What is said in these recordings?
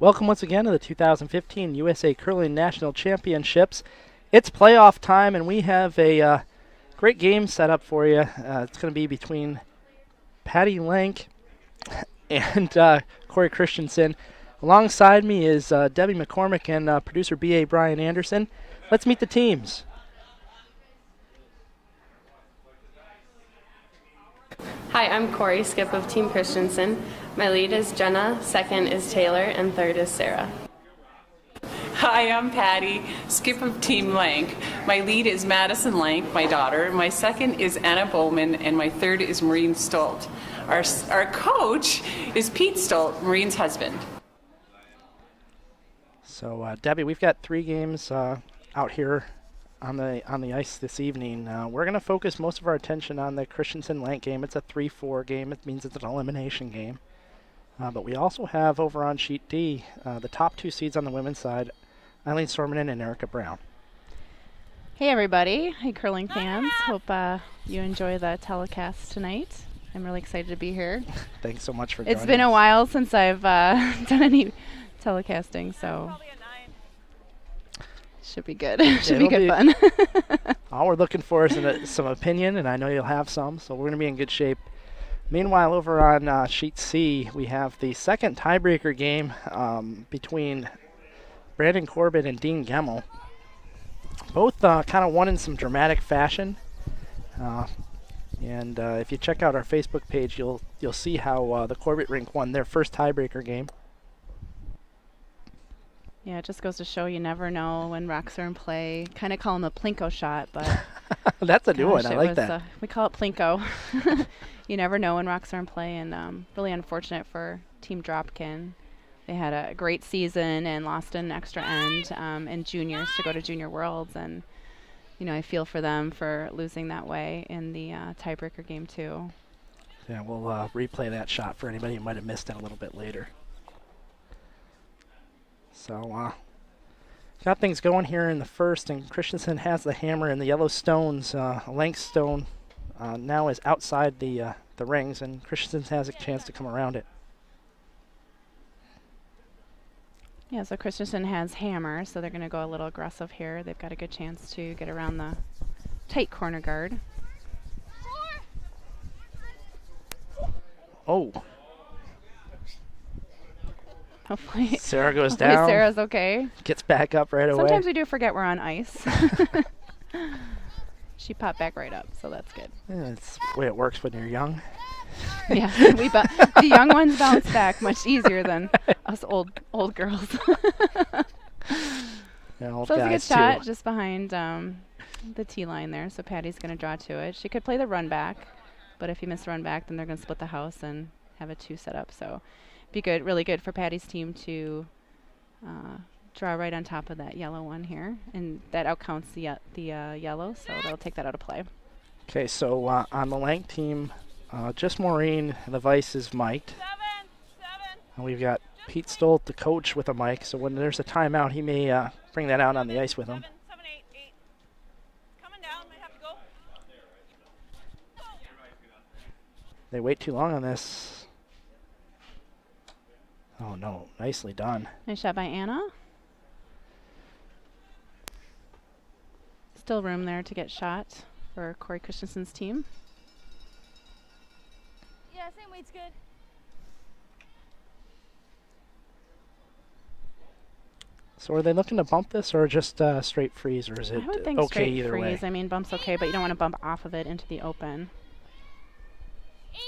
Welcome once again to the 2015 USA Curling National Championships. It's playoff time, and we have a great game set up for you. It's going to be between Patty Lank and Corey Christensen. Alongside me is Debbie McCormick and producer B.A. Brian Anderson. Let's meet the teams. Hi, I'm Corey, skip of Team Christensen. My lead is Jenna, second is Taylor, and third is Sarah. Hi, I'm Patty, skip of Team Lank. My lead is Madison Lank, my daughter. My second is Anna Bowman, and my third is Maureen Stolt. Our coach is Pete Stolt, Maureen's husband. So, Debbie, we've got 3 games out here on the ice this evening. We're going to focus most of our attention on the Christensen-Lank game. It's a 3-4 game. It means it's an elimination game. But we also have over on sheet D the top 2 seeds on the women's side, Eileen Sormanen and Erica Brown. Hey everybody, hey curling fans. Hope you enjoy the telecast tonight. I'm really excited to be here. Thanks so much for joining us. It's been a while since I've done any telecasting, so should be good. Should be good fun. All we're looking for is some opinion, and I know you'll have some, so we're going to be in good shape. Meanwhile, over on sheet C, we have the second tiebreaker game between Brandon Corbett and Dean Gemmel. Both kind of won in some dramatic fashion. And if you check out our Facebook page, you'll see how the Corbett rink won their first tiebreaker game. Yeah, it just goes to show you never know when rocks are in play. Kind of call them a Plinko shot, but that's a new one. I like that. We call it Plinko. You never know when rocks are in play, and really unfortunate for Team Dropkin. They had a great season and lost an extra end in juniors to go to Junior Worlds, and I feel for them for losing that way in the tiebreaker game too. Yeah, we'll replay that shot for anybody who might have missed it a little bit later. So, got things going here in the first, and Christensen has the hammer, and the yellow stones, Lank stone, now is outside the rings, and Christensen has a chance to come around it. Yeah, so Christensen has hammer, so they're going to go a little aggressive here. They've got a good chance to get around the tight corner guard. Oh. Hopefully Sarah goes down. Sarah's okay. Gets back up right away. Sometimes we do forget we're on ice. She popped back right up, so that's good. Yeah, it's the way it works when you're young. Yeah, the young ones bounce back much easier than us old girls. Yeah, old so it's a good guys shot too. just behind the T line there. So Patty's going to draw to it. She could play the run back, but if you miss the run back, then they're going to split the house and have a 2 set up. So be good, really good for Patty's team to draw right on top of that yellow one here, and that outcounts the yellow, so they'll take that out of play. Okay, so on the Lank team, just Maureen, the vice is mic'd. And we've got Pete Stolt, the coach, with a mic, so when there's a timeout, he may bring that out on the ice with him. 7, 8, 8. Coming down, might have to go. They wait too long on this. Oh no, nicely done. Nice shot by Anna. Still room there to get shot for Corey Christensen's team. Yeah, same weight's good. So are they looking to bump this or just straight freeze, or is it I would think okay straight either freeze. way? I mean, bump's okay, but you don't want to bump off of it into the open. 8,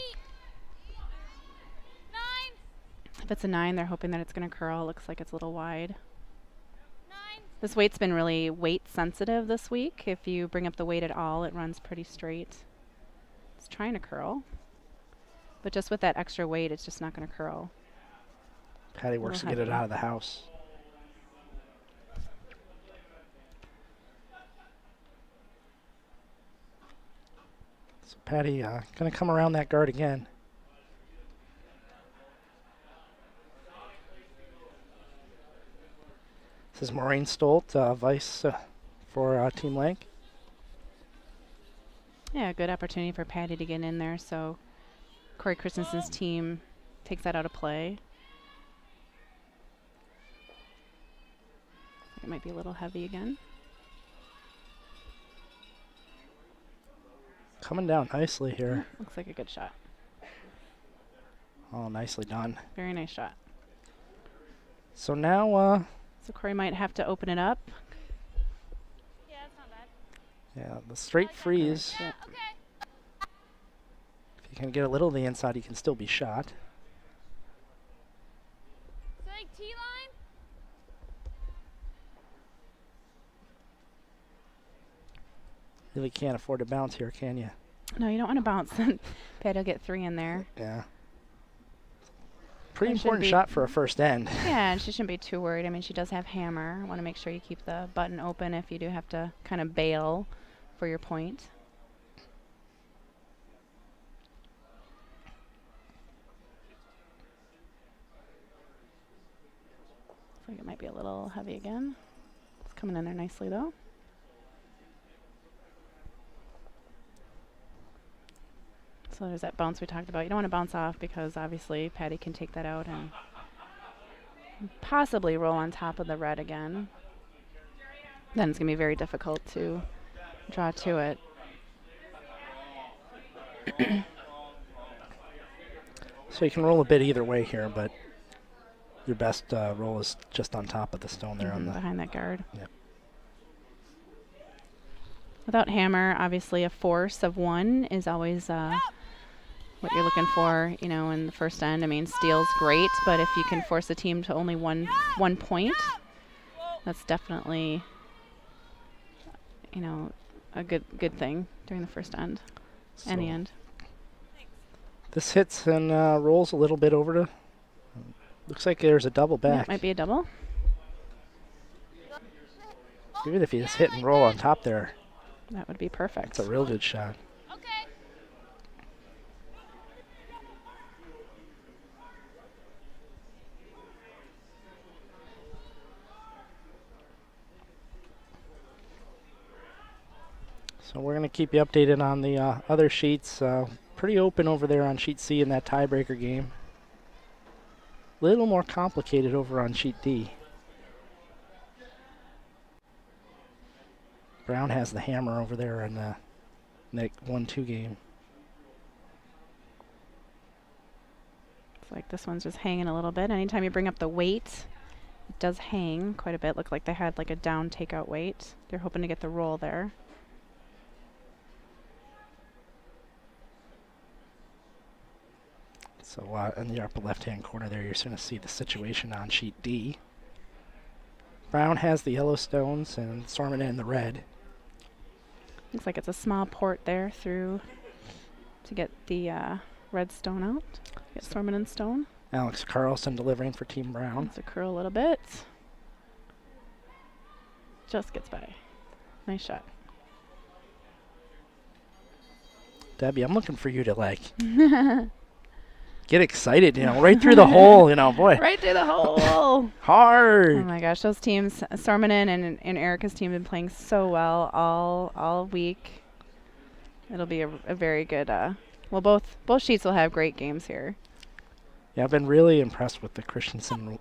9, If it's a 9, they're hoping that it's going to curl. Looks like it's a little wide. 9. This weight's been really weight sensitive this week. If you bring up the weight at all, it runs pretty straight. It's trying to curl, but just with that extra weight, it's just not going to curl. Patty works to get it out of the house. So Patty going to come around that guard again. This is Maureen Stolt, vice for Team Lank. Yeah, good opportunity for Patty to get in there. So Corey Christensen's team takes that out of play. It might be a little heavy again. Coming down nicely here. Looks like a good shot. Oh, nicely done. Very nice shot. So now, So Corey might have to open it up. Yeah, it's not bad. yeah, the straight freeze. Yeah. Okay. If you can get a little to the inside, he can still be shot. So like T-line? Really can't afford to bounce here, can you? No, you don't want to bounce. Patty will get 3 in there. Yeah. Pretty That should important be- shot for a first end. Yeah, and she shouldn't be too worried. I mean, she does have hammer. Want to make sure you keep the button open if you do have to kind of bail for your point. Looks like it might be a little heavy again. It's coming in there nicely, though. So there's that bounce we talked about. You don't want to bounce off because obviously Patty can take that out and possibly roll on top of the red again. Then it's going to be very difficult to draw to it. So you can roll a bit either way here, but your best roll is just on top of the stone there on the. Behind that guard. Yep. Without hammer, obviously a force of 1 is always what you're looking for, you know, in the first end. I mean, steal's great, but if you can force a team to only one point, that's definitely, you know, a good thing during the first end. Any So end. This hits and rolls a little bit over to. Looks like there's a double Yeah, back. it might be a double. Even if you just hit and roll on top there, That would be perfect. it's a real good shot. Okay. So we're going to keep you updated on the other sheets. Pretty open over there on sheet C in that tiebreaker game. Little more complicated over on sheet D. Brown has the hammer over there in the 1-2 game. It's like this one's just hanging a little bit. Anytime you bring up the weight, it does hang quite a bit. Looked like they had like a down takeout weight. They're hoping to get the roll there. So in the upper left-hand corner there, you're going to see the situation on sheet D. Brown has the yellow stones and Stormin in the red. Looks like it's a small port there through to get the red stone out. Get Stormin and stone. Alex Carlson delivering for Team Brown. It's a curl a little bit. Just gets by. Nice shot. Debbie, I'm looking for you to like get excited, you know, right through the hole, you know, boy. Right through the hole. Hard. Oh my gosh, those teams, Storminen and Erica's team, have been playing so well all week. It'll be a very good. Well, both sheets will have great games here. Yeah, I've been really impressed with the Christensen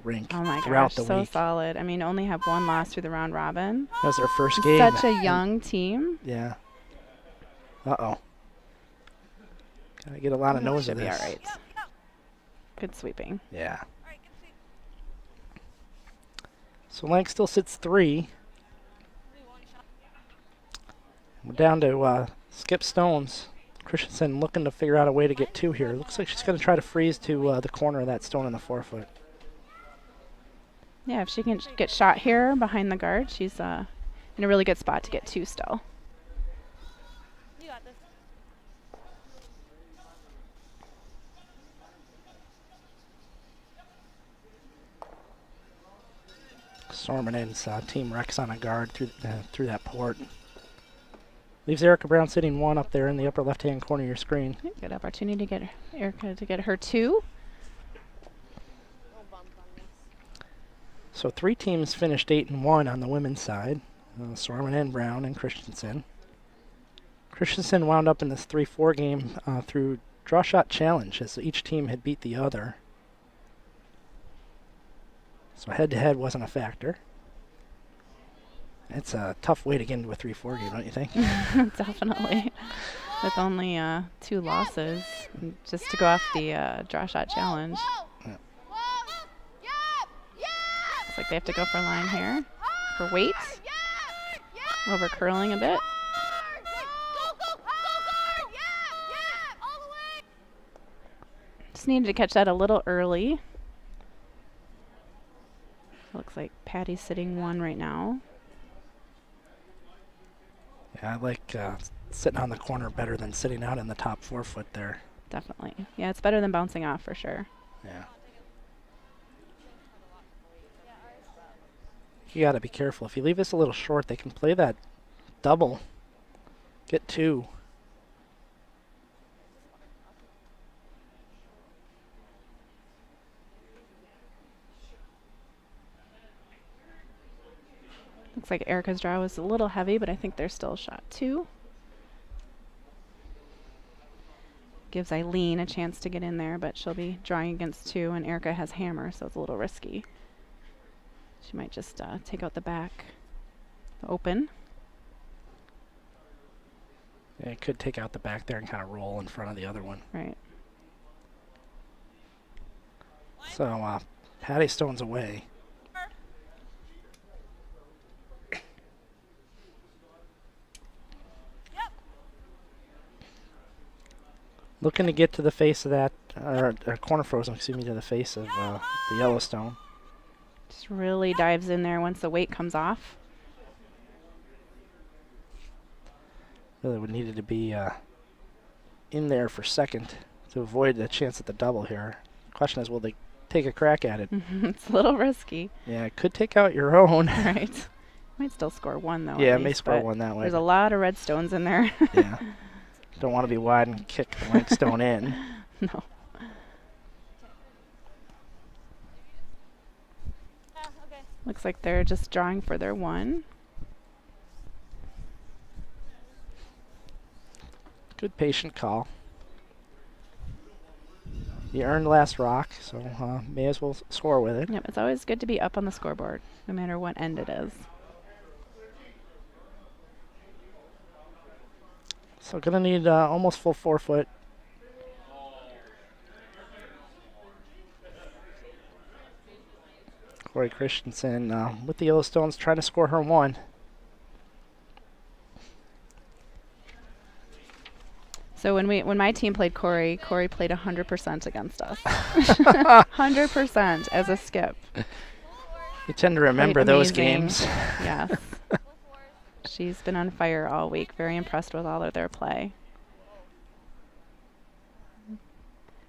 rink Oh my throughout gosh, the so week. solid. I mean, only have 1 loss through the round robin. That was their first game. Such a young team. Yeah. Uh-oh. Gotta get a lot of nose Should of be this. all right. Good sweeping. Yeah. All right, good sweep. So Lank still sits 3. We're down to Skip Stones. Christensen looking to figure out a way to get 2 here. Looks like she's going to try to freeze to the corner of that stone in the 4-foot. Yeah, if she can get shot here behind the guard, she's in a really good spot to get 2 still. You got this. Sorminen's Team Rex on a guard through that port. Leaves Erica Brown sitting 1 up there in the upper left-hand corner of your screen. Good opportunity to get Erica to get her 2. So 3 teams finished 8-1 on the women's side. Sorminen, Brown, and Christensen. Christensen wound up in this 3-4 game through draw shot challenge, as each team had beat the other. So head-to-head wasn't a factor. It's a tough way to get into a 3-4 game, don't you think? Definitely. With only 2 losses, just to go off the draw shot challenge. Yeah. Looks like they have to go for a line here. For weight. Over curling a bit. Just needed to catch that a little early. Looks like Patty's sitting 1 right now. Yeah, I like sitting on the corner better than sitting out in the top 4 foot there. Definitely. Yeah, it's better than bouncing off for sure. Yeah. You got to be careful. If you leave this a little short, they can play that double. Get 2. Looks like Erica's draw was a little heavy, but I think there's still a shot 2. Gives Eileen a chance to get in there, but she'll be drawing against 2, and Erica has hammer, so it's a little risky. She might just take out the back, the open. Yeah, it could take out the back there and kind of roll in front of the other one. Right. So Patty Stone's away. Looking to get to the face of that, or corner frozen, excuse me, to the face of the Yellowstone. Just really dives in there once the weight comes off. Really would needed to be in there for second to avoid the chance at the double here. Question is, will they take a crack at it? It's a little risky. Yeah, it could take out your own. Right. Might still score 1 though. Yeah, at it may least, score but 1 that way. There's a lot of red stones in there. Yeah. Don't want to be wide and kick the Lank stone in. No. Looks like they're just drawing for their 1. Good patient call. You earned last rock, so may as well score with it. Yep, it's always good to be up on the scoreboard, no matter what end it is. So gonna need almost full 4 foot. Corey Christensen with the Yellowstones trying to score her 1. So when my team played Corey played 100% against us. 100% as a skip. You tend to remember Played those amazing. games. Yes. She's been on fire all week. Very impressed with all of their play.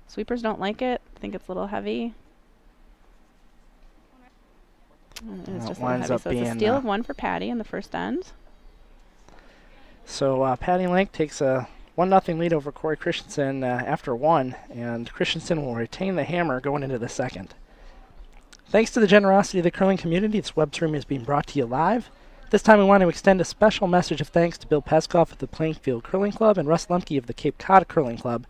Sweepers don't like it. Think it's a little heavy. It's just a little heavy. So it's a steal of 1 for Patty in the first end. So Patty Lank takes a 1-0 lead over Corey Christensen after 1, and Christensen will retain the hammer going into the second. Thanks to the generosity of the curling community, this web stream is being brought to you live. This time we want to extend a special message of thanks to Bill Peskoff of the Plainfield Curling Club and Russ Lemke of the Cape Cod Curling Club,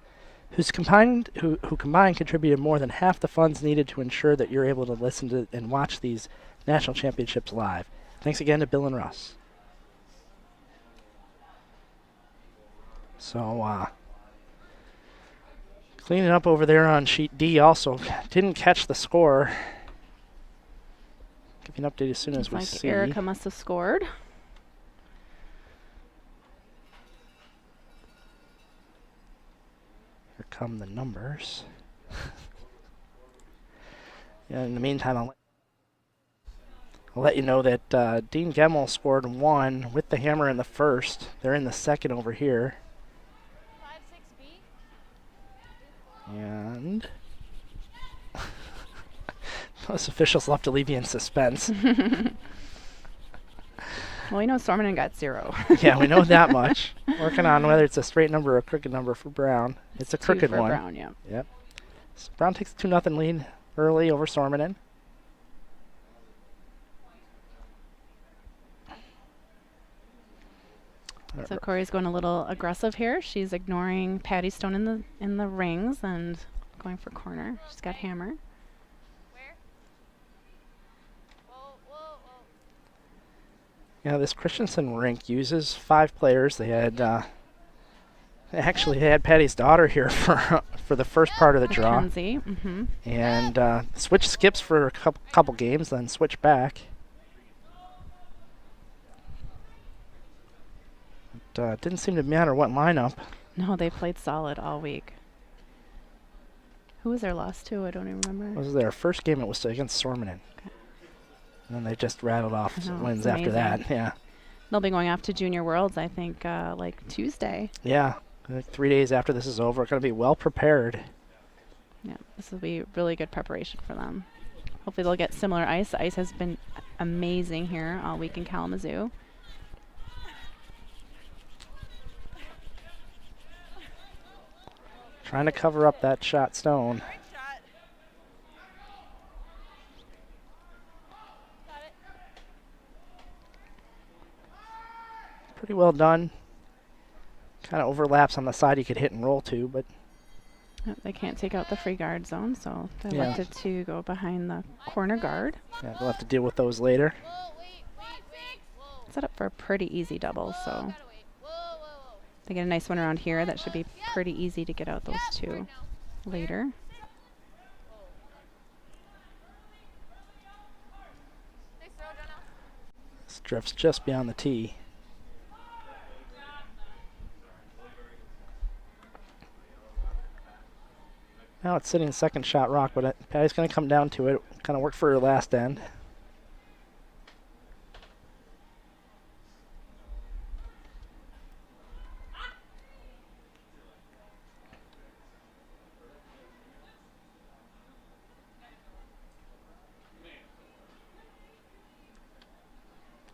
who combined contributed more than half the funds needed to ensure that you're able to listen to and watch these national championships live. Thanks again to Bill and Russ. So, cleaning up over there on sheet D also. Didn't catch the score. Give you an update as soon as we see. Erica must have scored. Here come the numbers. Yeah, in the meantime, I'll let you know that Dean Gemmel scored 1 with the hammer in the first. They're in the second over here. And those officials will have to leave you in suspense. Well, we know Sormanen got 0. Yeah, we know that much. Working on whether it's a straight number or a crooked number for Brown. It's a crooked 2 for one. Brown, yeah. Yep. So Brown takes a 2-0 lead early over Sormanen. So Corey's going a little aggressive here. She's ignoring Patty Stone in the rings and going for corner. She's got hammer. Yeah, this Christensen rink uses 5 players. They had actually had Patty's daughter here for the first part of the draw, Mackenzie. Mm-hmm. and switch skips for a couple games, then switch back. It didn't seem to matter what lineup. No, they played solid all week. Who was their loss to? I don't even remember. This was their first game. It was against Sormanen. Okay. And then they just rattled off I know, wins it's after that. amazing. Yeah. They'll be going off to Junior Worlds, I think, like Tuesday. Yeah. 3 days after this is over, going to be well prepared. Yeah, this will be really good preparation for them. Hopefully they'll get similar ice. The ice has been amazing here all week in Kalamazoo. Trying to cover up that shot stone. Great shot. Got it. Pretty well done. Kind of overlaps on the side you could hit and roll to, but They can't take out the free guard zone, so they Yeah. elected to go behind the corner guard. yeah, we'll have to deal with those later. Whoa, wait. Whoa. Set up for a pretty easy double, so Gotta wait. Whoa. they get a nice one around here. That should be pretty easy to get out those Yep, two right now. later. Nice throw, Jenna. This drifts just beyond the tee. Now it's sitting second shot rock, but Patty's going to come down to it. Kind of worked for her last end.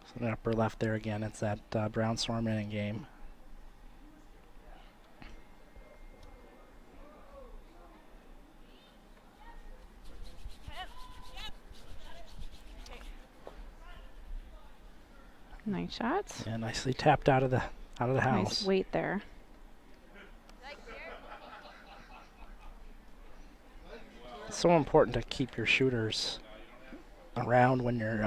So the upper left there again. It's that Brown Storm game. Nice shots. Yeah, nicely tapped out of the Nice house. weight there. It's so important to keep your shooters around when you're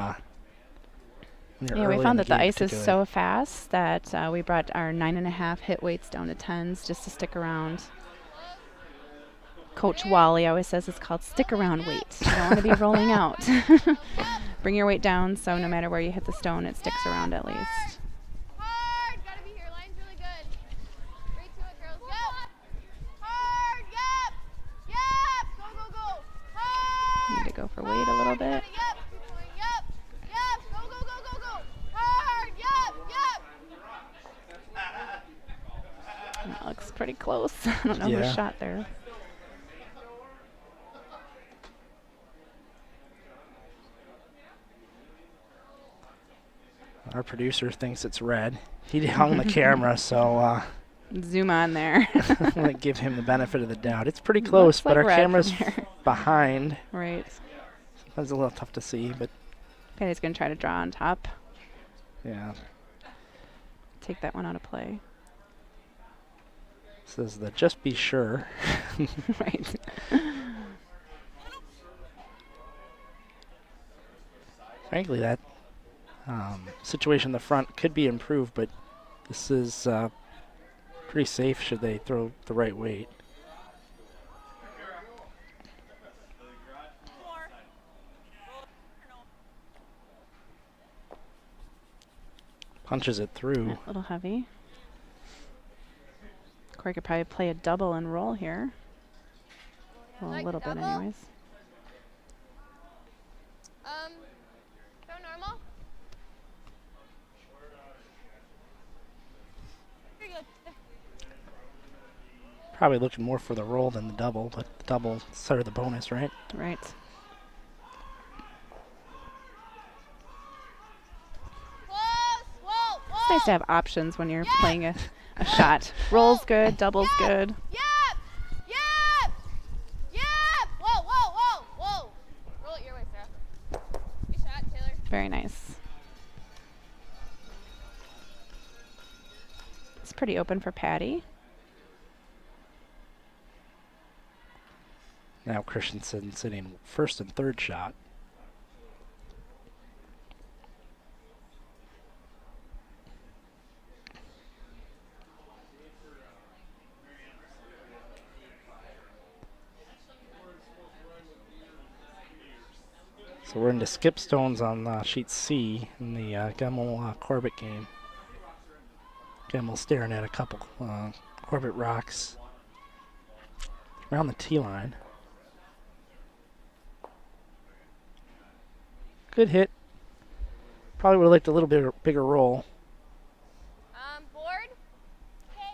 when you're Yeah, early we in found that the game ice is particularly. so fast that we brought our 9.5 hit weights down to 10s just to stick around. Coach Wally always says it's called stick around weight. You don't want to be rolling out. Bring your weight down so no matter where you hit the stone, it sticks around at least. Hard. Gotta be here. Line's really good. Straight to it, girls. Yep. Hard. Yep. Go. Hard. Need to go for weight a little bit. Yep. Keep going. Yep. Go. Hard. Yep. That looks pretty close. I don't know Yeah. who shot there. Our producer thinks it's red. He hung the camera, so Zoom on there. I'm going to give him the benefit of the doubt. It's pretty close, Looks but like our red from camera's here. behind. Right. That's a little tough to see, but Patty's going to try to draw on top. yeah. Take that one out of play. This is the just be sure. Right. Frankly, that situation in the front could be improved, but this is pretty safe should they throw the right weight. More. Punches it through. Yeah, a little heavy. Corey could probably play a double and roll here. Well, a Like little bit double? anyways. Throw normal. Very good. Probably looking more for the roll than the double, but the double sort of the bonus, right? Right. Close. Whoa. It's nice to have options when you're playing a shot. Roll's good, double's good. Yep. Whoa. Roll it your way, Sarah. Good shot, Taylor. Very nice. It's pretty open for Patty. Now Christensen sitting first and third shot. So we're into skip stones on sheet C in the Gemmel Corbett game. Gemmel staring at a couple Corbett rocks around the tee line. Good hit. Probably would have liked a little bit bigger roll. Board. Okay.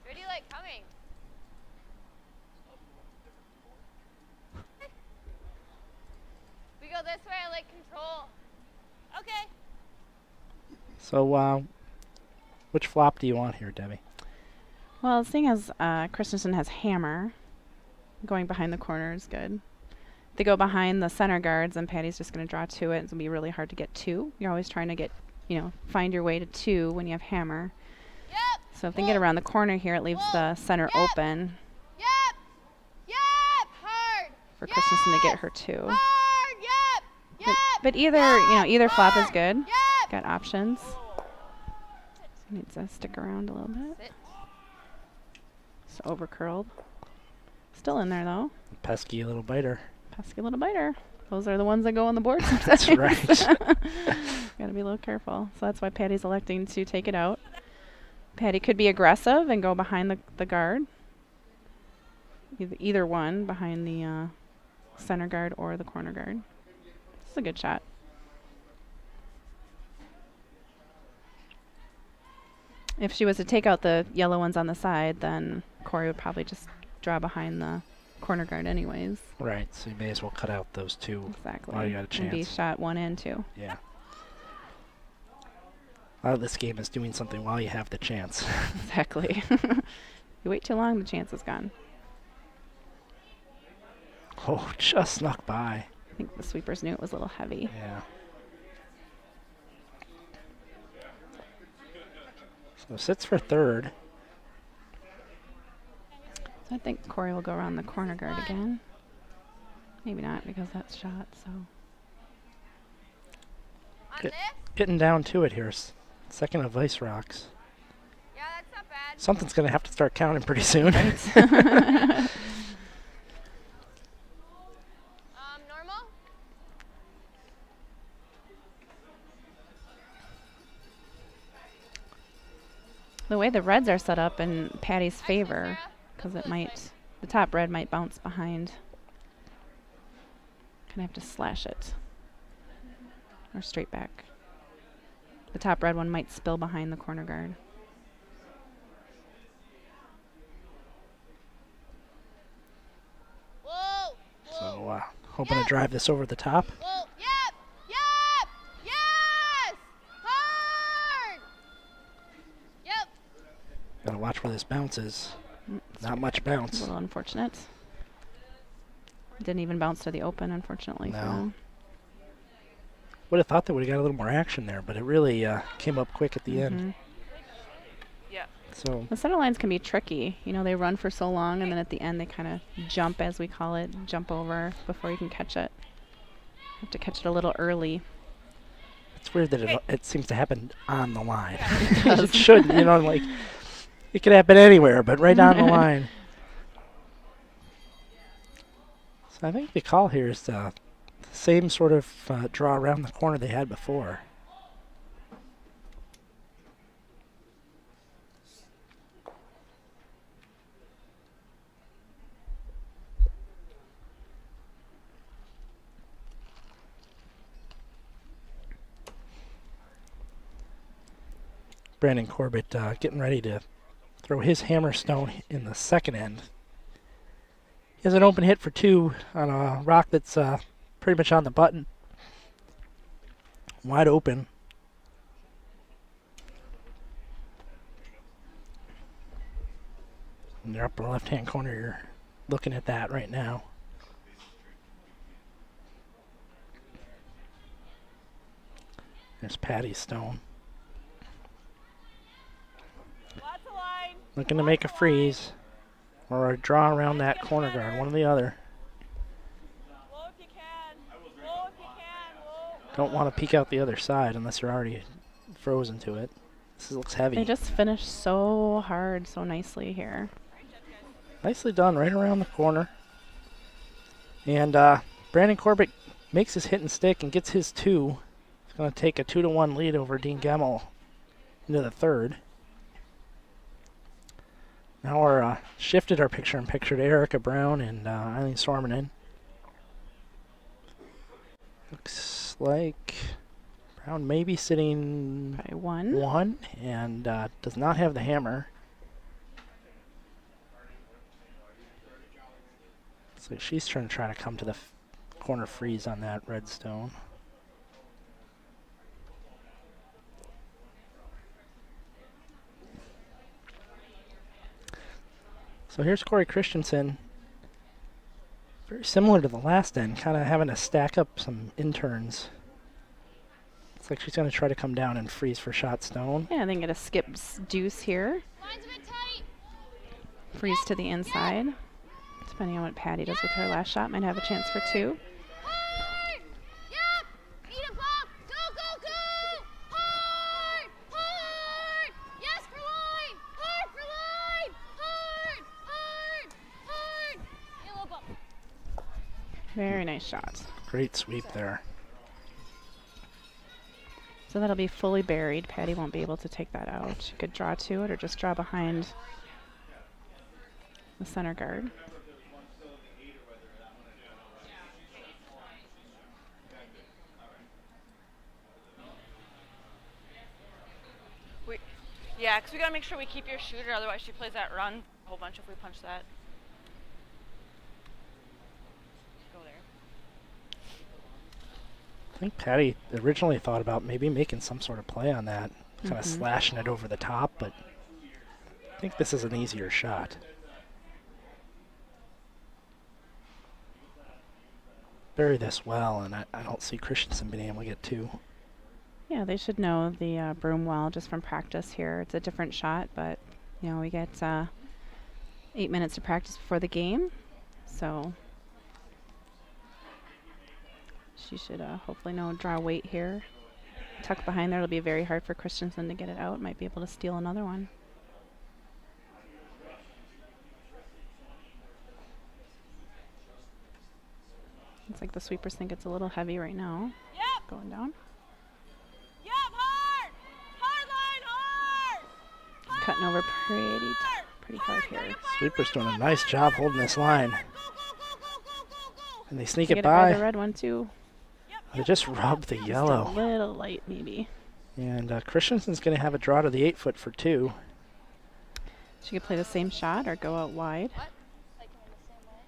Where do you like coming? We go this way. I like control. Okay. So, which flop do you want here, Debbie? Well, seeing as Christensen has hammer, going behind the corner is good. They go behind the center guards, and Patty's just going to draw to it. It's going to be really hard to get 2. You're always trying to get, find your way to 2 when you have hammer. Yep. So if they get around the corner here, it leaves the center open Yep. Yep. Hard. for Christensen to get her 2. Hard. Yep. Yep. But either, either flop is good. Yep. Got options. Needs to stick around a little bit. Sit. So over curled. Still in there though. Pesky little biter. Pesky little biter. Those are the ones that go on the board sometimes. That's right. Gotta be a little careful. So that's why Patty's electing to take it out. Patty could be aggressive and go behind the guard. Either one, behind the center guard or the corner guard. This is a good shot. If she was to take out the yellow ones on the side, then Corey would probably just draw behind the corner guard anyways. Right, so you may as well cut out those 2 Exactly. while you got a And be chance. shot 1 and 2. Yeah. A lot of this game is doing something while you have the chance. Exactly. You wait too long, the chance is gone. Oh, just snuck by. I think the sweepers knew it was a little heavy. Yeah. So sits for third. So I think Corey will go around the corner guard again. Maybe not because that's shot, so. On Good. this? Getting down to it here. Second of ice rocks. Yeah, that's not bad. Something's going to have to start counting pretty soon. Normal? The way the reds are set up in Patty's favor, because it might, the top red might bounce behind. Gonna have to slash it. Or straight back. The top red one might spill behind the corner guard. Whoa. So hoping to drive this over the top. Whoa. Yep. Yep. Yes. Hard. Yep. Gotta watch where this bounces. It's Not much a bounce. little unfortunate. Didn't even bounce to the open, unfortunately. No. For them. Would have thought they would have got a little more action there, but it really came up quick at the end. Mhm. So The center lines can be tricky. They run for so long, and then at the end they kind of jump, as we call it, jump over before you can catch it. Have to catch it a little early. it's weird that it seems to happen on the line. It does. It shouldn't, like it could happen anywhere, but right on the line. So I think the call here is the same sort of draw around the corner they had before. Brandon Corbett getting ready to throw his hammerstone in the second end. He has an open hit for 2 on a rock that's pretty much on the button. Wide open. In your upper left-hand corner, you're looking at that right now. There's Patty's stone. Looking to make a freeze or a draw around that corner guard, one or the other. Don't want to peek out the other side unless you're already frozen to it. This looks heavy. They just finished so hard, so nicely here. Nicely done, right around the corner. And Brandon Corbett makes his hit and stick and gets his 2. He's going to take a 2-1 lead over Dean Gemmel into the third. Now we're shifted our picture-in-picture to Erica Brown and Eileen Sormanen. Looks like Brown may be sitting By 1. 1 and does not have the hammer. So she's trying to come to the corner freeze on that red stone. So here's Corey Christensen. Very similar to the last end, kind of having to stack up some interns. Looks like she's going to try to come down and freeze for shot stone. Yeah, then get a skip deuce here. Line's a bit tight. Freeze to the inside. Depending on what Patty does with her last shot, might have a chance for 2. Hard. Yep. Need a bump. Go, go, go. Hard. Hard. Yes for line. Hard for line. Hard. Hard. Hard. Need a little bump. Very nice shot. Great sweep there. So that'll be fully buried. Patty won't be able to take that out. She could draw to it or just draw behind the center guard. Yeah, because we got to make sure we keep your shooter, otherwise she plays that run a whole bunch if we punch that. Go there. I think Patty originally thought about maybe making some sort of play on that, kind of slashing it over the top, but I think this is an easier shot. Bury this well, and I don't see Christensen being able to get 2. Yeah, they should know the broom well just from practice here. It's a different shot, but you know we get 8 minutes to practice before the game, so she should hopefully know draw weight here. Tuck behind there, it'll be very hard for Christensen to get it out. Might be able to steal another one. Looks like the sweepers think it's a little heavy right now. Yep. Going down. Yep, hard. Hard line, hard. Cutting over pretty hard here. Sweeper's doing a nice job holding this line. And they sneak Get it by by. the red one too. They just rubbed the Just a yellow. little light maybe. And Christensen's going to have a draw to the 8-foot for 2. She could play the same shot or go out wide. What? Like in the same way?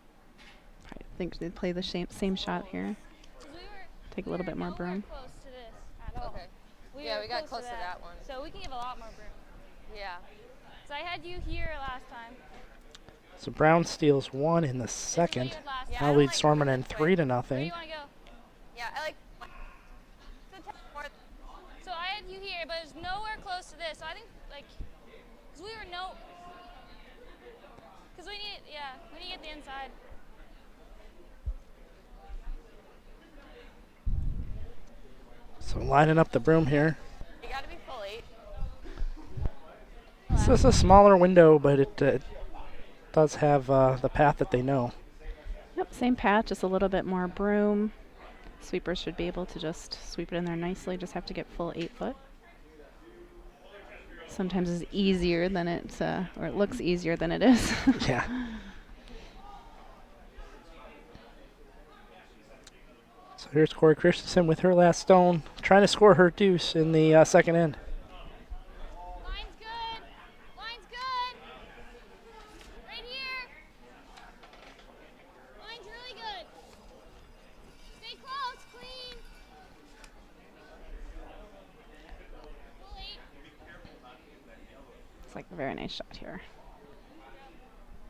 I think they'd play the same shot here. Take a little bit more broom. Close to this at all. Okay. We Yeah, were we got close to that one. So we can give a lot more broom. Yeah. So I had you here last time. So Brown steals 1 in the second. Yeah, Now leads Sormanen 3-0. Where do you want to go? Yeah, I like. So I had you here, but it's nowhere close to this. So I think, like, because we were because we need to get the inside. So lining up the broom here. You gotta be full 8. This is a smaller window, but it does have the path that they know. Yep, same path, just a little bit more broom. Sweepers should be able to just sweep it in there nicely, just have to get full 8 foot. Sometimes it's easier than it's, or it looks easier than it is. Yeah. So here's Corey Christensen with her last stone, trying to score her deuce in the second end. Line's good. Line's good. Right here. Line's really good. Stay close, clean. Full 8. It's like a very nice shot here.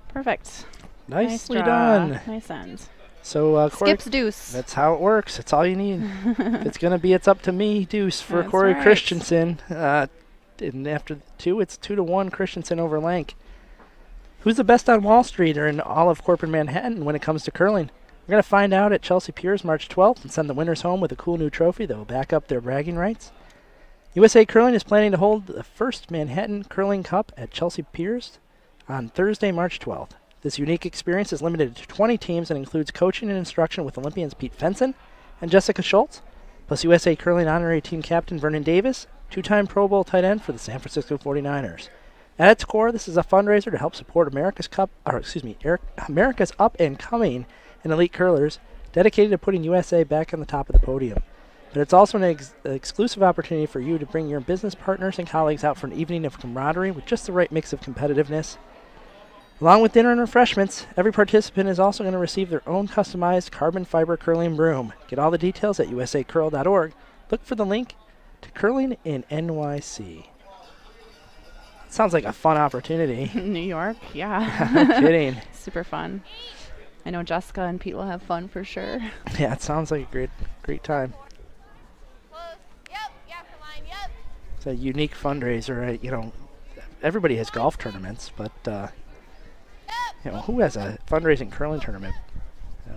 Perfect. Nicely nice draw. done. Nice end. So Corey, Skips deuce. that's how it works. That's all you need. If it's going to be, it's up to me deuce for That's Corey right. Christensen. And after 2, it's 2-1 Christensen over Lank. Who's the best on Wall Street or in all of corporate Manhattan when it comes to curling? We're going to find out at Chelsea Piers March 12th and send the winners home with a cool new trophy that will back up their bragging rights. USA Curling is planning to hold the first Manhattan Curling Cup at Chelsea Piers on Thursday, March 12th. This unique experience is limited to 20 teams and includes coaching and instruction with Olympians Pete Fenson and Jessica Schultz, plus USA Curling Honorary Team Captain Vernon Davis, two-time Pro Bowl tight end for the San Francisco 49ers. At its core, this is a fundraiser to help support America's up-and-coming and elite curlers, dedicated to putting USA back on the top of the podium. But it's also an exclusive opportunity for you to bring your business partners and colleagues out for an evening of camaraderie with just the right mix of competitiveness. Along with dinner and refreshments, every participant is also going to receive their own customized carbon fiber curling broom. Get all the details at usacurl.org. Look for the link to Curling in NYC. Sounds like a fun opportunity. New York, yeah. No kidding. Super fun. I know Jessica and Pete will have fun for sure. Yeah, it sounds like a great time. Close. Yep. After line. Yep. It's a unique fundraiser. Everybody has golf tournaments, but who has a fundraising curling tournament?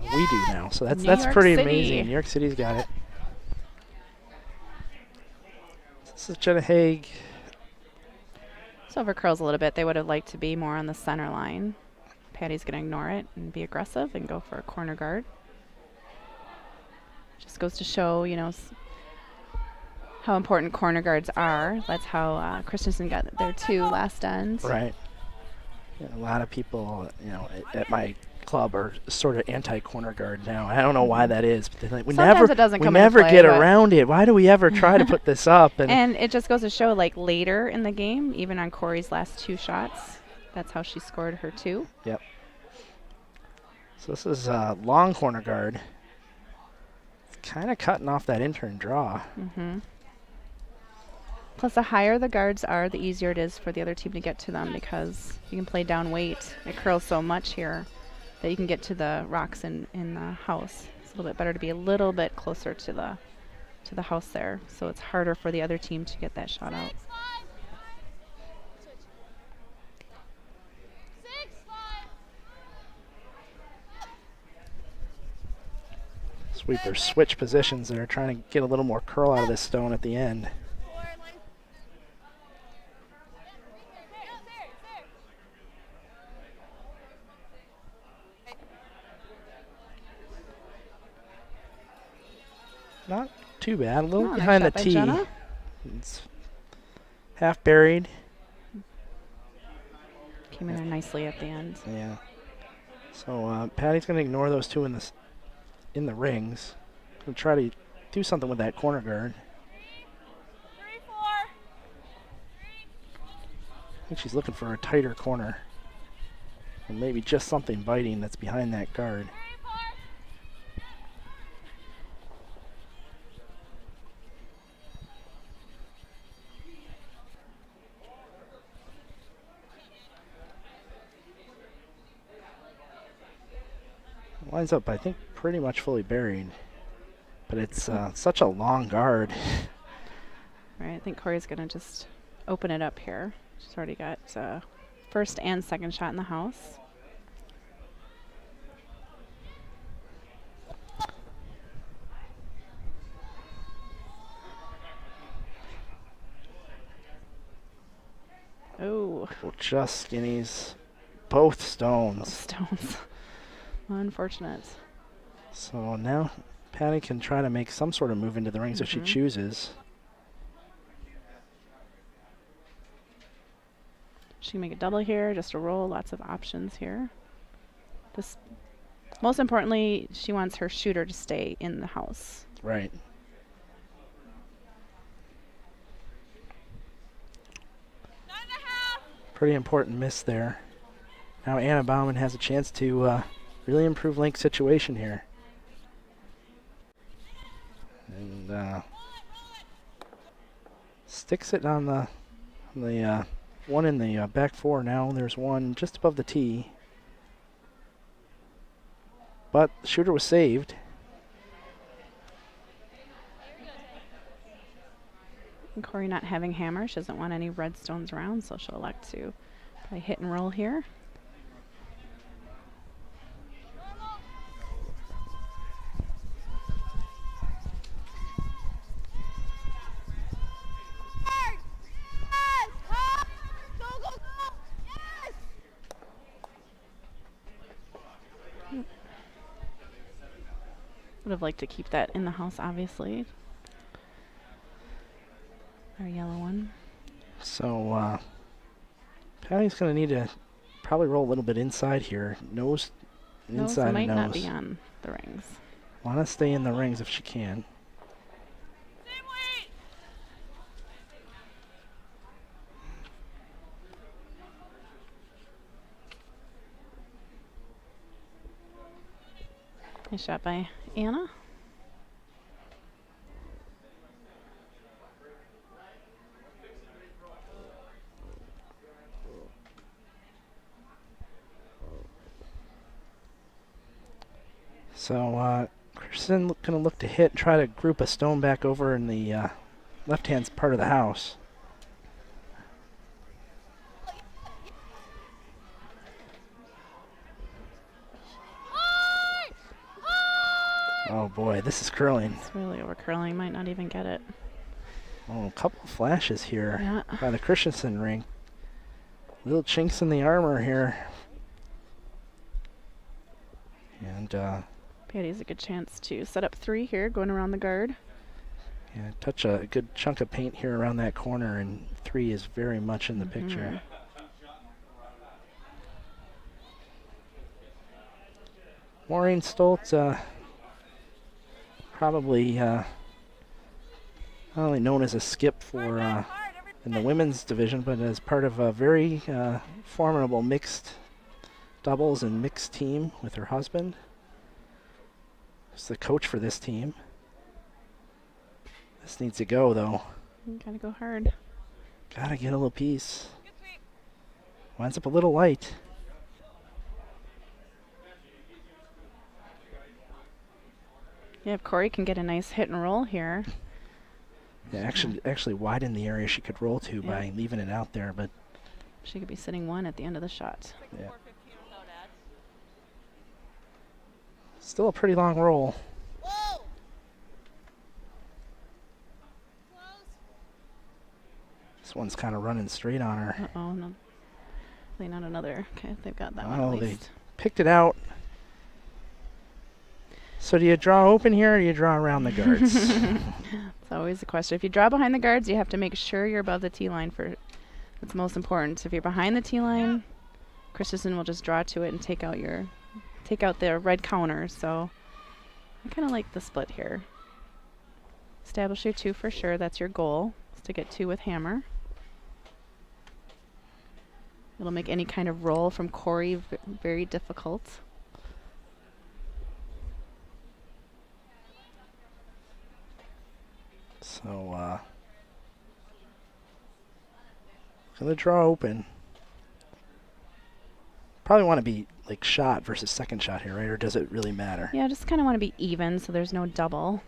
We do now, so that's New York pretty City. amazing. New York City's got it. This is Jenna Haig. So over curls a little bit, they would have liked to be more on the center line. Patty's going to ignore it and be aggressive and go for a corner guard. Just goes to show, how important corner guards are. That's how Christensen got their 2 last ends. Right. Yeah, a lot of people, at my club are sort of anti-corner guard now. I don't know why that is, but they're like, we Sometimes never, it doesn't we come into never play, get but- around it. Why do we ever try to put this up? And it just goes to show, later in the game, even on Corey's last 2 shots, that's how she scored her 2. Yep. So this is a long corner guard. Kind of cutting off that intern draw. Mm-hmm. Plus, the higher the guards are, the easier it is for the other team to get to them because you can play down weight. It curls so much here that you can get to the rocks in the house. It's a little bit better to be a little bit closer to the house there, so it's harder for the other team to get that shot out. 6-5. Sweepers switch positions. They're trying to get a little more curl out of this stone at the end. 4 line. Not too bad. A little Oh, nice behind the shot by tee. Jenna. It's half buried. Came in there nicely at the end. Yeah. So Patty's going to ignore those 2 in the rings. Going to try to do something with that corner guard. 3-4. I think she's looking for a tighter corner. And maybe just something biting that's behind that guard. Lines up, I think, pretty much fully buried. But it's such a long guard. All right, I think Corey's going to just open it up here. She's already got first and second shot in the house. Oh, Just skinnies both stones. stones. Unfortunate. So now Patty can try to make some sort of move into the rings if she chooses. She can make a double here, just a roll, lots of options here. This, most importantly, she wants her shooter to stay in the house. Right. Pretty important miss there. Now Anna Bauman has a chance to really improve Lank's situation here. And sticks it on the one in the back 4 now. There's one just above the tee. But the shooter was saved. And Corey not having hammer, she doesn't want any red stones around, so she'll elect to probably hit and roll here. have liked to keep that in the house, obviously. Our yellow one. So Patty's going to need to probably roll a little bit inside here. Nose, inside might nose. not be on the rings. Want to stay in the rings if she can. Nice shot by Anna. So Christensen going to look to hit and try to group a stone back over in the left-hand part of the house. Oh boy, this is curling. It's really over curling. Might not even get it. Oh, a couple of flashes here Yeah. by the Christensen ring. Little chinks in the armor here. And Patty has a good chance to set up 3 here, going around the guard. yeah, touch a good chunk of paint here around that corner, and 3 is very much in the picture. Maureen Stoltz, probably not only known as a skip for in the women's division, but as part of a very formidable mixed doubles and mixed team with her husband. He's the coach for this team. This needs to go, though. Gotta go hard. Gotta get a little piece. Winds up a little light. Yeah, if Corey can get a nice hit and roll here. Yeah, actually widen the area she could roll to by leaving it out there, but She could be sitting 1 at the end of the shot. yeah. Still a pretty long roll. Whoa! Close. This one's kind of running straight on her. Uh-oh, no. Hopefully not another. Okay, they've got that one Oh, at they least. picked it out. So do you draw open here or do you draw around the guards? It's always a question. If you draw behind the guards, you have to make sure you're above the tee line for. That's most important. If you're behind the tee line, Christensen will just draw to it and take out the red counter. So I kind of like the split here. Establish your 2 for sure. That's your goal, is to get 2 with hammer. It'll make any kind of roll from Corey very difficult. So, gonna draw open. Probably want to be like shot versus second shot here, right? Or does it really matter? Yeah, just kind of want to be even so there's no double.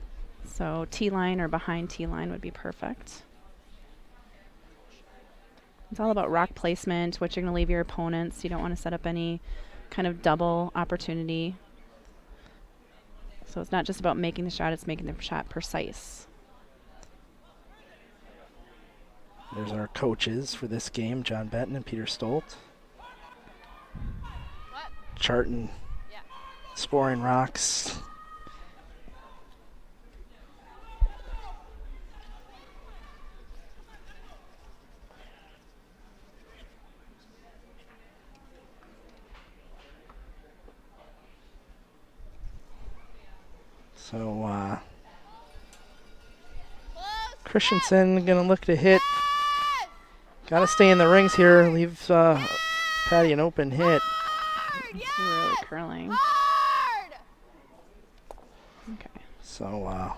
So T-line or behind T-line would be perfect. It's all about rock placement, what you're going to leave your opponents. You don't want to set up any kind of double opportunity. So it's not just about making the shot, it's making the shot precise. There's our coaches for this game, John Benton and Peter Stolt. Charting, scoring rocks. So, Christensen gonna look to hit. Gotta stay in the rings here. Leave Patty an open hit. It's really curling. Hard! Okay. So,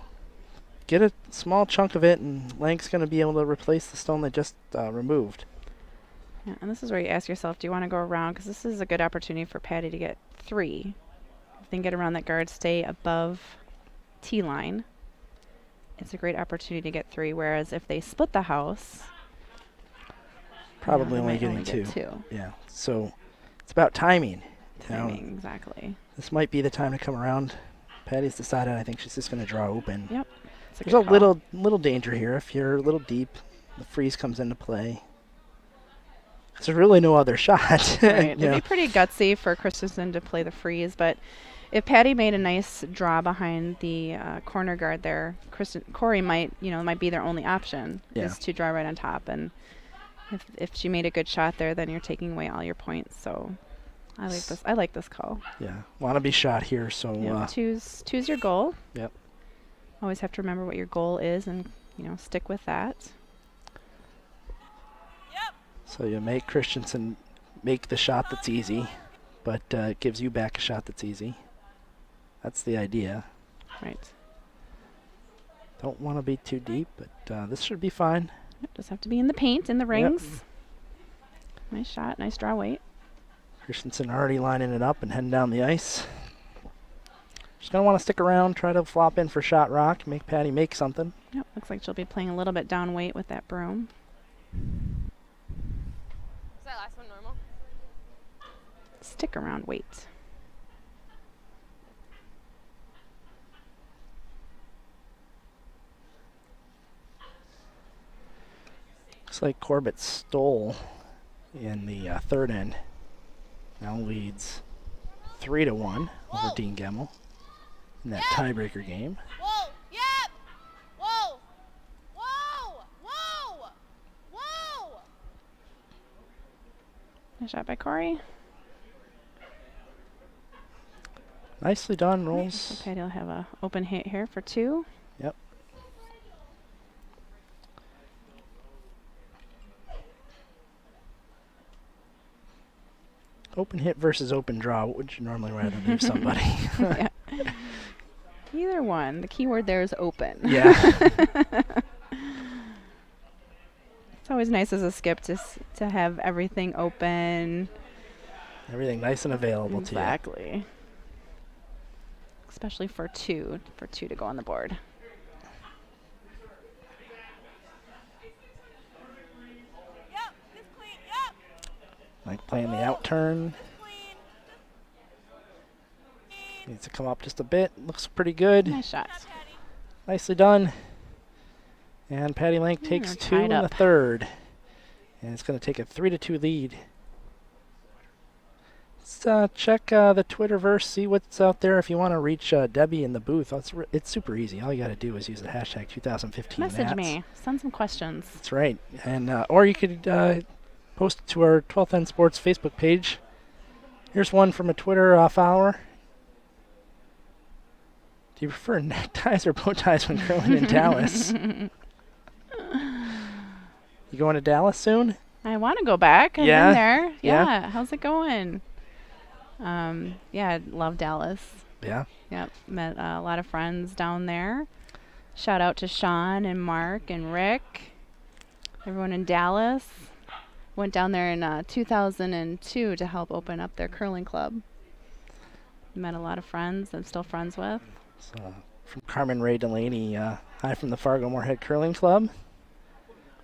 get a small chunk of it, and Lank's gonna be able to replace the stone they just removed. Yeah, and this is where you ask yourself, do you want to go around? Because this is a good opportunity for Patty to get 3. If they can get around that guard, stay above T-line. It's a great opportunity to get 3, whereas if they split the house, Probably they only might getting get 2. 2. Yeah, so it's about timing. You know, Timing, exactly. this might be the time to come around. Patty's decided. I think she's just going to draw open. Yep. It's There's good a call. little danger here. If you're a little deep, the freeze comes into play. 'Cause there's really no other shot. Right. You know. It'd be pretty gutsy for Christensen to play the freeze, but if Patty made a nice draw behind the corner guard there, Corey might be their only option is to draw right on top. And if she made a good shot there, then you're taking away all your points. So I like this. I like this call. Yeah, want to be shot here. So choose your goal. Yep. Always have to remember what your goal is, and stick with that. Yep. So you make Christensen make the shot that's easy, but it gives you back a shot that's easy. That's the idea. Right. Don't want to be too deep, but this should be fine. Just have to be in the paint, in the rings. Yep. Nice shot, nice draw weight. Christensen already lining it up and heading down the ice. She's going to want to stick around, try to flop in for shot rock, make Patty make something. Yep, looks like she'll be playing a little bit down weight with that broom. Was that last one normal? Stick around weight. Looks like Corbett stole in the third end. Now leads 3-1 over Dean Gemmel in that tiebreaker game. Whoa! Yep! Whoa! Whoa! Whoa! Whoa! Nice shot by Corey. Nicely done, Rolls. So Patty will have a open hit here for 2. Yep. Open hit versus open draw. What would you normally rather leave somebody? Yeah. Either one. The key word there is open. Yeah. It's always nice as a skip to have everything open. Everything nice and available to you. Exactly. Especially for 2 to go on the board. Yep! Just clean! Yep! Like playing the out turn. Needs to come up just a bit. Looks pretty good. Nice shot. Nicely done. And Patty Lank takes 2 in the third. And it's going to take a 3-2 lead. Let's check the Twitterverse, see what's out there. If you want to reach Debbie in the booth, it's super easy. All you got to do is use the hashtag 2015 Message Nats. me. Send some questions. That's right. And or you could post it to our 12th End Sports Facebook page. Here's one from a Twitter follower. Do you prefer neckties or bow ties when curling in Dallas? You going to Dallas soon? I want to go back. I've been there. Yeah. How's it going? Yeah, love Dallas. Yeah. Yep. Met a lot of friends down there. Shout out to Sean and Mark and Rick. Everyone in Dallas. Went down there in 2002 to help open up their curling club. Met a lot of friends I'm still friends with. So, from Carmen Ray Delaney, hi from the Fargo Moorhead Curling Club.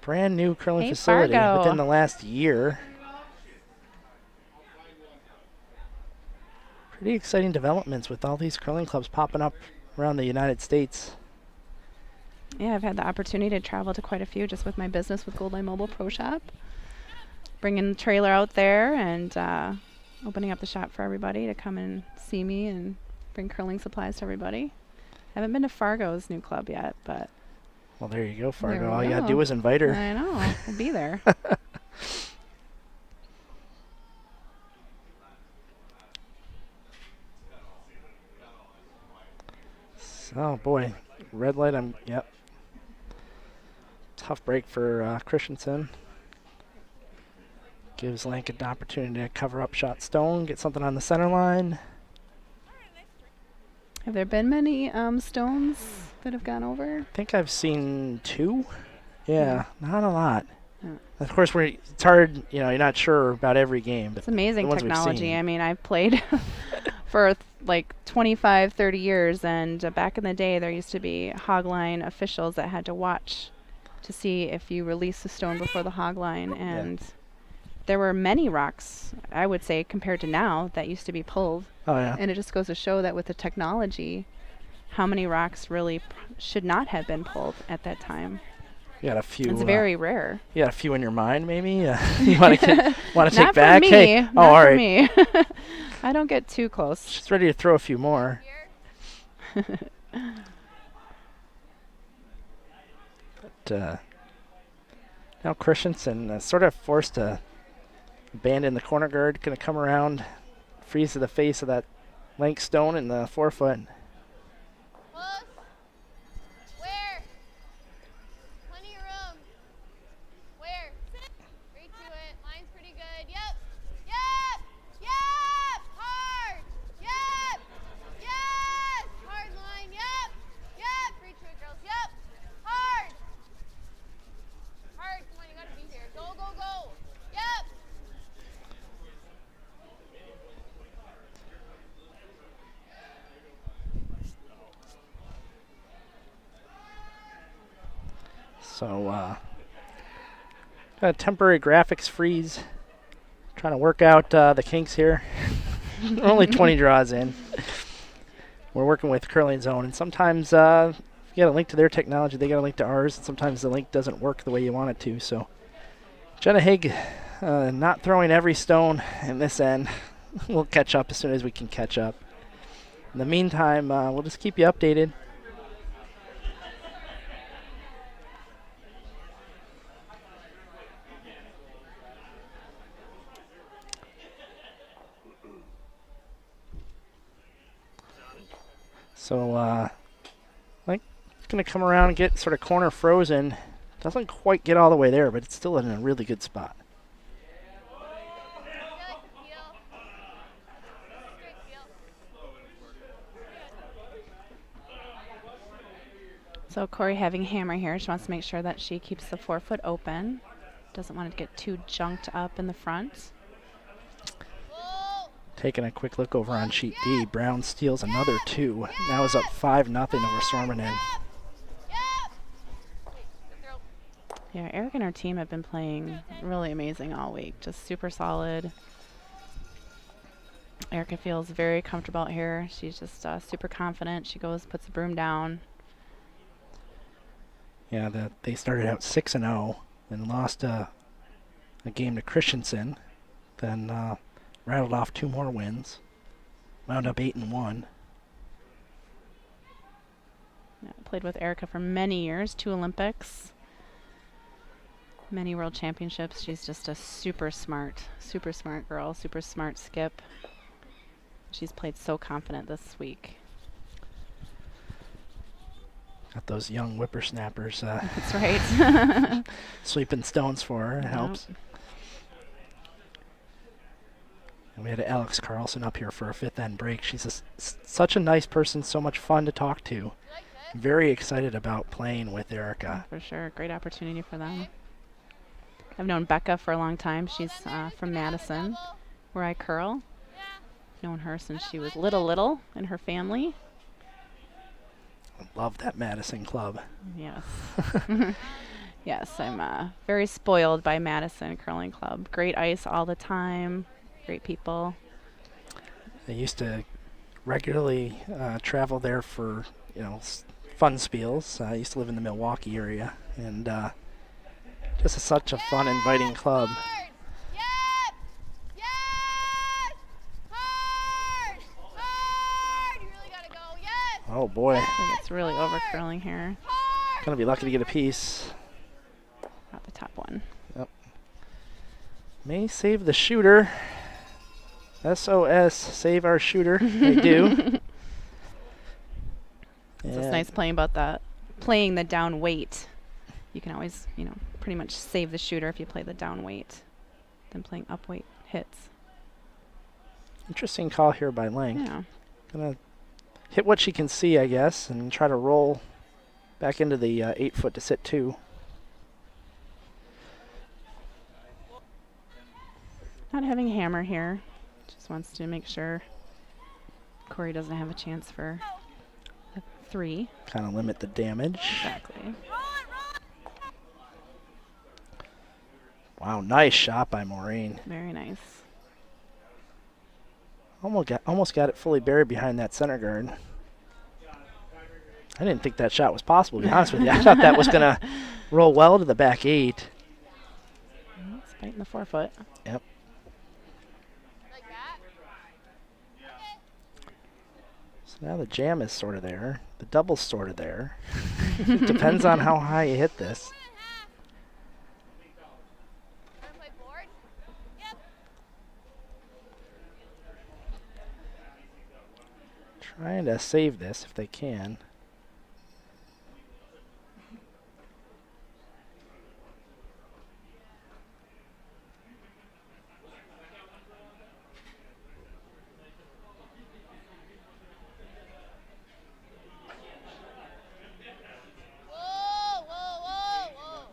Brand new curling facility Fargo. within the last year. Pretty exciting developments with all these curling clubs popping up around the United States. Yeah, I've had the opportunity to travel to quite a few just with my business with Gold Line Mobile Pro Shop. Bringing the trailer out there and opening up the shop for everybody to come and see me and bring curling supplies to everybody. Haven't been to Fargo's new club yet, but... Well, there you go, Fargo. There we All you got to go. do is invite her. I know. I'll be there. Oh, boy. Red light, yep. Tough break for Christensen. Gives Lank an opportunity to cover up shot stone, get something on the center line. Have there been many stones that have gone over? I think I've seen 2. Yeah, not a lot. Yeah. Of course, it's hard, you're not sure about every game. But It's amazing the ones we've technology. seen. I mean, I've played for like 25, 30 years, and back in the day, there used to be hog line officials that had to watch to see if you release the stone before the hog line, and there were many rocks, I would say, compared to now, that used to be pulled. Oh, yeah. And it just goes to show that with the technology, how many rocks really should not have been pulled at that time. You got a few. It's very rare. You got a few in your mind, maybe. You want to take Not back? For me. Hey, Not all for right. me. I don't get too close. She's ready to throw a few more. But now Christensen sort of forced to abandon the corner guard. Going to come around, freeze to the face of that Lank stone in the forefoot. Close. Where? Plenty of room. Where? Straight to it. Line's pretty good. Yep. Yep. Yep. Hard. Yep. Yes. Hard line. Yep. Yep. Straight to it, girls. Yep. Hard. Hard. Come on, you gotta be here. Go, go, go. Yep. So, got a temporary graphics freeze. Trying to work out the kinks here. We're only 20 draws in. We're working with Curling Zone, and sometimes you get a link to their technology, they got a link to ours, and sometimes the link doesn't work the way you want it to. So, Jenna Higg not throwing every stone in this end. We'll catch up as soon as we can catch up. In the meantime, we'll just keep you updated. So, Lank going to come around and get sort of corner frozen. Doesn't quite get all the way there, but it's still in a really good spot. So Corey having hammer here. She wants to make sure that she keeps the forefoot open. Doesn't want it to get too junked up in the front. Taking a quick look over on sheet D, Brown steals another 2. Now is up 5-0 over Sormanen. Yeah, Eric and her team have been playing really amazing all week. Just super solid. Erica feels very comfortable out here. She's just super confident. She goes, puts the broom down. Yeah, they started out 6-0 and lost a game to Christensen. Then rattled off 2 more wins. Wound up 8-1. Yeah, played with Erica for many years, 2 Olympics, many world championships. She's just a super smart girl, super smart skip. She's played so confident this week. Got those young whippersnappers. That's right. Sweeping stones for her. It helps. And we had Alex Carlson up here for a 5th end break. She's such a nice person, so much fun to talk to. Very excited about playing with Erica. For sure. Great opportunity for them. I've known Becca for a long time. She's from Madison, where I curl. Known her since she was little in her family. I love that Madison club. Yes. Yes, I'm very spoiled by Madison Curling Club. Great ice all the time. Great people. I used to regularly travel there for, fun spiels. I used to live in the Milwaukee area, and just such a fun, inviting club. Yep. Yes. Hard. Hard. You really gotta go. Yes. Oh boy. I think it's really over curling here. Hard. Gonna be lucky to get a piece. Got the top one. Yep. May save the shooter. SOS, save our shooter. They do. So it's nice playing the down weight. You can always, pretty much save the shooter if you play the down weight than playing up weight hits. Interesting call here by Lank. Yeah. Gonna hit what she can see, I guess, and try to roll back into the 8-foot to sit 2. Not having a hammer here. Just wants to make sure Corey doesn't have a chance for a 3. Kind of limit the damage. Exactly. Wow, nice shot by Maureen. Very nice. Almost got it fully buried behind that center guard. I didn't think that shot was possible, to be honest with you. I thought that was going to roll well to the back 8. It's biting the forefoot. Yep. Like that. So now the jam is sort of there. The double's sort of there. Depends on how high you hit this. Wanna play board? Yep. Trying to save this if they can. Whoa, whoa, whoa, whoa.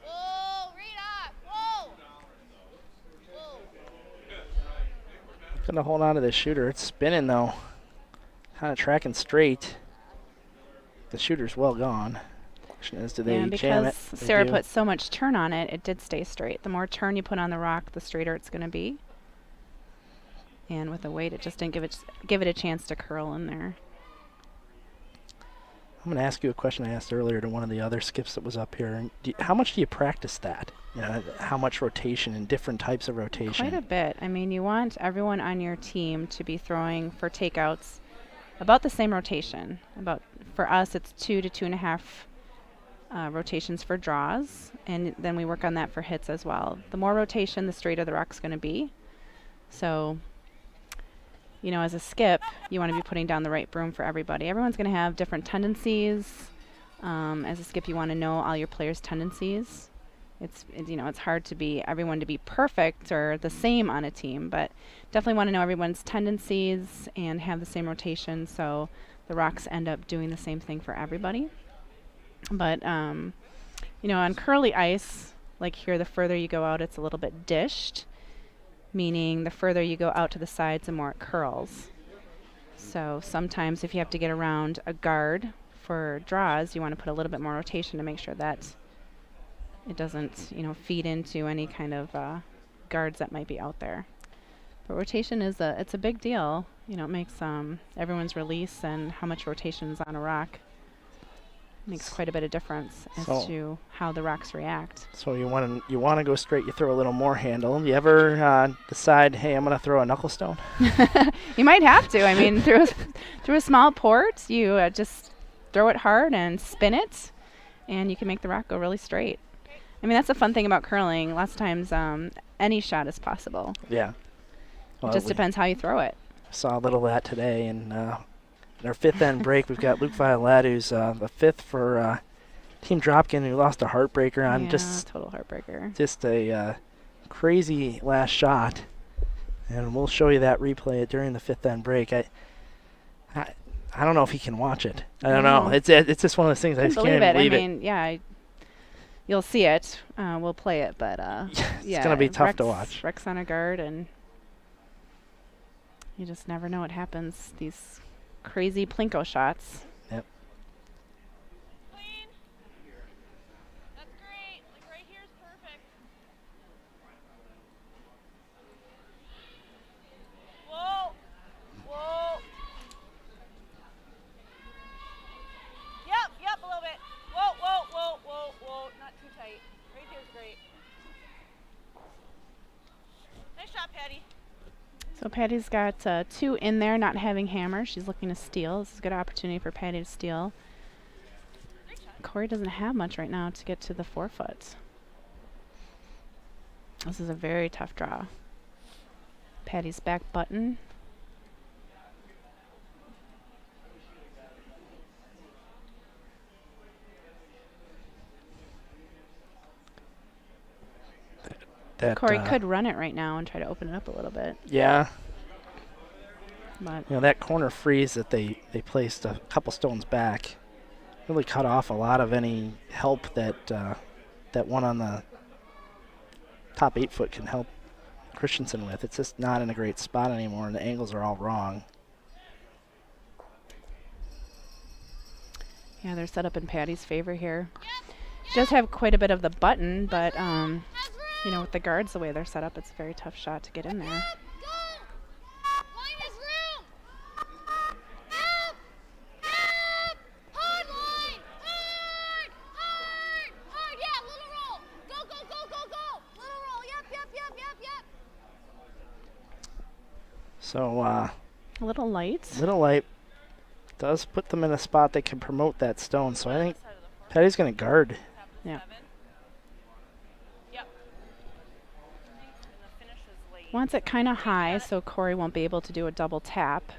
Whoa, read off. Whoa. Whoa. Gonna hold on to this shooter. It's spinning though. Kind of tracking straight. The shooter's well gone. Question is, do they And jam it? because They Sarah do. put so much turn on it, it did stay straight. The more turn you put on the rock, the straighter it's going to be. And with the weight, it just didn't give it a chance to curl in there. I'm going to ask you a question I asked earlier to one of the other skips that was up here. And how much do you practice that? You know, how much rotation and different types of rotation? Quite a bit. I mean, you want everyone on your team to be throwing for takeouts about the same rotation. For us, it's 2 to 2.5 rotations for draws, and then we work on that for hits as well. The more rotation, the straighter the rock's going to be. So, you know, as a skip, you want to be putting down the right broom for everybody. Everyone's going to have different tendencies. As a skip, you want to know all your players' tendencies. It's hard to be everyone to be perfect or the same on a team, but definitely want to know everyone's tendencies and have the same rotation so the rocks end up doing the same thing for everybody. But on curly ice, like here, the further you go out, it's a little bit dished, meaning the further you go out to the sides, the more it curls. So sometimes if you have to get around a guard for draws, you want to put a little bit more rotation to make sure that it doesn't, feed into any kind of guards that might be out there. But rotation it's a big deal. It makes everyone's release and how much rotation is on a rock makes quite a bit of difference as to how the rocks react. So you want to go straight, you throw a little more handle. You ever decide, hey, I'm going to throw a knuckle stone? You might have to. I mean, through a small port, you just throw it hard and spin it, and you can make the rock go really straight. I mean, that's the fun thing about curling. Lots of times, any shot is possible. Yeah. It just depends how you throw it. Saw a little of that today, and in our fifth end break, we've got Luke Violet, who's the fifth for Team Dropkin, who lost a heartbreaker on total heartbreaker. Just a crazy last shot, and we'll show you that replay during the fifth end break. I don't know if he can watch it. I don't know. It's just one of those things I just can't believe it. I mean, yeah, you'll see it. We'll play it, but it's gonna be tough to watch. Rex on a guard, and you just never know what happens. These crazy plinko shots. Yep. Clean. That's great. Like right here is perfect. Whoa. Whoa. Yep, a little bit. Whoa. Not too tight. Right here is great. Nice shot, Patty. So Patty's got 2 in there, not having hammer. She's looking to steal. This is a good opportunity for Patty to steal. Corey doesn't have much right now to get to the forefoot. This is a very tough draw. Patty's back button. Corey could run it right now and try to open it up a little bit. Yeah. But that corner freeze that they placed a couple stones back really cut off a lot of any help that that one on the top 8 foot can help Christensen with. It's just not in a great spot anymore, and the angles are all wrong. yeah, they're set up in Patty's favor here. She does have quite a bit of the button, but with the guards the way they're set up, it's a very tough shot to get in there. So A little light. little light does put them in a spot they can promote that stone. So I think Patty's going to guard. Yeah. Yep. And the finish is late. Wants it kind of high, so Corey won't be able to do a double tap.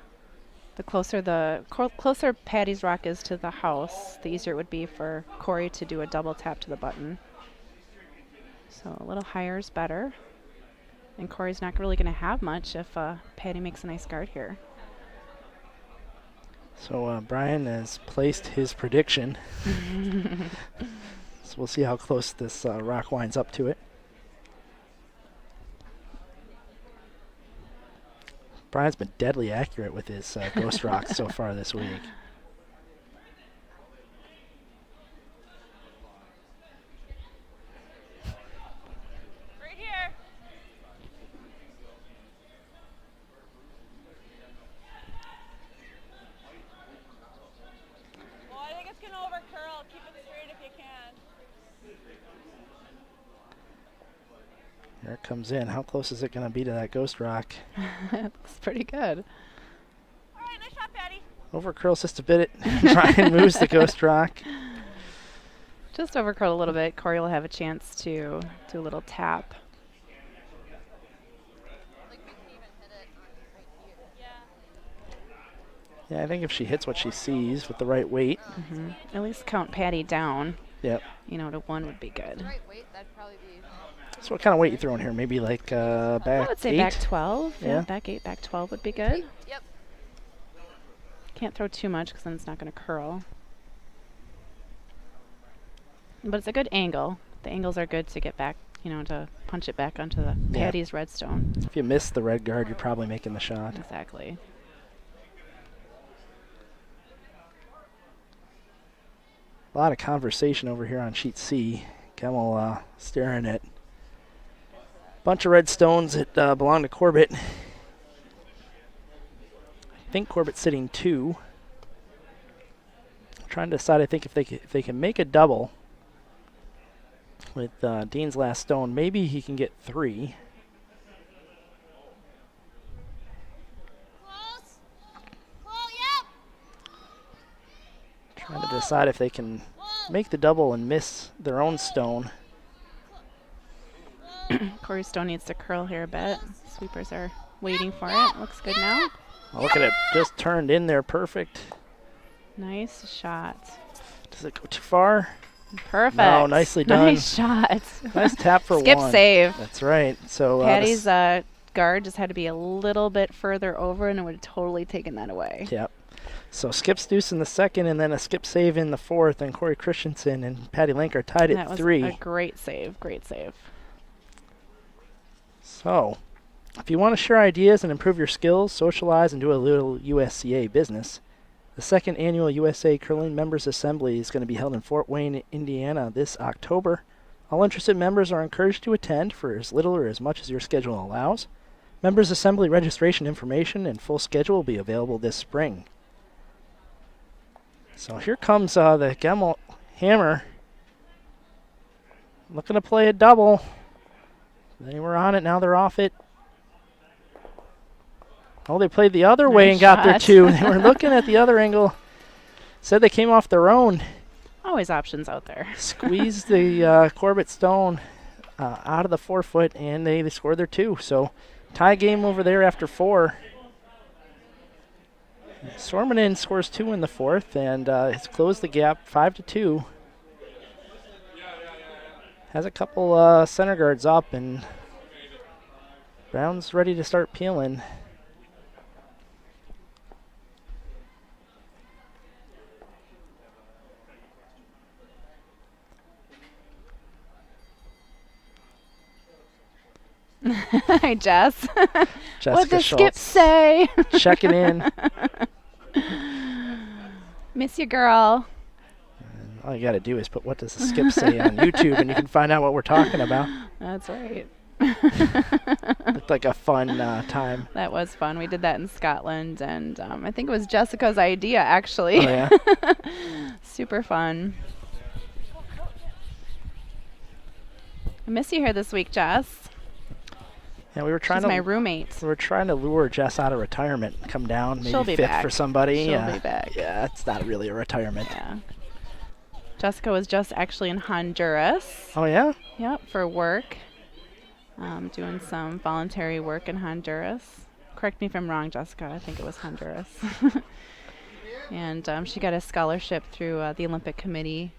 The closer Patty's rock is to the house, the easier it would be for Corey to do a double tap to the button. So a little higher is better. And Corey's not really going to have much if Patty makes a nice guard here. So Brian has placed his prediction. So we'll see how close this rock winds up to it. Brian's been deadly accurate with his ghost rocks so far this week. Right here. Well, I think it's going to overcurl. Keep it straight if you can. There it comes in. How close is it going to be to that ghost rock? Looks pretty good. All right, nice shot, Patty. Overcurls just a bit. Brian moves the ghost rock. Just overcurl a little bit. Corey will have a chance to do a little tap. Yeah, I think if she hits what she sees with the right weight. At least count Patty down. Yep. You know, to 1 would be good. Right weight, that'd probably be. So what kind of weight you throwing here? Maybe like back I would say 8? back 12. Yeah. Back 8, back 12 would be good. Yep. Can't throw too much because then it's not going to curl. But it's a good angle. The angles are good to get back, you know, to punch it back onto the Yeah. Patty's redstone. If you miss the red guard, you're probably making the shot. Exactly. A lot of conversation over here on sheet C. Kemmel staring at a bunch of red stones that belong to Corbett. I think Corbett's sitting 2. Trying to decide, I think, if they can make a double with Dean's last stone, maybe he can get 3. Close. Close, yep. Trying to decide if they can make the double and miss their own stone. Corey's stone needs to curl here a bit. Sweepers are waiting for it. Looks good now. Oh, look at it, just turned in there, perfect. Nice shot. Does it go too far? Perfect. No, nicely done. Nice shot. Nice tap for Skip 1. save. That's right. So Patty's guard just had to be a little bit further over and it would have totally taken that away. Yep. So Skip's deuce in the second, and then a skip save in the fourth, and Corey Christensen and Patty Lank are tied That at was 3. a great save. Great save. So, if you want to share ideas and improve your skills, socialize, and do a little USCA business, the 2nd Annual USA Curling Members Assembly is going to be held in Fort Wayne, Indiana this October. All interested members are encouraged to attend for as little or as much as your schedule allows. Members Assembly registration information and full schedule will be available this spring. So here comes the Gemmel hammer. Looking to play a double. They were on it, now they're off it. Oh, they played the other way and got their shot. 2. They were looking at the other angle. Said they came off their own. Always options out there. Squeezed the Corbett stone out of the 4-foot, and they scored their 2. So tie game over there after 4. Sormanen scores 2 in the 4th, and has closed the gap 5-2. Has a couple center guards up, and Brown's ready to start peeling. Hi, Jess. Jessica What does Skip Schultz say? checking in. Miss you, girl. All you got to do is put "What does the Skip say" on YouTube, and you can find out what we're talking about. That's right. Looked like a fun time. That was fun. We did that in Scotland, and I think it was Jessica's idea, actually. Oh, yeah? Super fun. I miss you here this week, Jess. Yeah, we were trying She's to my roommate. we were trying to lure Jess out of retirement, come down, maybe She'll be fifth back. for somebody. She'll be back. Yeah, it's not really a retirement. Yeah. Jessica was just actually in Honduras. Oh yeah? Yep, for work. Doing some voluntary work in Honduras. Correct me if I'm wrong, Jessica. I think it was Honduras. And she got a scholarship through the Olympic Committee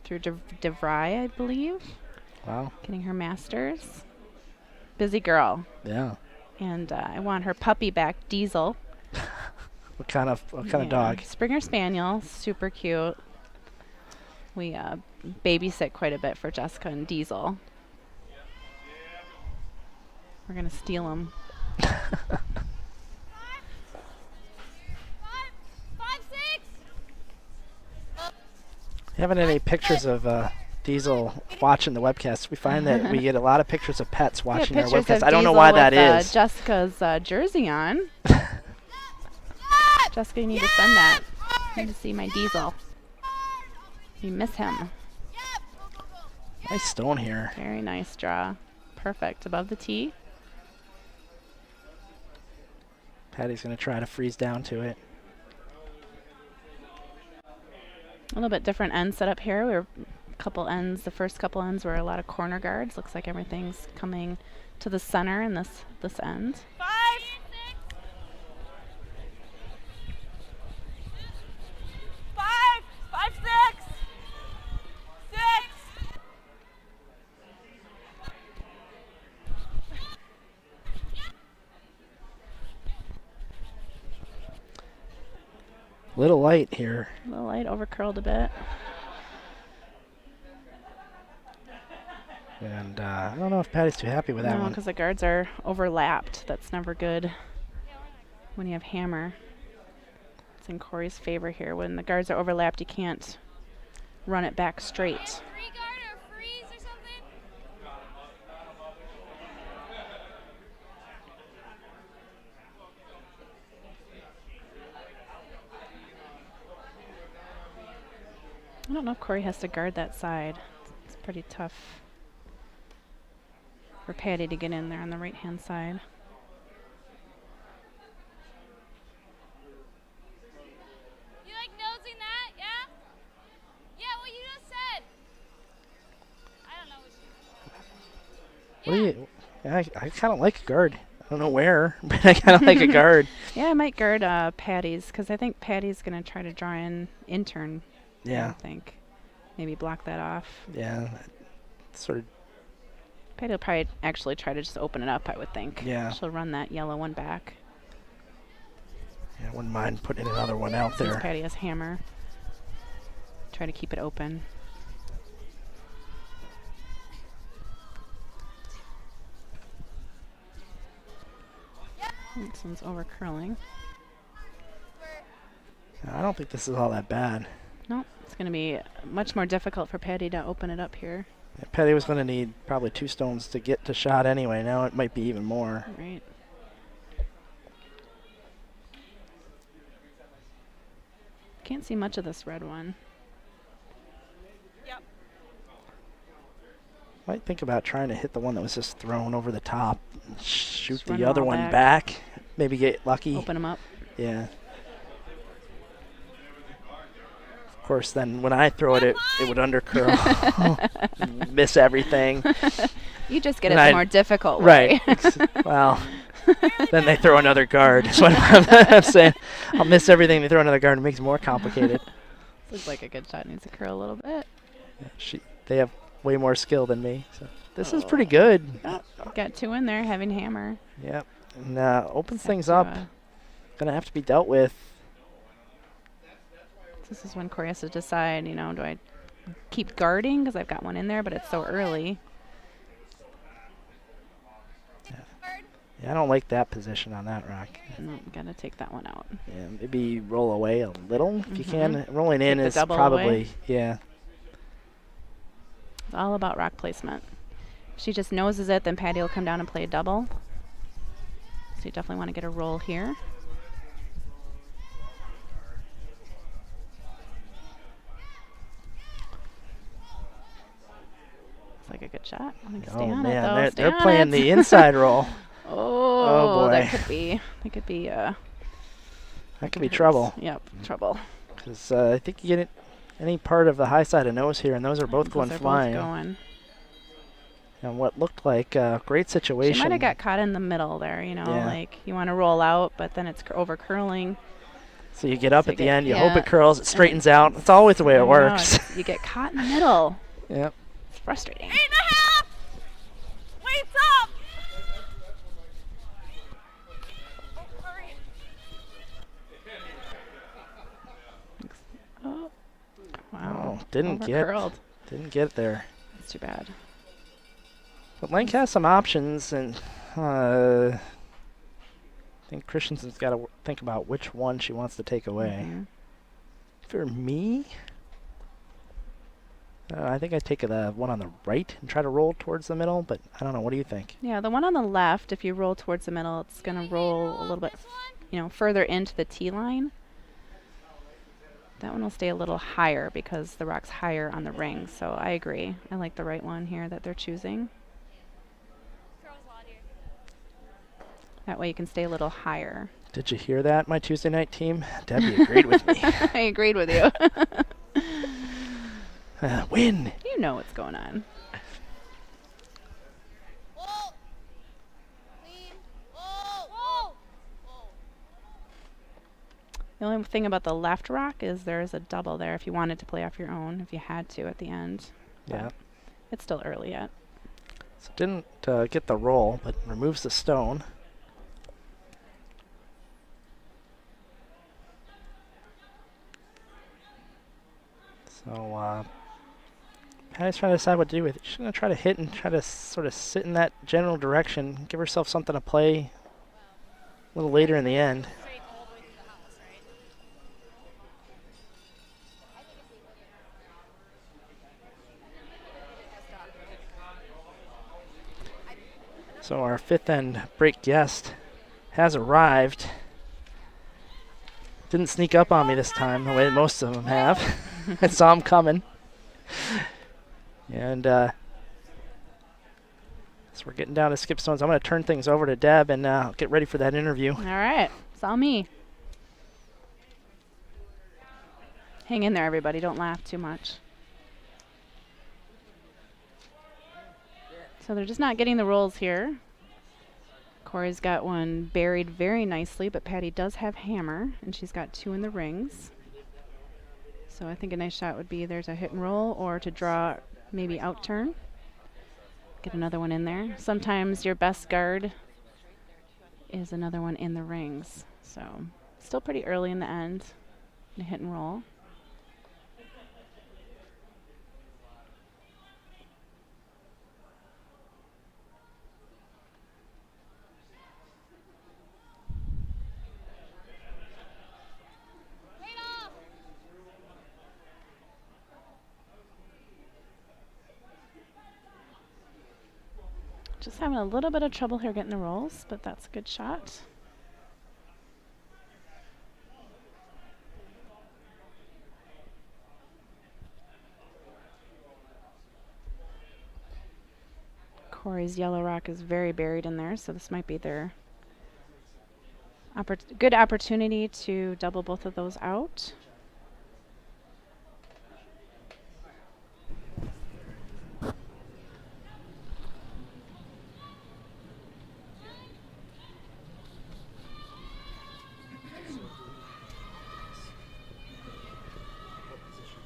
through DeVry, I believe. Wow. Getting her master's. Busy girl. Yeah. And I want her puppy back, Diesel. What kind of dog? Springer Spaniel, super cute. We babysit quite a bit for Jessica and Diesel. We're gonna steal him. 5, 6. Haven't any pictures of Diesel watching the webcast. We find that we get a lot of pictures of pets watching our webcast. I don't know why that is. Jessica's jersey on. Jessica, you need to send that. I need to see my Diesel. You miss him. Nice stone here. Very nice draw. Perfect. Above the tee. Patty's going to try to freeze down to it. A little bit different end setup here. We were couple ends. The first couple ends were a lot of corner guards. Looks like everything's coming to the center in this end. 5. 5, 5, 6. 6. Little light here. A little light, over curled a bit. And I don't know if Patty's too happy with that No, one. because the guards are overlapped. That's never good when you have hammer. It's in Corey's favor here. When the guards are overlapped, you can't run it back straight. Free guard or freeze or something? I don't know if Corey has to guard that side. It's pretty tough for Patty to get in there on the right-hand side. You like nosing that? Yeah? Yeah, what you just said. I don't know what you said. What do you? I kind of like a guard. I don't know where, but I kind of like a guard. Yeah, I might guard Patty's because I think Patty's going to try to draw in intern. Yeah. I think. Maybe block that off. Yeah. Sort of. Patty will probably actually try to just open it up, I would think. Yeah. She'll run that yellow one back. Yeah, wouldn't mind putting another one out Since there. Patty has hammer. Try to keep it open. This one's over curling. I don't think this is all that bad. Nope. It's going to be much more difficult for Patty to open it up here. Yeah, Patty was going to need probably 2 stones to get to shot anyway. Now it might be even more. Right. Can't see much of this red one. Yep. Might think about trying to hit the one that was just thrown over the top. And shoot Just run the it other all one back. back. Maybe get lucky. Open them up. Yeah. Of course, then when I throw it, it would undercurl. Miss everything. You just get And it the more difficult Right. way. Well, then they throw another guard. That's what I'm saying. I'll miss everything. They throw another guard. It makes it more complicated. Looks like a good shot. Needs to curl a little bit. They have way more skill than me. So this is pretty good. Oh, got 2 in there, having hammer. Yep. And opens Have things to, up. Gonna have to be dealt with. This is when Corey has to decide, do I keep guarding because I've got one in there, but it's so early. Yeah, I don't like that position on that rock. No, gotta take that one out. Yeah, maybe roll away a little if you can. Rolling in Take the is double probably, away. yeah. It's all about rock placement. If she just noses it, then Patty will come down and play a double. So you definitely want to get a roll here. Looks like a good shot. I think Oh stay on man, it, though. Stay they're on playing it. the inside roll. Oh, boy. that could be. That could be trouble. Yep, trouble. Because I think you get it any part of the high side of nose here, and those are both going Those are flying. both going. And what looked like a great situation. She might have got caught in the middle there, you know, Yeah. like you want to roll out, but then it's over curling. So you get up So at the you end, you get- hope it curls, it straightens out. It's always the way I it know, works. you get caught in the middle. Yep. It's frustrating. 8.5. Weights up. Oh, sorry. Oh, wow. Oh, didn't Overcurled. get there. That's too bad. But Lank has some options, and I think Christensen's got to think about which one she wants to take away. Mhm. For me, I think I'd take the one on the right and try to roll towards the middle, but I don't know. What do you think? Yeah, the one on the left, if you roll towards the middle, it's going to roll a little bit, further into the tee line. That one will stay a little higher because the rock's higher on the ring. So I agree. I like the right one here that they're choosing. That way you can stay a little higher. Did you hear that, my Tuesday night team? Debbie agreed with me. I agreed with you. Win! You know what's going on. Whoa. Clean. Whoa. Whoa. Whoa. The only thing about the left rock is there's a double there if you wanted to play off your own, if you had to at the end. Yeah. But it's still early yet. So didn't get the roll, but removes the stone. So Patty's trying to decide what to do with it. She's going to try to hit and try to sort of sit in that general direction, give herself something to play a little later in the end. Straight all the way to the house, right? So our fifth end break guest has arrived. Didn't sneak up on me this time the way most of them have. I saw him coming. And so we're getting down to skip stones. I'm going to turn things over to Deb and get ready for that interview. All right. It's all me. Hang in there, everybody. Don't laugh too much. So they're just not getting the rolls here. Corey's got one buried very nicely, but Patty does have hammer, and she's got two in the rings. So I think a nice shot would be there's a hit and roll or to draw maybe out turn. Get another one in there. Sometimes your best guard is another one in the rings. So still pretty early in the end. A hit and roll. Right off. Just having a little bit of trouble here getting the rolls, but that's a good shot. Corey's yellow rock is very buried in there, so this might be their good opportunity to double both of those out.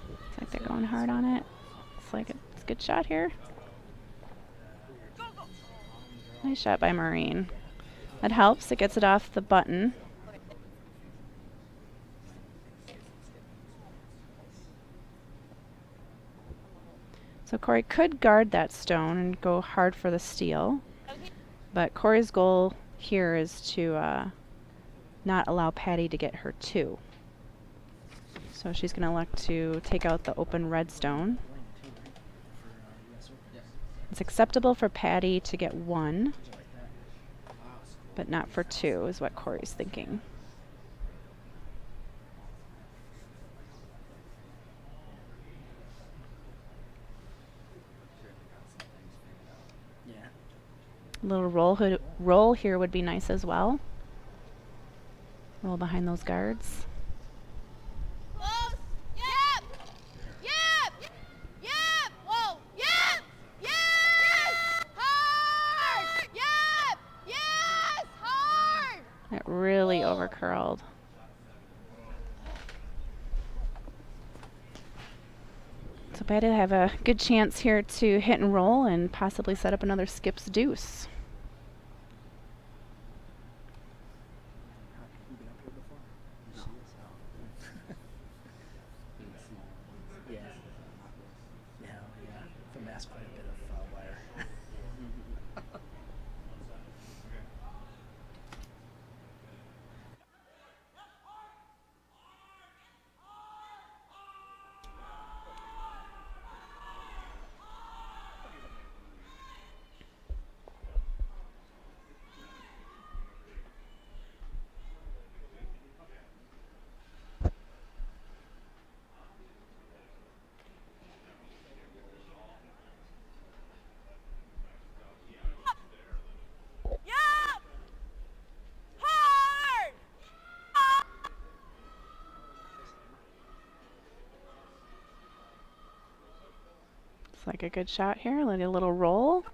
Looks like they're going hard on it. It's like it's a good shot here. Nice shot by Maureen. That helps. It gets it off the button. So Corey could guard that stone and go hard for the steal. But Corey's goal here is to not allow Patty to get her two. So she's going to elect to take out the open red stone. It's acceptable for Patty to get one, but not for two, is what Corey's thinking. A little roll here would be nice as well. Roll behind those guards. Close. Yep. Yep. Yep. Whoa. Yep. Yes. Hard. Yep. Yes. Hard. That really overcurled. So Patty will have a good chance here to hit and roll and possibly set up another skips deuce. Yep. Hard. It's like a good shot here. Let a little roll.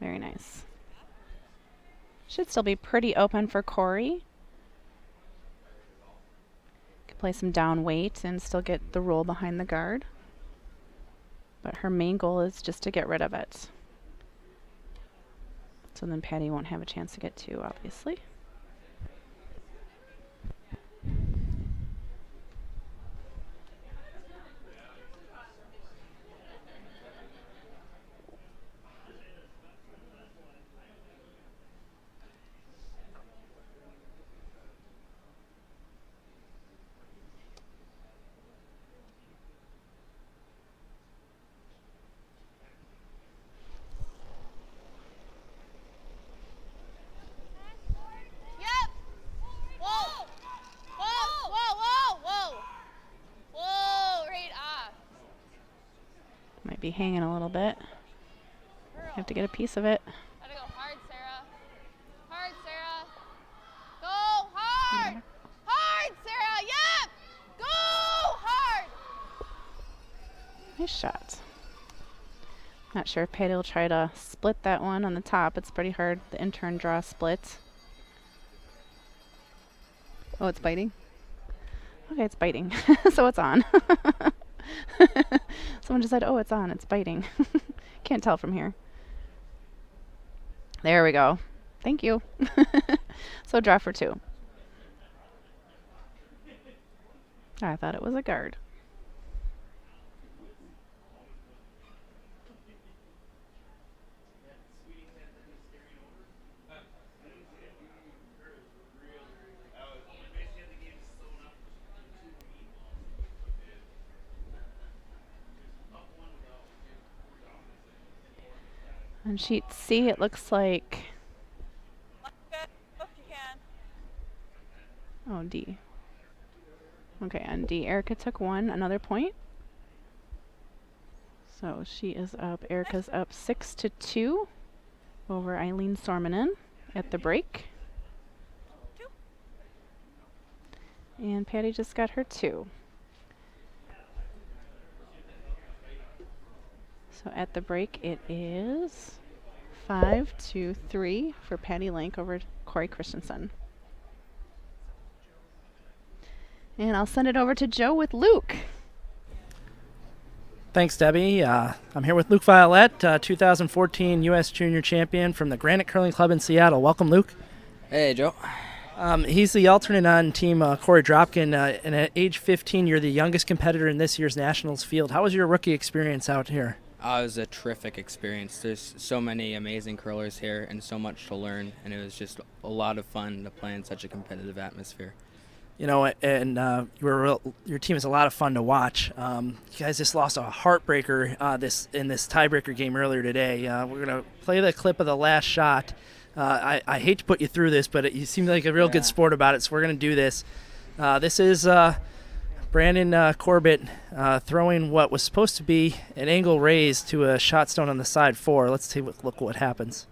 Very nice. Should still be pretty open for Corey. Could play some down weight and still get the roll behind the guard. But her main goal is just to get rid of it. So then Patty won't have a chance to get two, obviously. Yep. Whoa. Whoa. Whoa. Whoa. Whoa. Whoa. Right off. Might be hanging a little bit. Have to get a piece of it. Gotta go hard, Sarah. Hard, Sarah. Go hard. Hard, Sarah. Yep. Go hard. Nice shot. Not sure if Patty will try to split that one on the top. It's pretty hard. The intern draw split. Oh, it's biting? Okay, it's biting. So it's on. Someone just said, oh, it's on. It's biting. Can't tell from here. There we go. Thank you. So draw for two. I thought it was a guard. On sheet C, it looks like, Good. Hope you can. oh, D. Okay, on D, Erica took one, another point. So she is up, Erica's up 6-2 over Eileen Sormanen at the break. And Patty just got her two. So at the break, it is 5-3 for Patty Lank over Corey Christensen. And I'll send it over to Joe with Luke. Thanks, Debbie. I'm here with Luke Violette, 2014 U.S. Junior Champion from the Granite Curling Club in Seattle. Welcome, Luke. Hey, Joe. He's the alternate on team Corey Dropkin, and at age 15, you're the youngest competitor in this year's Nationals field. How was your rookie experience out here? It was a terrific experience. There's so many amazing curlers here and so much to learn, and it was just a lot of fun to play in such a competitive atmosphere. You know, and your team is a lot of fun to watch. You guys just lost a heartbreaker in this tiebreaker game earlier today. We're going to play the clip of the last shot. I hate to put you through this, but you seem like a real good sport about it, so we're going to do this. This is Brandon Corbett throwing what was supposed to be an angle raise to a shot stone on the side 4. Let's look what happens.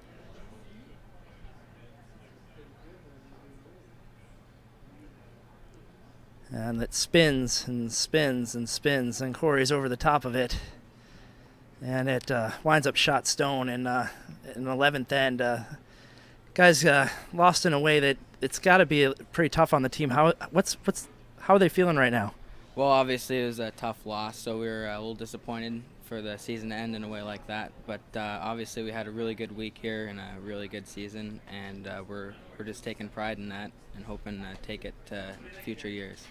And it spins and spins and spins, and Corey's over the top of it. And it winds up shot stone in an 11th end. Guys lost in a way that it's got to be pretty tough on the team. How are they feeling right now? Well, obviously it was a tough loss, so we were a little disappointed for the season to end in a way like that. But obviously we had a really good week here and a really good season, and we're just taking pride in that and hoping to take it to future years.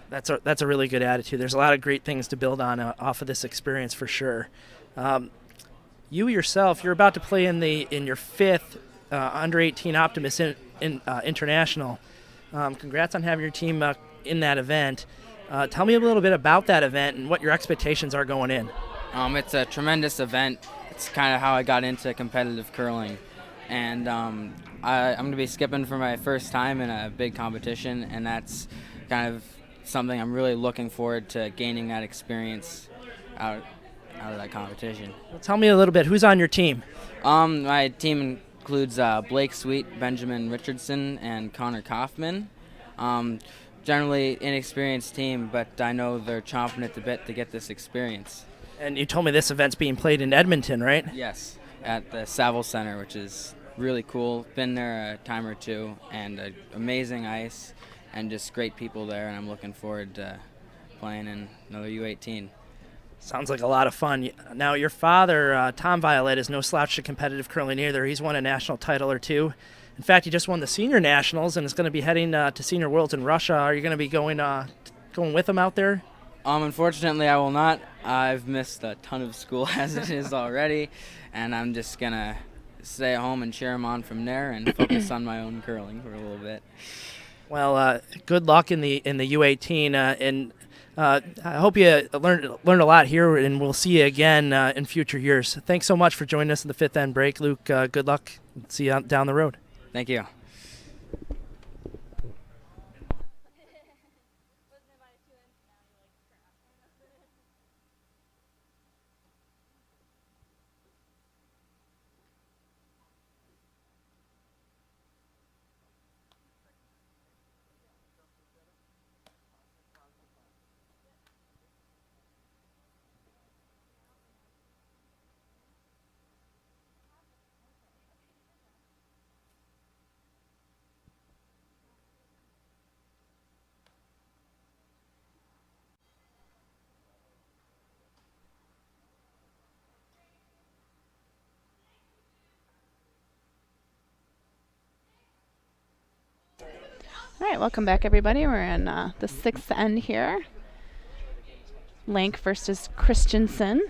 That's a really good attitude. There's a lot of great things to build on off of this experience for sure. You yourself, you're about to play in your 5th under 18 Optimist International. Congrats on having your team in that event. Tell me a little bit about that event and what your expectations are going in. It's a tremendous event. It's kind of how I got into competitive curling, and I'm going to be skipping for my first time in a big competition, and that's kind of something I'm really looking forward to, gaining that experience out of that competition. Well, tell me a little bit. Who's on your team? My team includes Blake Sweet, Benjamin Richardson, and Connor Kaufman. Generally inexperienced team, but I know they're chomping at the bit to get this experience. And you told me this event's being played in Edmonton, right? Yes, at the Saville Center, which is really cool. Been there a time or two, and amazing ice, and just great people there, and I'm looking forward to playing in another U18. Sounds like a lot of fun. Now, your father, Tom Violet, is no slouch to competitive curling either. He's won a national title or 2. In fact, he just won the senior nationals and is going to be heading to Senior Worlds in Russia. Are you going to be going with him out there? Unfortunately, I will not. I've missed a ton of school as it is already, and I'm just going to stay at home and cheer him on from there and focus on my own curling for a little bit. Well, good luck in the U18, and I hope you learned a lot here, and we'll see you again in future years. Thanks so much for joining us in the 5th end break, Luke. Good luck. See you down the road. Thank you. All right, welcome back, everybody. We're in the 6th end here. Lank versus Christensen.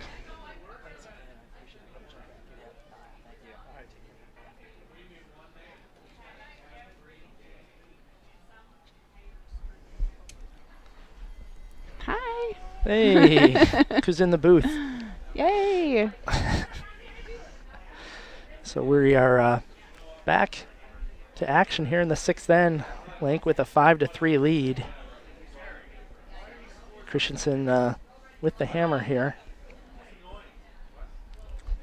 Hi. Hey, who's in the booth? Yay. So we are back to action here in the 6th end. Lank with a 5-3 lead. Christensen with the hammer here.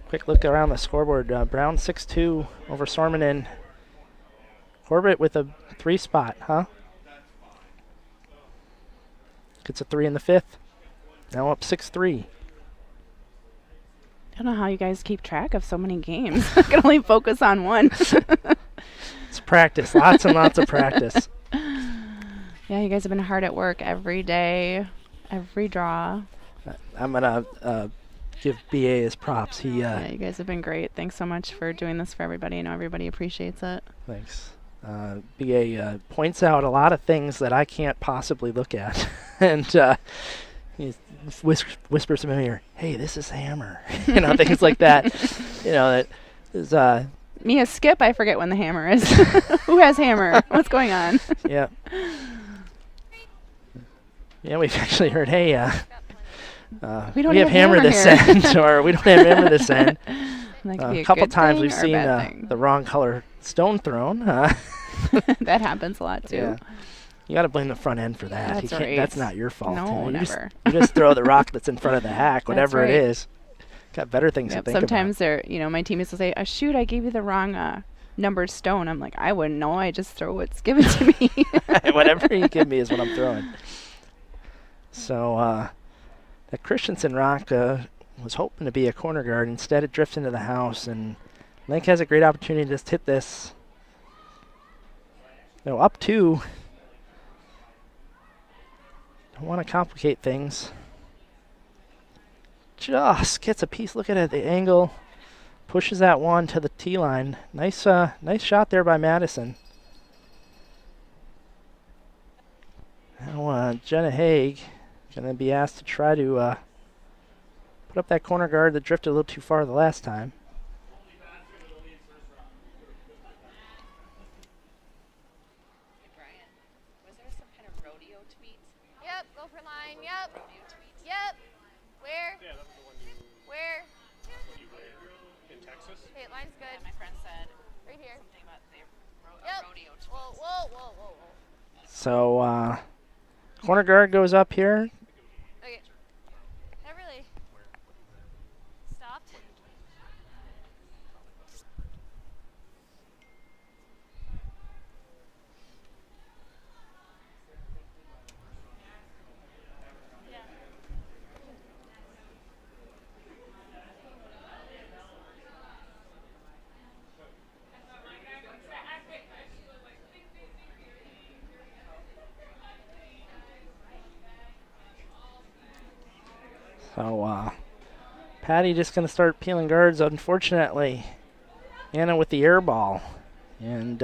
Quick look around the scoreboard. Brown 6-2 over Sormanen. Corbett with a 3 spot, huh? Gets a 3 in the 5th. Now up 6-3. I don't know how you guys keep track of so many games. I can only focus on one. It's practice, lots and lots of practice. Yeah, you guys have been hard at work every day, every draw. I'm going to give BA his props. Yeah, you guys have been great. Thanks so much for doing this for everybody. I know everybody appreciates it. Thanks. BA points out a lot of things that I can't possibly look at. And he whispers to me here, hey, this is hammer. Things like that. That is... Me as Skip, I forget when the hammer is. Who has hammer? What's going on? Yeah. Yeah, we've actually heard, hey, we have hammer this end, or we don't have hammer this end. A couple times we've seen the wrong color stone thrown. That happens a lot, too. You got to blame the front end for that. That's You can't, right. That's not your fault. No, you never. you just throw the rock that's in front of the hack, whatever right. it is. Got better things to Yep. think Sometimes they're, my team used to say, shoot, I gave you the wrong numbered stone. I'm like, I wouldn't know. I just throw what's given to me. about. Whatever you give me is what I'm throwing. So that Christensen rock was hoping to be a corner guard. Instead, it drifts into the house, and Lank has a great opportunity to just hit this. No, up 2. Don't want to complicate things. Just gets a piece. Look at the angle. Pushes that one to the tee line. Nice shot there by Madison. Now Jenna Haig going to be asked to try to put up that corner guard that drifted a little too far the last time. Yep, go for line. Yep. Yep. Where? Yeah, that was the one you Where? in Texas. Okay, line's good. My friend said Right here. something about the Yep. rodeo Whoa, whoa, whoa, whoa, whoa. So corner guard goes up here. Okay. That really stopped. So Patty just going to start peeling guards, unfortunately. Anna with the air ball. And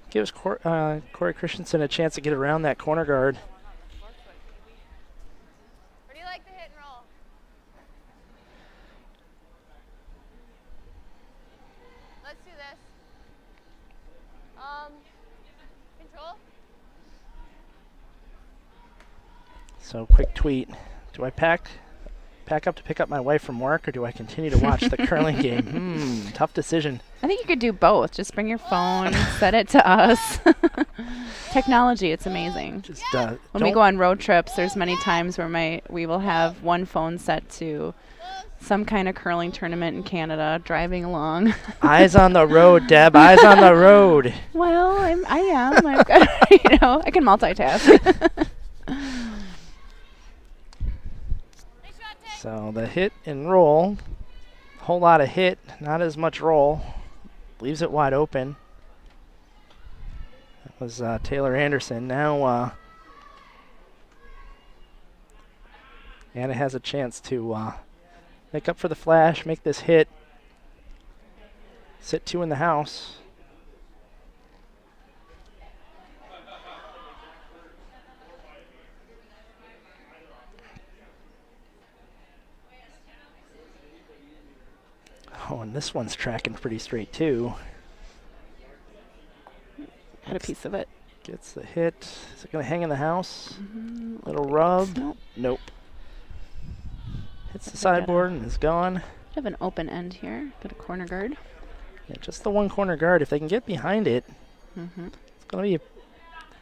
gives Corey Christensen a chance to get around that corner guard. Where do you like the hit and roll? Let's do this. Control? So quick tweet. Do I pack up to pick up my wife from work, or do I continue to watch the curling game? Tough decision. I think you could do both. Just bring your phone, set it to us. Technology, it's amazing. Just When we go on road trips, there's many times where we will have one phone set to some kind of curling tournament in Canada, driving along. Eyes on the road, Deb. Eyes on the road. Well, I am. I've got, I can multitask. So the hit and roll, whole lot of hit, not as much roll. Leaves it wide open. That was Taylor Anderson. Now Anna has a chance to make up for the flash, make this hit. Sit 2 in the house. Oh, and this one's tracking pretty straight too. Had a piece of it. Gets the hit. Is it going to hang in the house? Little rub. Nope. Hits the sideboard and is gone. Have an open end here. Got a corner guard. Yeah, just the one corner guard. If they can get behind it, it's going to be a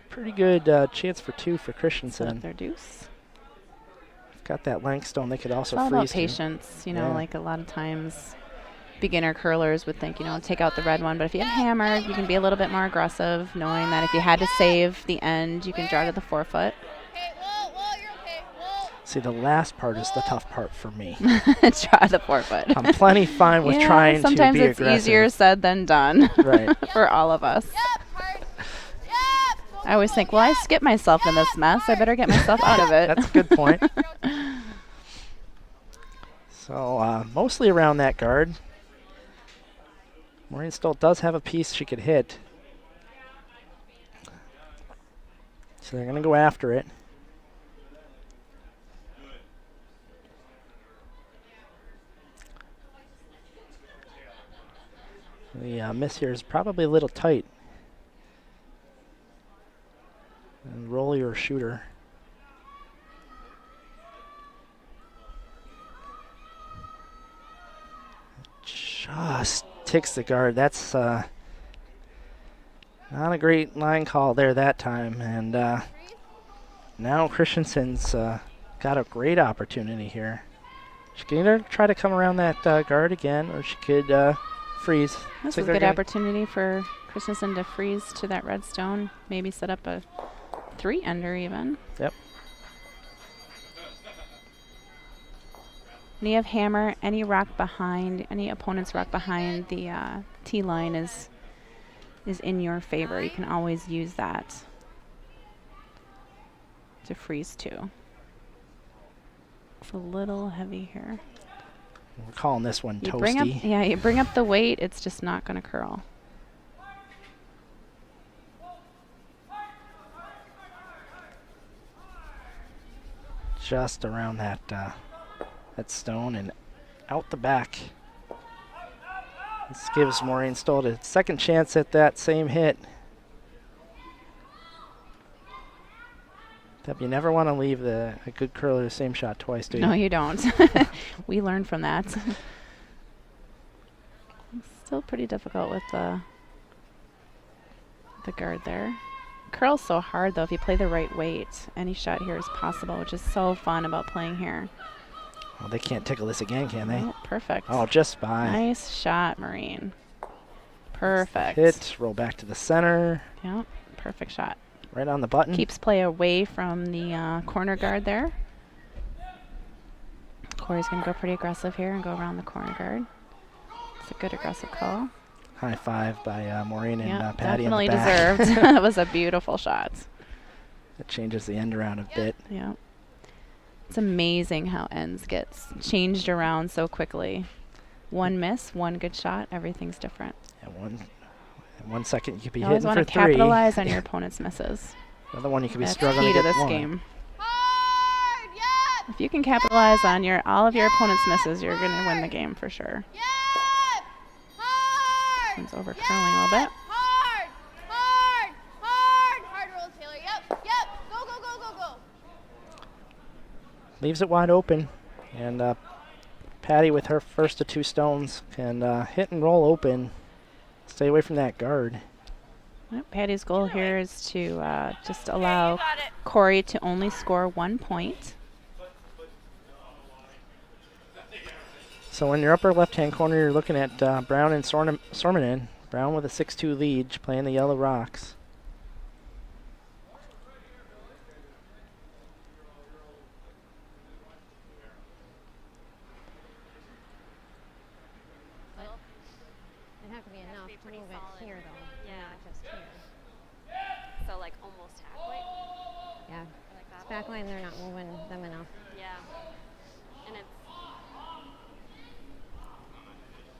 pretty good chance for 2 for Set Christensen. up their deuce. Got that Lank stone. They could also It's all about freeze. patience. You know, Yeah. like a lot of times beginner curlers would think, take out the red one. But if you have hammered, you can be a little bit more aggressive, knowing that if you had to save the end, you can draw to the 4-foot. Okay, whoa, you're okay. Whoa. See, the last part is the tough part for me. Draw the 4-foot. I'm plenty fine with trying to be aggressive. Sometimes it's easier said than done. Right. For all of us. Yep, hard. Yep. I always think, well, I skipped myself in this mess. I better get myself out of it. That's a good point. So mostly around that guard. Maureen Stolt does have a piece she could hit. So they're going to go after it. The miss here is probably a little tight. And rolly or shooter. Just ticks the guard. That's Not a great line call there that time. And now Christensen's got a great opportunity here. She can either try to come around that guard again, or she could freeze. This is a good opportunity for Christensen to freeze to that red stone. Maybe set up a 3-ender even. Yep. And you have hammer, any rock behind, any opponent's rock behind the tee line is in your favor. You can always use that to freeze too. It's a little heavy here. We're calling this one You toasty. you bring up the weight, it's just not going to curl. Just around that stone and out the back. This gives Maureen Stolt a second chance at that same hit. Except you never want to leave a good curler the same shot twice, do you? No, you don't. We learned from that. Still pretty difficult with the guard there. Curls so hard, though, if you play the right weight. Any shot here is possible, which is so fun about playing here. Well, they can't tickle this again, can they? Oh, perfect. Oh, just by. Nice shot, Maureen. Perfect. Hit, roll back to the center. Yeah, perfect shot. Right on the button. Keeps play away from the corner guard there. Corey's going to go pretty aggressive here and go around the corner guard. It's a good aggressive call. High five by Maureen and Patty in definitely the back. deserved. That was a beautiful shot. It changes the end around a bit. Yeah. It's amazing how ends get changed around so quickly. One miss, one good shot, everything's different. Yeah, one second you could be You hitting always for want to three. capitalize on your opponent's misses. Another one you could be That's struggling key to to get this one. game. Hard, yep, If you can capitalize on all of your opponent's misses, you're going to win the game for sure. yep, hard, One's over curling a little bit. hard, hard, hard, hard roll, Taylor, yep, go, go, go, go, go. Leaves it wide open. And Patty with her first of two stones can hit and roll open. Stay away from that guard. Yep, Patty's goal here is to just allow Corey to only score 1 point. So in your upper left-hand corner, you're looking at Brown and Sormanen. Brown with a 6-2 lead, playing the yellow rocks. It'd have to be enough to move it here, though, not just here. So like almost halfway. Yeah. Like that. It's backline, they're not moving them enough. Yeah. And it's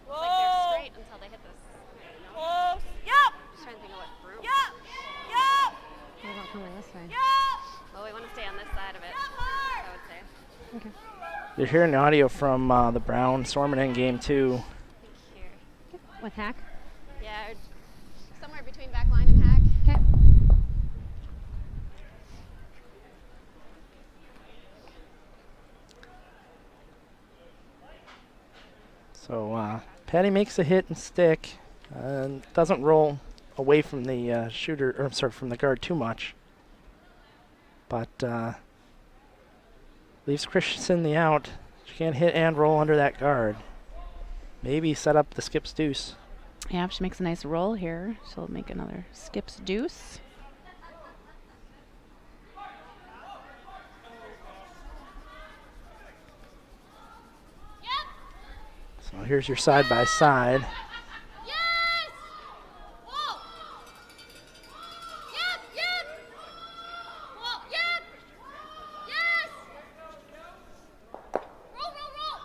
Whoa. like they're straight until they hit this. You know? Close. Yep. Just trying to think of what route. Yep. Yep. What about coming this way? Yep. Well, we want to stay on this side of it. I would say. Okay. You're hearing audio from the Brown-Sormanen game, too. Here. With Hack? Yeah. Somewhere between back line and hack. Okay. So Patty makes a hit and stick, and doesn't roll away from the shooter, or I'm sorry, from the guard too much. But leaves Christensen the out. She can't hit and roll under that guard. Maybe set up the skip's deuce. Yeah, if she makes a nice roll here, she'll make another skip's deuce. So here's your side-by-side. Yes! Whoa! Yep, yep! Whoa, yep! Yes! Roll, roll,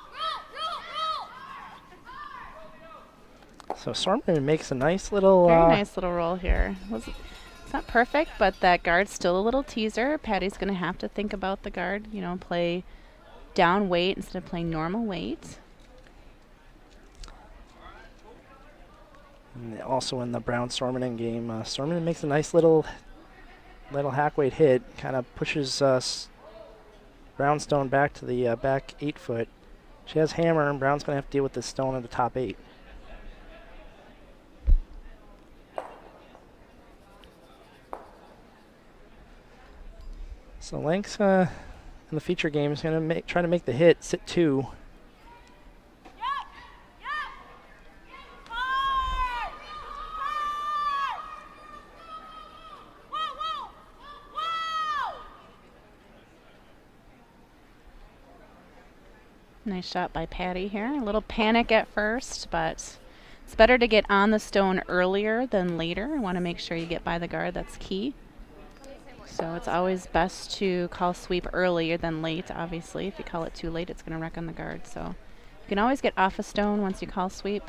roll! So Sormanen makes a nice little... Very nice little roll here. It's not perfect, but that guard's still a little teaser. Patty's going to have to think about the guard, play down weight instead of playing normal weight. And also in the Brown-Sormanen game, Sormanen makes a nice little hack weight hit, kind of pushes Brownstone back to the back 8 foot. She has hammer, and Brown's going to have to deal with this stone in the top 8. So Lank's in the feature game is going to try to make the hit, sit 2. Nice shot by Patty here. A little panic at first, but it's better to get on the stone earlier than later. I want to make sure you get by the guard. That's key. So it's always best to call sweep earlier than late, obviously. If you call it too late, it's going to wreck on the guard. So you can always get off a stone once you call sweep.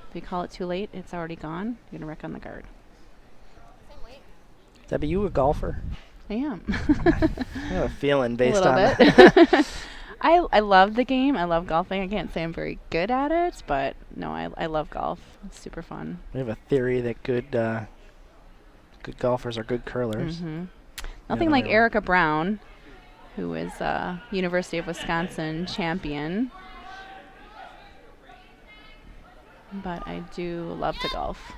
If you call it too late, it's already gone. You're going to wreck on the guard. Debbie, you a golfer? I am. I have a feeling based a on that. I love the game. I love golfing. I can't say I'm very good at it, but no, I love golf. It's super fun. We have a theory that good golfers are good curlers. Nothing like Erica Brown, who is University of Wisconsin champion. But I do love to golf.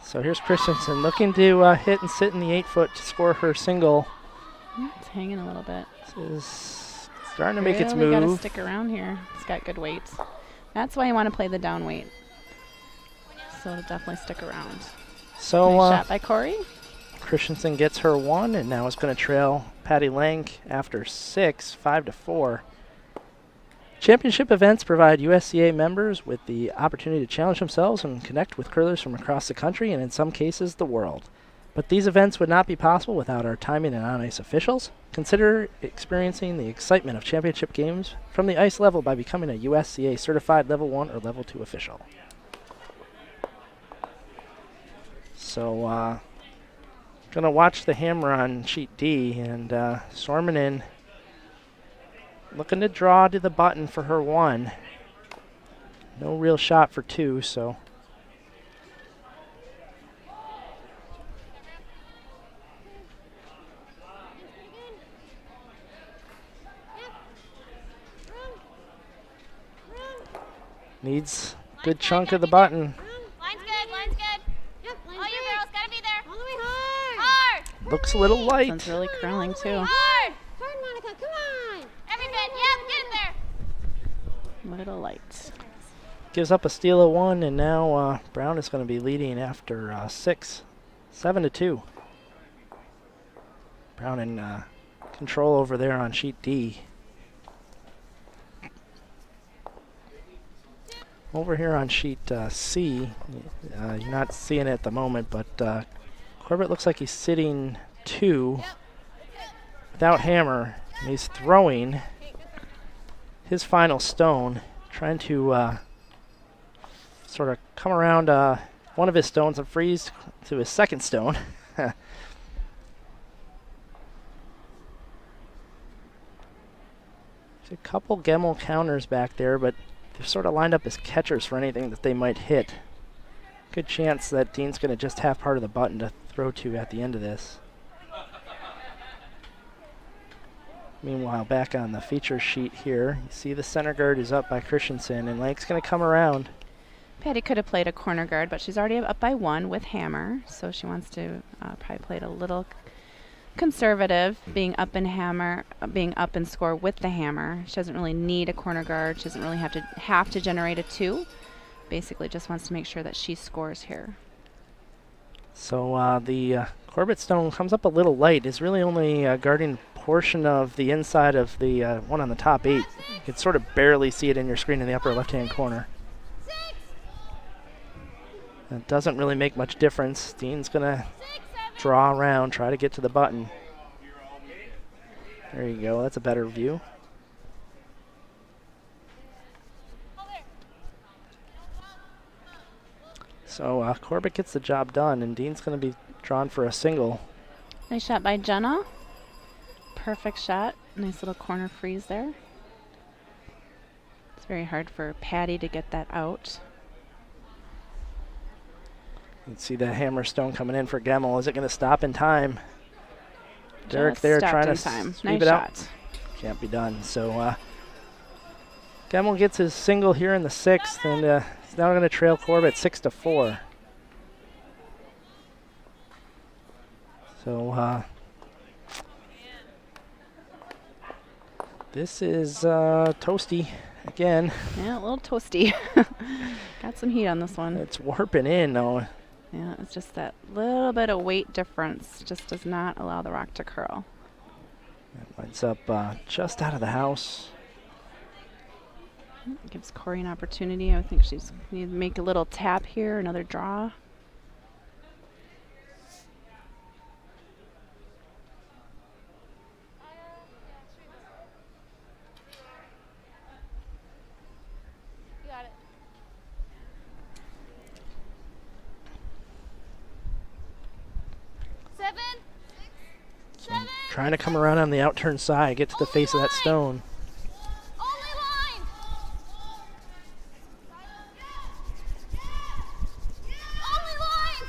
So here's Christensen looking to hit and sit in the 8-foot to score her single. It's hanging a little bit. This is starting to make its move. Got to stick around here. It's got good weight. That's why you want to play the down weight. So it'll definitely stick around. So nice shot by Corey. Christensen gets her 1, and now is going to trail Patty Lank after 6, 5-4. Championship events provide USCA members with the opportunity to challenge themselves and connect with curlers from across the country and in some cases the world. But these events would not be possible without our timing and on-ice officials. Consider experiencing the excitement of championship games from the ice level by becoming a USCA certified Level 1 or Level 2 official. So, gonna watch the hammer on sheet D, and Sormanen looking to draw to the button for her 1. No real shot for 2, so. Needs a good chunk of the button. Line's good, line's good. Yep, line's All you good. girls gotta be there. All the way hard. Hard! Looks a little light. Sounds really curling too. Hard! Hard, Monica, come on. Every bit, yep, get it there. Little light. Gives up a steal of 1, and now Brown is going to be leading after 6, 7-2. Brown in control over there on sheet D. Over here on sheet C, you're not seeing it at the moment, but Corbett looks like he's sitting 2 without hammer, and he's throwing his final stone, trying to sort of come around one of his stones and freeze to his second stone. There's a couple Gemmel counters back there, but they're sort of lined up as catchers for anything that they might hit. Good chance that Dean's going to just have part of the button to throw to at the end of this. Meanwhile, back on the feature sheet here, you see the center guard is up by Christensen, and Lank's going to come around. Patty could have played a corner guard, but she's already up by 1 with hammer, so she wants to probably play it a little conservative, being up and score with the hammer. She doesn't really need a corner guard. She doesn't really have to generate a 2. Basically, just wants to make sure that she scores here. So the Corbett stone comes up a little light. It's really only guarding a portion of the inside of the one on the top 8. You can sort of barely see it in your screen in the upper left-hand corner. It doesn't really make much difference. Dean's going to draw around, try to get to the button. There you go. That's a better view. So Corbett gets the job done, and Dean's going to be drawn for a single. Nice shot by Jenna. Perfect shot. Nice little corner freeze there. It's very hard for Patty to get that out. You can see the hammer stone coming in for Gemmel. Is it going to stop in time? Derek Just there stopped trying in to time. sweep Nice it out. shot. Can't be done. So Gemmel gets his single here in the 6th, and he's now going to trail Corbett 6-4. So this is toasty again. Yeah, a little toasty. Got some heat on this one. It's warping in though. Yeah, it's just that little bit of weight difference just does not allow the rock to curl. That lines up just out of the house. Gives Corey an opportunity. I think she's need to make a little tap here, another draw. You got it. Seven. Trying to come around on the outturn side, get to the face of that stone. Only line. Only line.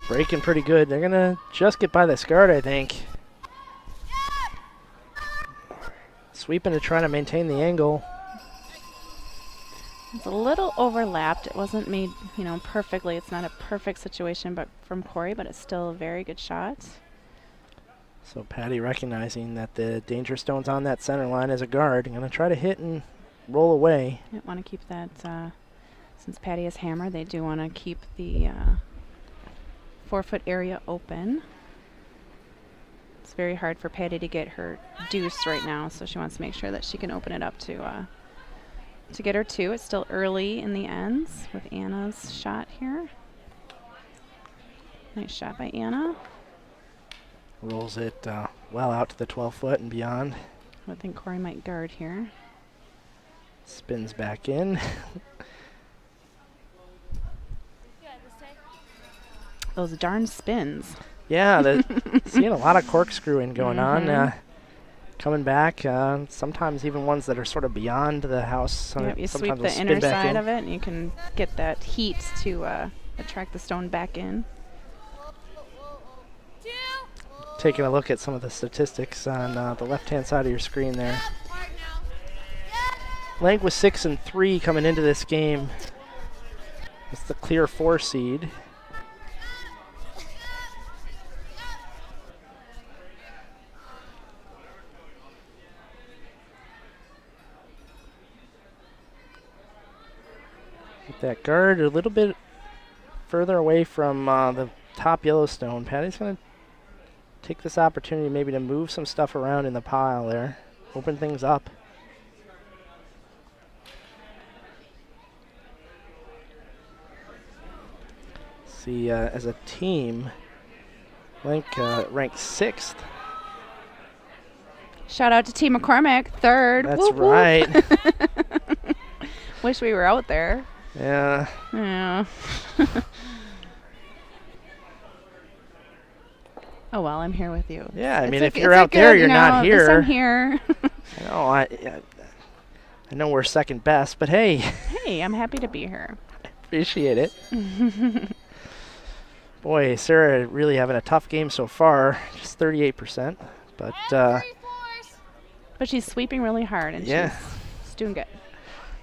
Breaking pretty good. They're gonna just get by this guard, I think. Sweeping to try to maintain the angle. It's a little overlapped. It wasn't made, perfectly. It's not a perfect situation but from Corey, but it's still a very good shot. So Patty recognizing that the danger stone's on that center line as a guard. Gonna try to hit and roll away. I want to keep that, since Patty has hammer, they do want to keep the 4-foot area open. It's very hard for Patty to get her deuce right now, so she wants to make sure that she can open it up to get her 2. It's still early in the ends with Anna's shot here. Nice shot by Anna. Rolls it well out to the 12-foot and beyond. I think Corey might guard here. Spins back in. Those darn spins. Yeah, seeing a lot of corkscrewing going on. Coming back, sometimes even ones that are sort of beyond the house. Yep, you sweep the inner side of it, and you can get that heat to attract the stone back in. Taking a look at some of the statistics on the left-hand side of your screen there. Lank was 6-3 coming into this game. It's the clear 4 seed. With that guard a little bit further away from the top Yellowstone, Patty's going to take this opportunity maybe to move some stuff around in the pile there, open things up. See, as a team, Lank ranked 6th. Shout out to Team McCormick, 3rd. That's Whoop, right. whoop. Wish we were out there. Yeah. Yeah. Oh, well, I'm here with you. Yeah, I It's mean, a- if you're it's a out there, good, you're not at least here. I'm here. I know we're second best, but hey, Hey, I'm happy to be here. appreciate it. Boy, Sarah really having a tough game so far, just 38%. But But she's sweeping really hard, and yeah, she's doing good.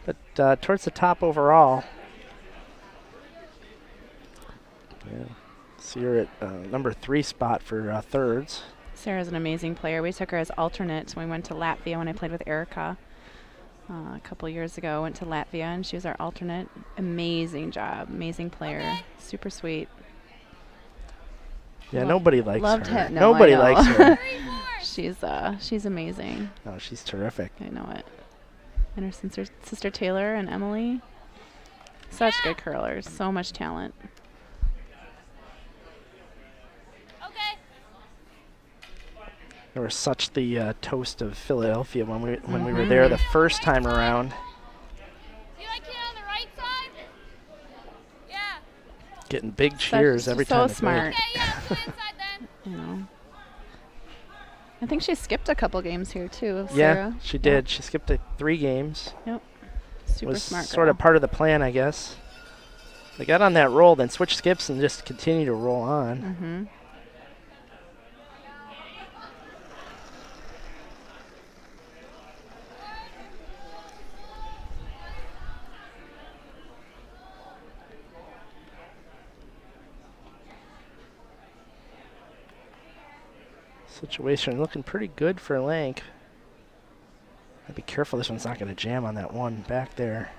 but towards the top overall. Yeah, see her at number 3 spot for thirds. Sarah's an amazing player. We took her as alternate when we went to Latvia when I played with Erica a couple years ago. Went to Latvia, and she was our alternate. Amazing job. Amazing player. Super sweet. Yeah, nobody likes Loved her. it. No, Nobody I know. likes her. She's amazing. Oh, she's terrific. I know it. And her sister Taylor and Emily. Such good curlers. So much talent. Okay. They were such the toast of Philadelphia when we were there the first time around. Do you like it on the right side? Yeah. Getting big cheers every so time they smart. Okay, yeah, let's go inside then. You know. I think she skipped a couple games here too. Yeah, Sarah. she did. She skipped 3 games. Yep. Super Was smart. sort of part of the plan, I guess. They got on that roll, then switched skips and just continue to roll on. Mm-hmm. Situation looking pretty good for Lank. I'd be careful this one's not going to jam on that one back there.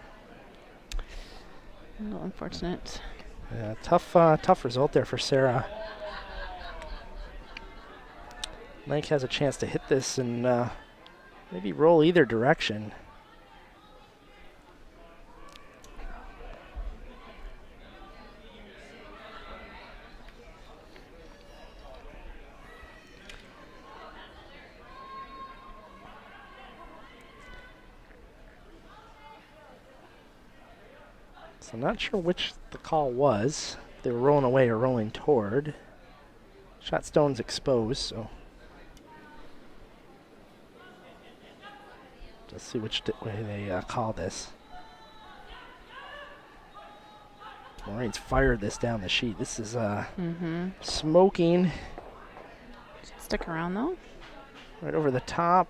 A little unfortunate. Yeah, tough result there for Sarah. Lank has a chance to hit this and maybe roll either direction. So I'm not sure which the call was. If they were rolling away or rolling toward. Shot stone's exposed, so let's see which way they call this. Maureen's fired this down the sheet. This is smoking. Stick around though. Right over the top.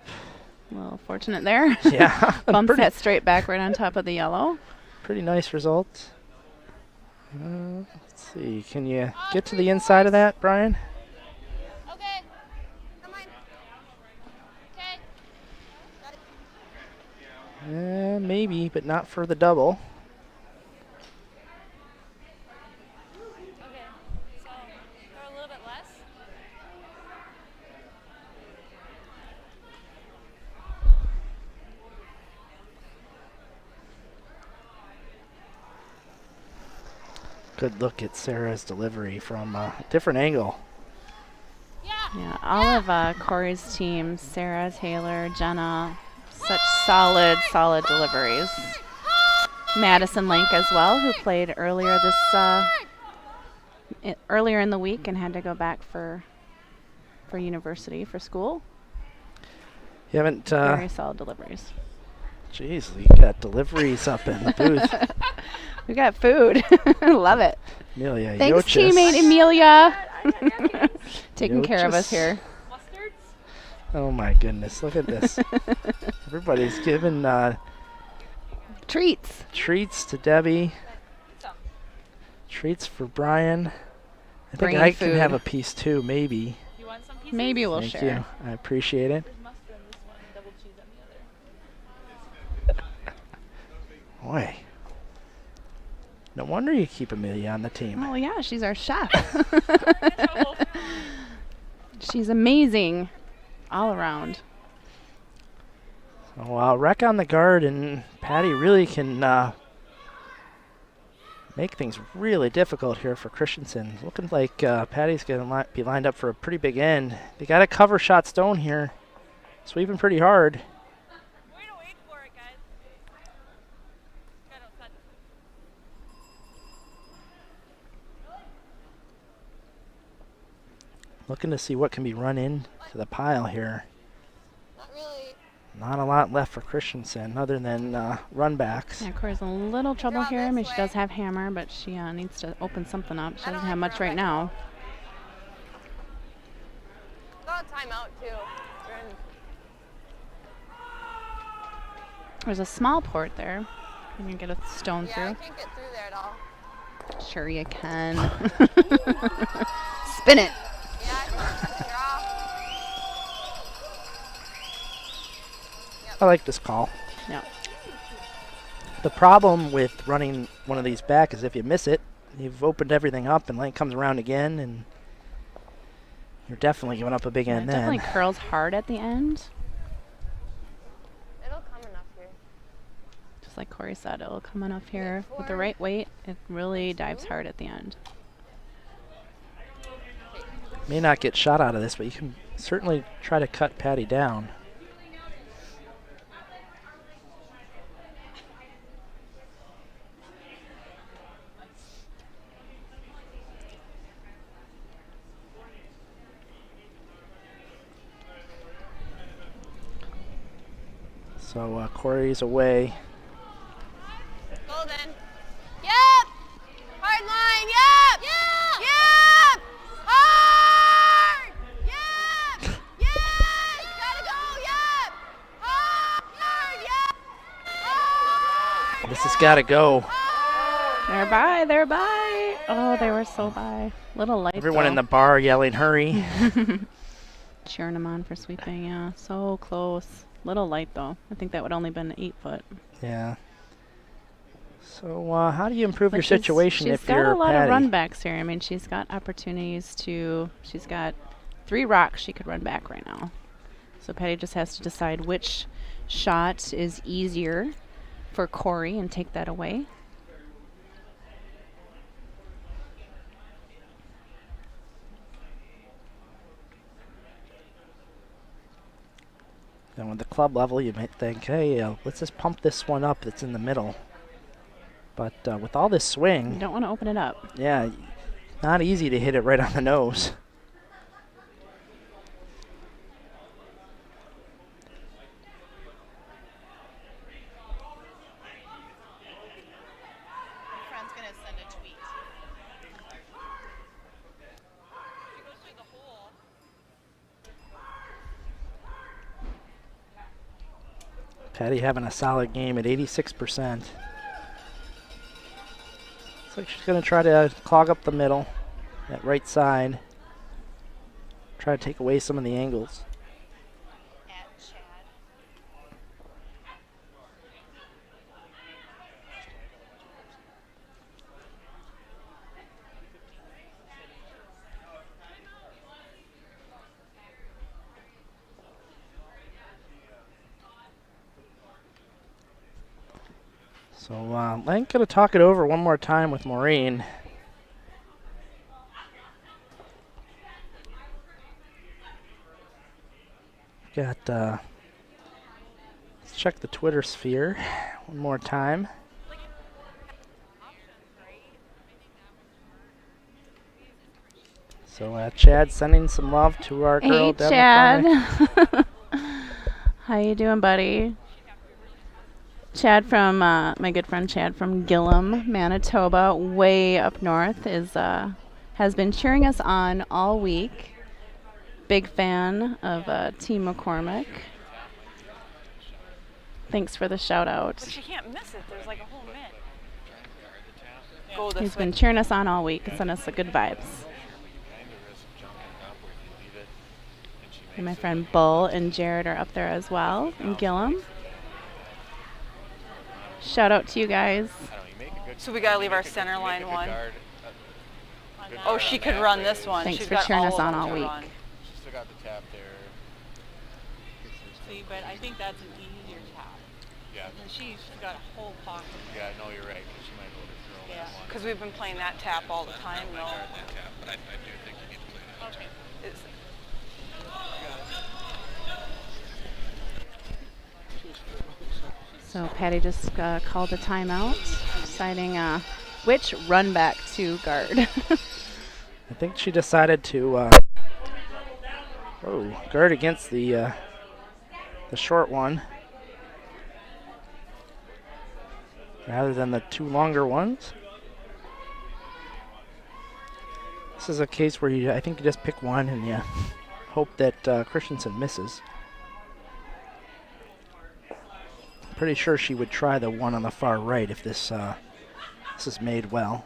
A little fortunate there. Yeah. Bumps that straight back right on top of the yellow. Pretty nice result. Let's see. Can you get to the inside of that, Brian? Okay. Come on. Okay. Maybe, but not for the double. Okay. So throw a little bit less. Good look at Sarah's delivery from a different angle. Yeah, all of Corey's team, Sarah, Taylor, Jenna, such solid deliveries. Madison Lank as well, who played earlier earlier in the week and had to go back for university, for school. You haven't. Very solid deliveries. Jeez, you got deliveries up in the booth. We got food. Love it. Amelia, thanks, Yochis. teammate Amelia. Taking care of us Yochis. here. Oh my goodness, look at this. Everybody's giving treats to Debbie. Treats for Brian. I think Bringing I can food. have a piece too, maybe. You want some pieces? Maybe we'll Thank share. you. I appreciate it. There's mustard on this one and double cheese on the other. Boy. No wonder you keep Amelia on the team. Oh yeah, she's our chef. She's amazing all around. So wreck on the guard, and Patty really can make things really difficult here for Christensen. Looking like Patty's going to be lined up for a pretty big end. They got to cover shot stone here. Sweeping pretty hard. We're gonna wait for it, guys. Gotta cut. Looking to see what can be run in to the pile here. Not really. Not a lot left for Christensen other than run backs. Yeah, Corey's in a little trouble here. I mean, she does have hammer, but she needs to open something up. She doesn't have much right now. Got a timeout too. We're in- There's a small port there. You can get a stone Yeah, I through. can't get through there at all. Sure you can. Spin it. Yeah, I can draw. I like this call. Yeah. The problem with running one of these back is if you miss it, you've opened everything up and Lank comes around again, and you're definitely giving up a big It end then. definitely curls hard at the end. It'll come enough here. Just like Corey said, it'll come enough here with the right weight. It really dives hard at the end. May not get shot out of this, but you can certainly try to cut Patty down. So Corey's away. Golden. Yep. Hard line. Yep. Yeah. Yep. Hard. Yep. Yes. Gotta go. Yep. Hard. Yep. Hard. This has got to go. They're by. They're by. Oh, they were so by. Little light. Everyone though. in the bar yelling, hurry. Cheering him on for sweeping, yeah. So close. Little light, though. I think that would only been 8 foot. Yeah. So how do you improve But your situation if she's got you're a lot Patty? of run backs here. I mean, she's got opportunities to. She's got 3 rocks she could run back right now. So Patty just has to decide which shot is easier for Corey and take that away. And with the club level, you might think, hey, let's just pump this one up that's in the middle. But with all this You swing, don't want to open it up. yeah, not easy to hit it right on the nose. Friend's gonna send a tweet. Patty having a solid game at 86%. Looks like she's going to try to clog up the middle, that right side. Try to take away some of the angles. At Chad. So Lank going to talk it over one more time with Maureen. Got, let's check the Twitter sphere one more time. So Chad sending some love to our girl, Hey, Deb Chad. McCormick. How you doing, buddy? Chad from my good friend Chad from Gillum, Manitoba, way up north, has been cheering us on all week. Big fan of Team McCormick. Thanks for the shout out. But you can't miss it. There's like a whole minute. Go this He's way. been cheering us on all week, sending us the good vibes. And my friend Bull and Jared are up there as well in Gillum. Shout out to you guys. So we gotta leave our center line one. Oh, she could run this one. Thanks She's for got cheering all us of on them all to week. run. She's still got the tap there. See, but I think that's an easier tap. Yeah. And she's got a whole pocket. Yeah, no, you're right. 'Cause she might go to throw Yeah. that one. Because we've been playing that tap all the time, though. That tap, but I do think you need to play that. Okay. It's- So Patty just called a timeout, deciding which run back to guard. I think she decided to guard against the short one rather than the 2 longer ones. This is a case where I think you just pick one and you hope that Christensen misses. Pretty sure she would try the one on the far right if this is made well.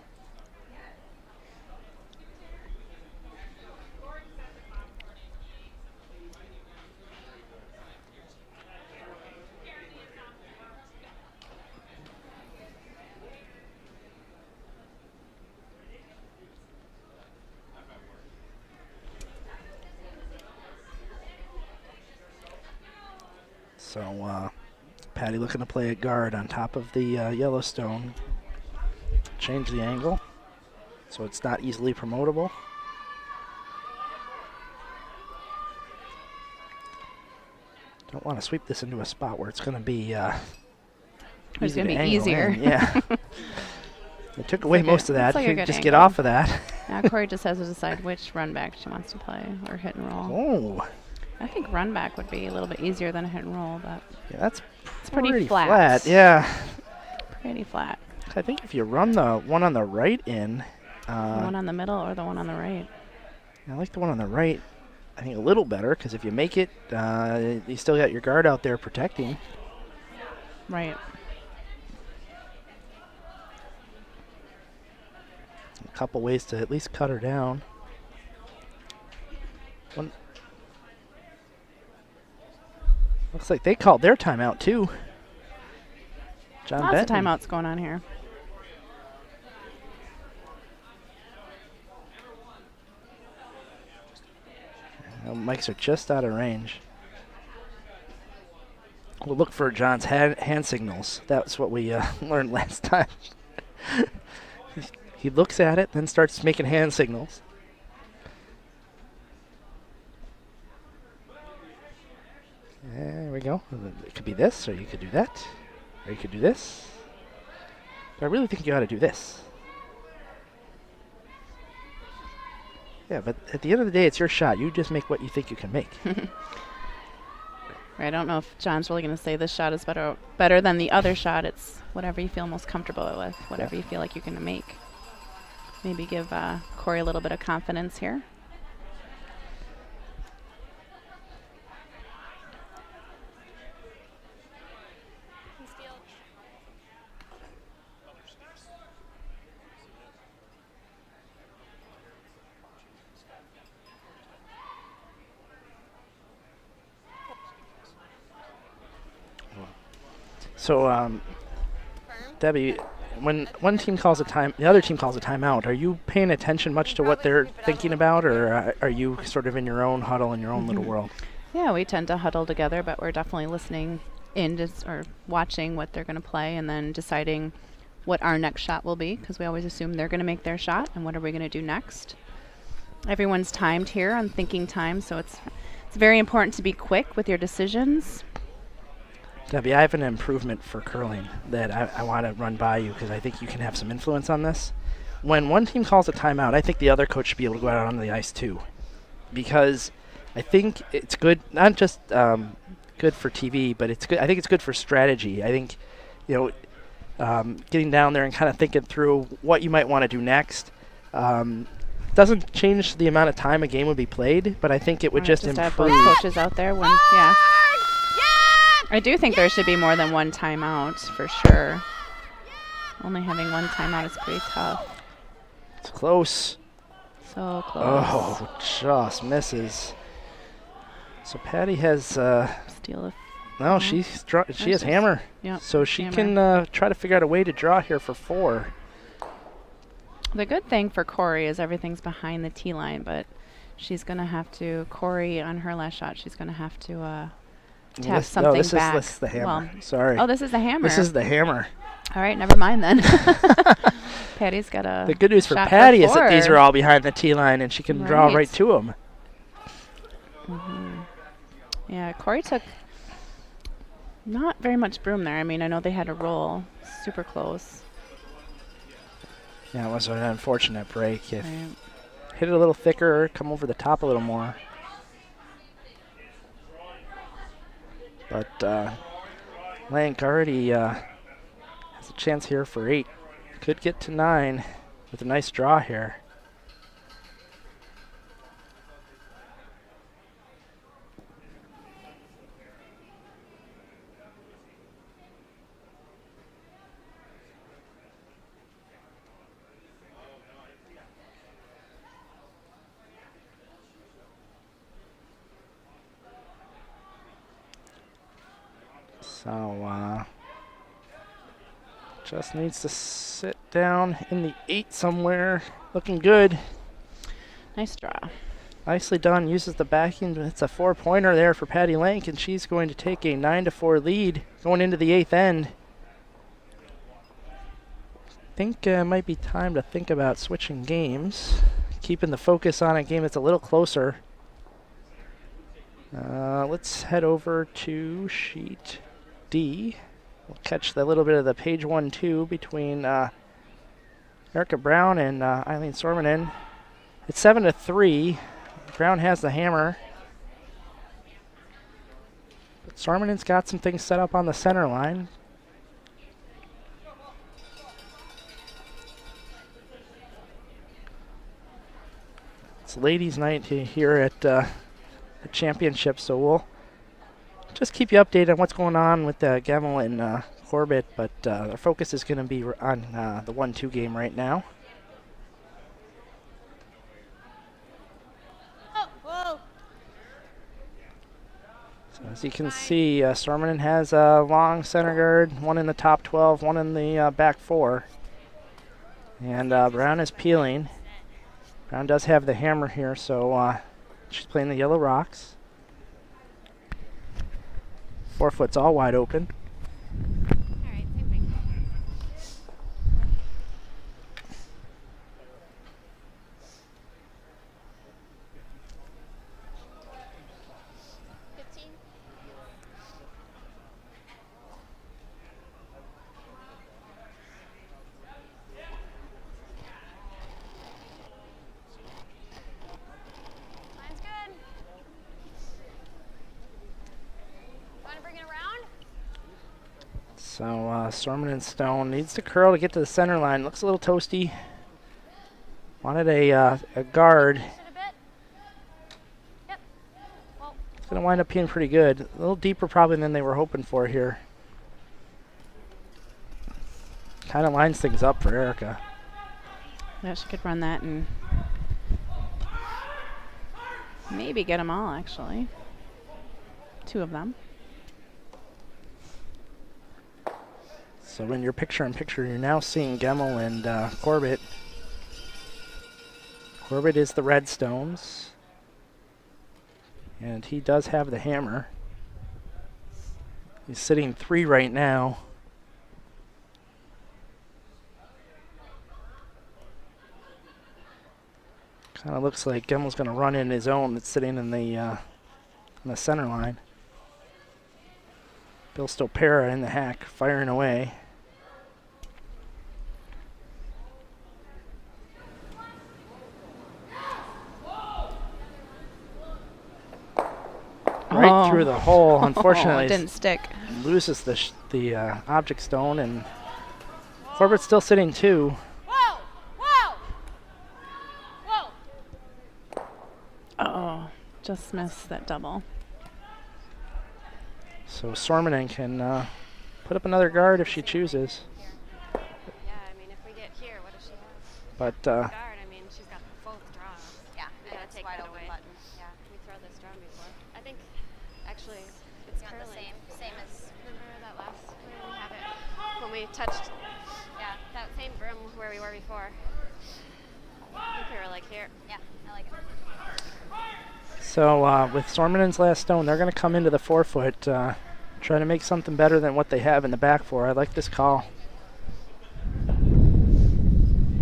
So Patty looking to play a guard on top of the Yellowstone. Change the angle so it's not easily promotable. Don't want to sweep this into a spot where it's going to be It's easy going to be angle easier. in. Yeah. It took away like most a- of that. looks like a You good could just get angle. off of that. Now Corey just has to decide which run back she wants to play, or hit and roll. Oh, I think run back would be a little bit easier than a hit and roll, but yeah, that's it's pretty flat. flat. Yeah. Pretty flat. I think if you run the one on the right in, The one on the middle or the one on the right? I like the one on the right, I think a little better, because if you make it, you still got your guard out there protecting. Right. A couple ways to at least cut her down. Looks like they called their timeout too. John Lots of Benton. timeouts going on here. Mics are just out of range. We'll look for John's hand signals. That's what we learned last time. He looks at it, then starts making hand signals. There we go. It could be this, or you could do that, or you could do this. But I really think you ought to do this. Yeah, but at the end of the day, it's your shot. You just make what you think you can make. I don't know if John's really going to say this shot is better than the other shot. It's whatever you feel most comfortable with, whatever you feel like you can make. Maybe give Corey a little bit of confidence here. So, Debbie, when one team calls the other team calls a timeout, are you paying attention much to what they're thinking about, or are you sort of in your own huddle, in your own little world? Yeah, we tend to huddle together, but we're definitely listening in or watching what they're going to play and then deciding what our next shot will be, because we always assume they're going to make their shot and what are we going to do next. Everyone's timed here on thinking time, so it's very important to be quick with your decisions. Debbie, I have an improvement for curling that I want to run by you because I think you can have some influence on this. When one team calls a timeout, I think the other coach should be able to go out onto the ice too, because I think it's good, not just good for TV, but it's good. I think it's good for strategy. I think, getting down there and kind of thinking through what you might want to do next. Doesn't change the amount of time a game would be played, but I think it would just have improve. both coaches out there when, yeah. I do think there should be more than one timeout for sure. Only having one timeout is pretty tough. It's close. So close. Oh, just misses. So Patty has steal. No, she has hammer. Yeah. So she can try to figure out a way to draw here for 4. The good thing for Corey is everything's behind the tee line, but she's gonna have to. Corey on her last shot, she's gonna have to. Tap something this back. This is the hammer. Well, sorry. Oh, this is the hammer. This is the hammer. All right, never mind then. Patty's got a. The good news for Patty is that these are all behind the tee line, and she can draw right to them. Yeah, Corey took not very much broom there. I mean, I know they had a roll, super close. Yeah, it was an unfortunate break. If hit it a little thicker, come over the top a little more. But Lank already has a chance here for 8. Could get to 9 with a nice draw here. So, just needs to sit down in the 8 somewhere. Looking good. Nice draw. Nicely done. Uses the backing. It's a 4-pointer there for Patty Lank, and she's going to take a 9-4 lead going into the 8th end. I think it might be time to think about switching games. Keeping the focus on a game that's a little closer. Let's head over to sheet D. We'll catch the little bit of the page 1-2 between Erica Brown and Eileen Sormanen. It's 7-3. Brown has the hammer. But Sormanen's got some things set up on the center line. It's ladies' night here at the championship, so we'll just keep you updated on what's going on with Gemmel and Corbett, but our focus is going to be on the 1-2 game right now. So As you can see, Storminen has a long center guard, one in the top 12, one in the back 4. And Brown is peeling. Brown does have the hammer here, so she's playing the yellow rocks. 4 foot's all wide open. All right, same thing. 15. Line's good. Want to bring it around? So Storman and Stone needs to curl to get to the center line. Looks a little toasty. Wanted a guard. Push it a bit. Yep. Well, It's going to wind up being pretty good. A little deeper probably than they were hoping for here. Kind of lines things up for Erica. Yeah, she could run that and maybe get them all, actually. 2 of them. So in your picture-in-picture, you're now seeing Gemmel and Corbett. Corbett is the red stones. And he does have the hammer. He's sitting 3 right now. Kind of looks like Gemmel's going to run in his own that's sitting in the center line. Bill Stopera in the hack, firing away. Right through the hole. Unfortunately, it didn't stick. Loses the object stone, and Corbett's still sitting 2. whoa, whoa, whoa. Uh-oh, just missed that double. So Sormanen can put up another guard if she chooses. Yeah, I mean, if we get here, what does she have? But Guard, I mean, she's got both draws. Yeah, We and gotta it's take wide that open away. button. Yeah. We throw this drawn before. I think, actually, it's You want the curling. same as Remember that last where we have it when we touched? Yeah, that same brim where we were before. I think we were like here. yeah, I like it. so with Sormanen's last stone, they're going to come into the 4 foot, trying to make something better than what they have in the back 4. I like this call. All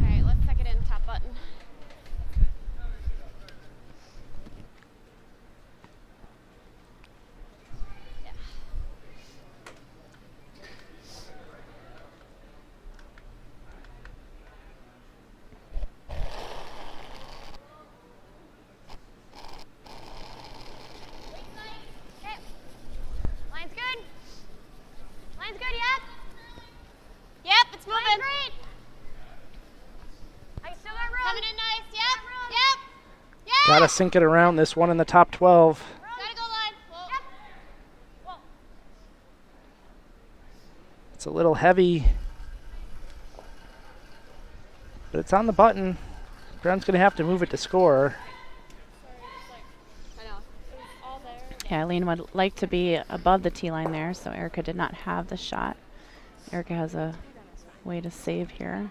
right, let's suck it in, top button. Yeah. Okay. Line's good. Line's good, yep. Yep, it's moving. Line's great. I still got room. Coming in nice, yep. Yep. Yep. Got to sink it around this one in the top 12. Gotta go line. Whoa. Yep. Whoa. It's a little heavy, but it's on the button. Brown's going to have to move it to score. I know. It was all there. Yeah, Eileen would like to be above the T line there, so Erica did not have the shot. Erica has a way to save here.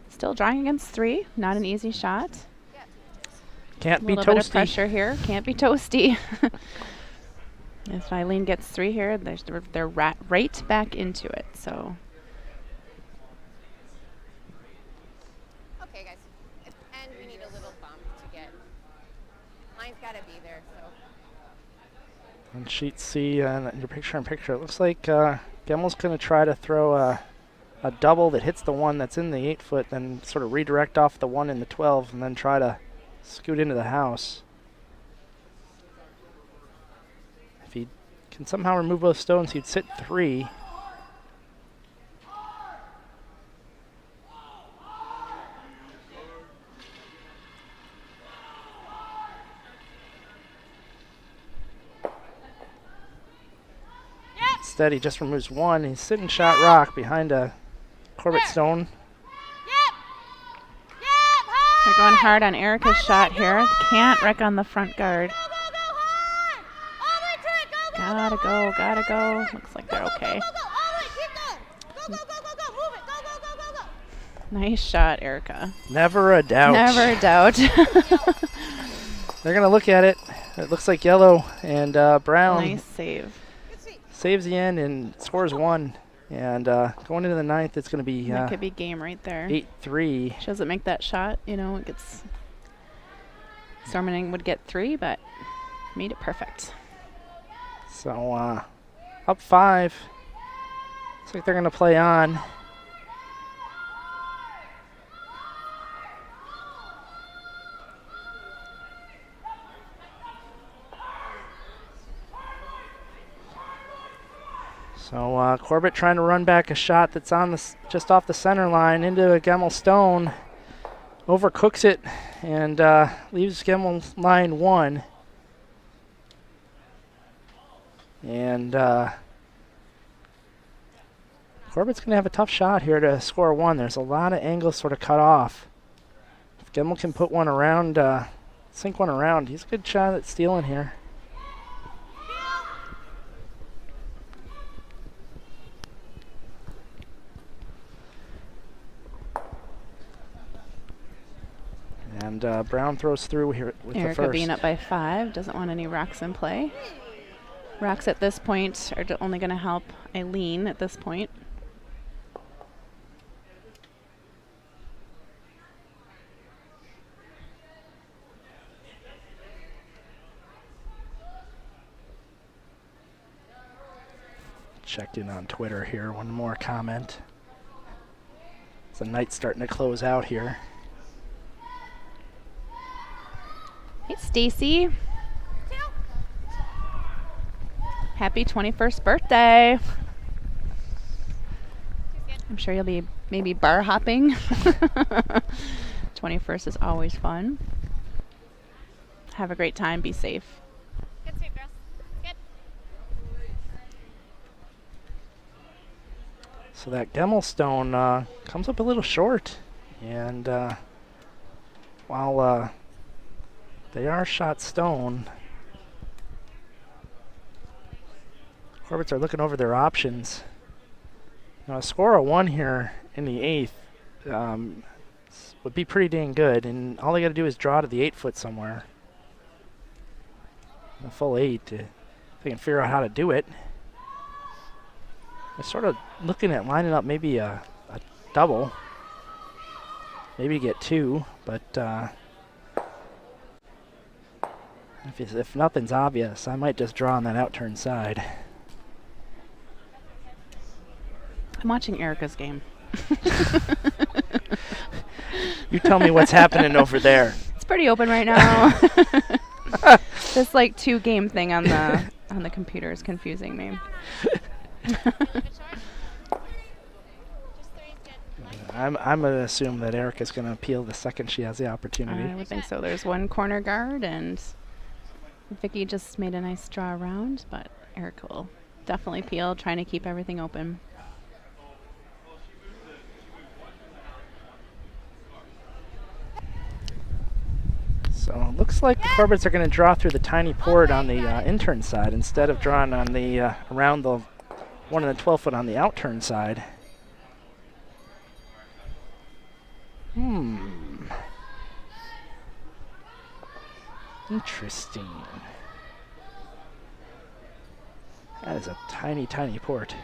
Still drawing against 3, not an easy shot. Can't be A little bit of toasty. pressure here, can't be toasty. If Eileen gets 3 here, they're right back into it. So Okay, guys. And we need a little bump to get. Line's got to be there, so. On sheet C, in your picture-in-picture, it looks like Gemmel's going to try to throw a double that hits the one that's in the 8 foot, then sort of redirect off the one in the 12, and then try to scoot into the house. If he can somehow remove both stones, he'd sit 3. Instead, he just removes 1. He's sitting shot rock behind a Corbett stone. they're going hard on Erica's shot here. Can't wreck on the front guard. Got Gotta go, gotta go. Looks like they're okay. Nice shot, Erica. Never a doubt. Never a doubt. They're going to look at it. It looks like yellow, and Brown Nice save. saves the end and scores 1. And going into the 9th, it's going to be That could be game right there. 8-3. She doesn't make that shot, you know, it gets... Storming would get 3, but made it perfect. So up 5. Looks like they're going to play on. So Corbett trying to run back a shot that's on the just off the center line into a Gemmel Stone. Overcooks it and leaves Gemmel line 1. And Corbett's going to have a tough shot here to score 1. There's a lot of angles sort of cut off. If Gemmel can put one around, sink one around, he's a good shot at stealing here. And Brown throws through here with Erica the first. being up by 5, doesn't want any rocks in play. Rocks at this point are only going to help Eileen at this point. Checked in on Twitter here. One more comment. The night's starting to close out here. Hey, Stacy. Happy 21st birthday. I'm sure you'll be maybe bar hopping. 21st is always fun. Have a great time. Be safe. Good sweep, girls. Good. So that Gemmel Stone comes up a little short. And while they are shot stone, Corbetts are looking over their options. Now, a score of 1 here in the 8th would be pretty dang good, and all they got to do is draw to the 8-foot somewhere. A full 8, if they can figure out how to do it. They're sort of looking at lining up maybe a double, maybe get 2, but if nothing's obvious, I might just draw on that outturn side. I'm watching Erica's game. You tell me what's happening over there. It's pretty open right now. This like 2-game thing on the computer is confusing me. I'm gonna assume that Erica's gonna appeal the second she has the opportunity. I would think so. There's one corner guard, and Vicky just made a nice draw around, but Erica will definitely peel, trying to keep everything open. So it looks like the Corbetts are going to draw through the tiny port on the intern side instead of drawing on the around the 1 and the 12-foot on the outturn side. Interesting. That is a tiny, tiny port.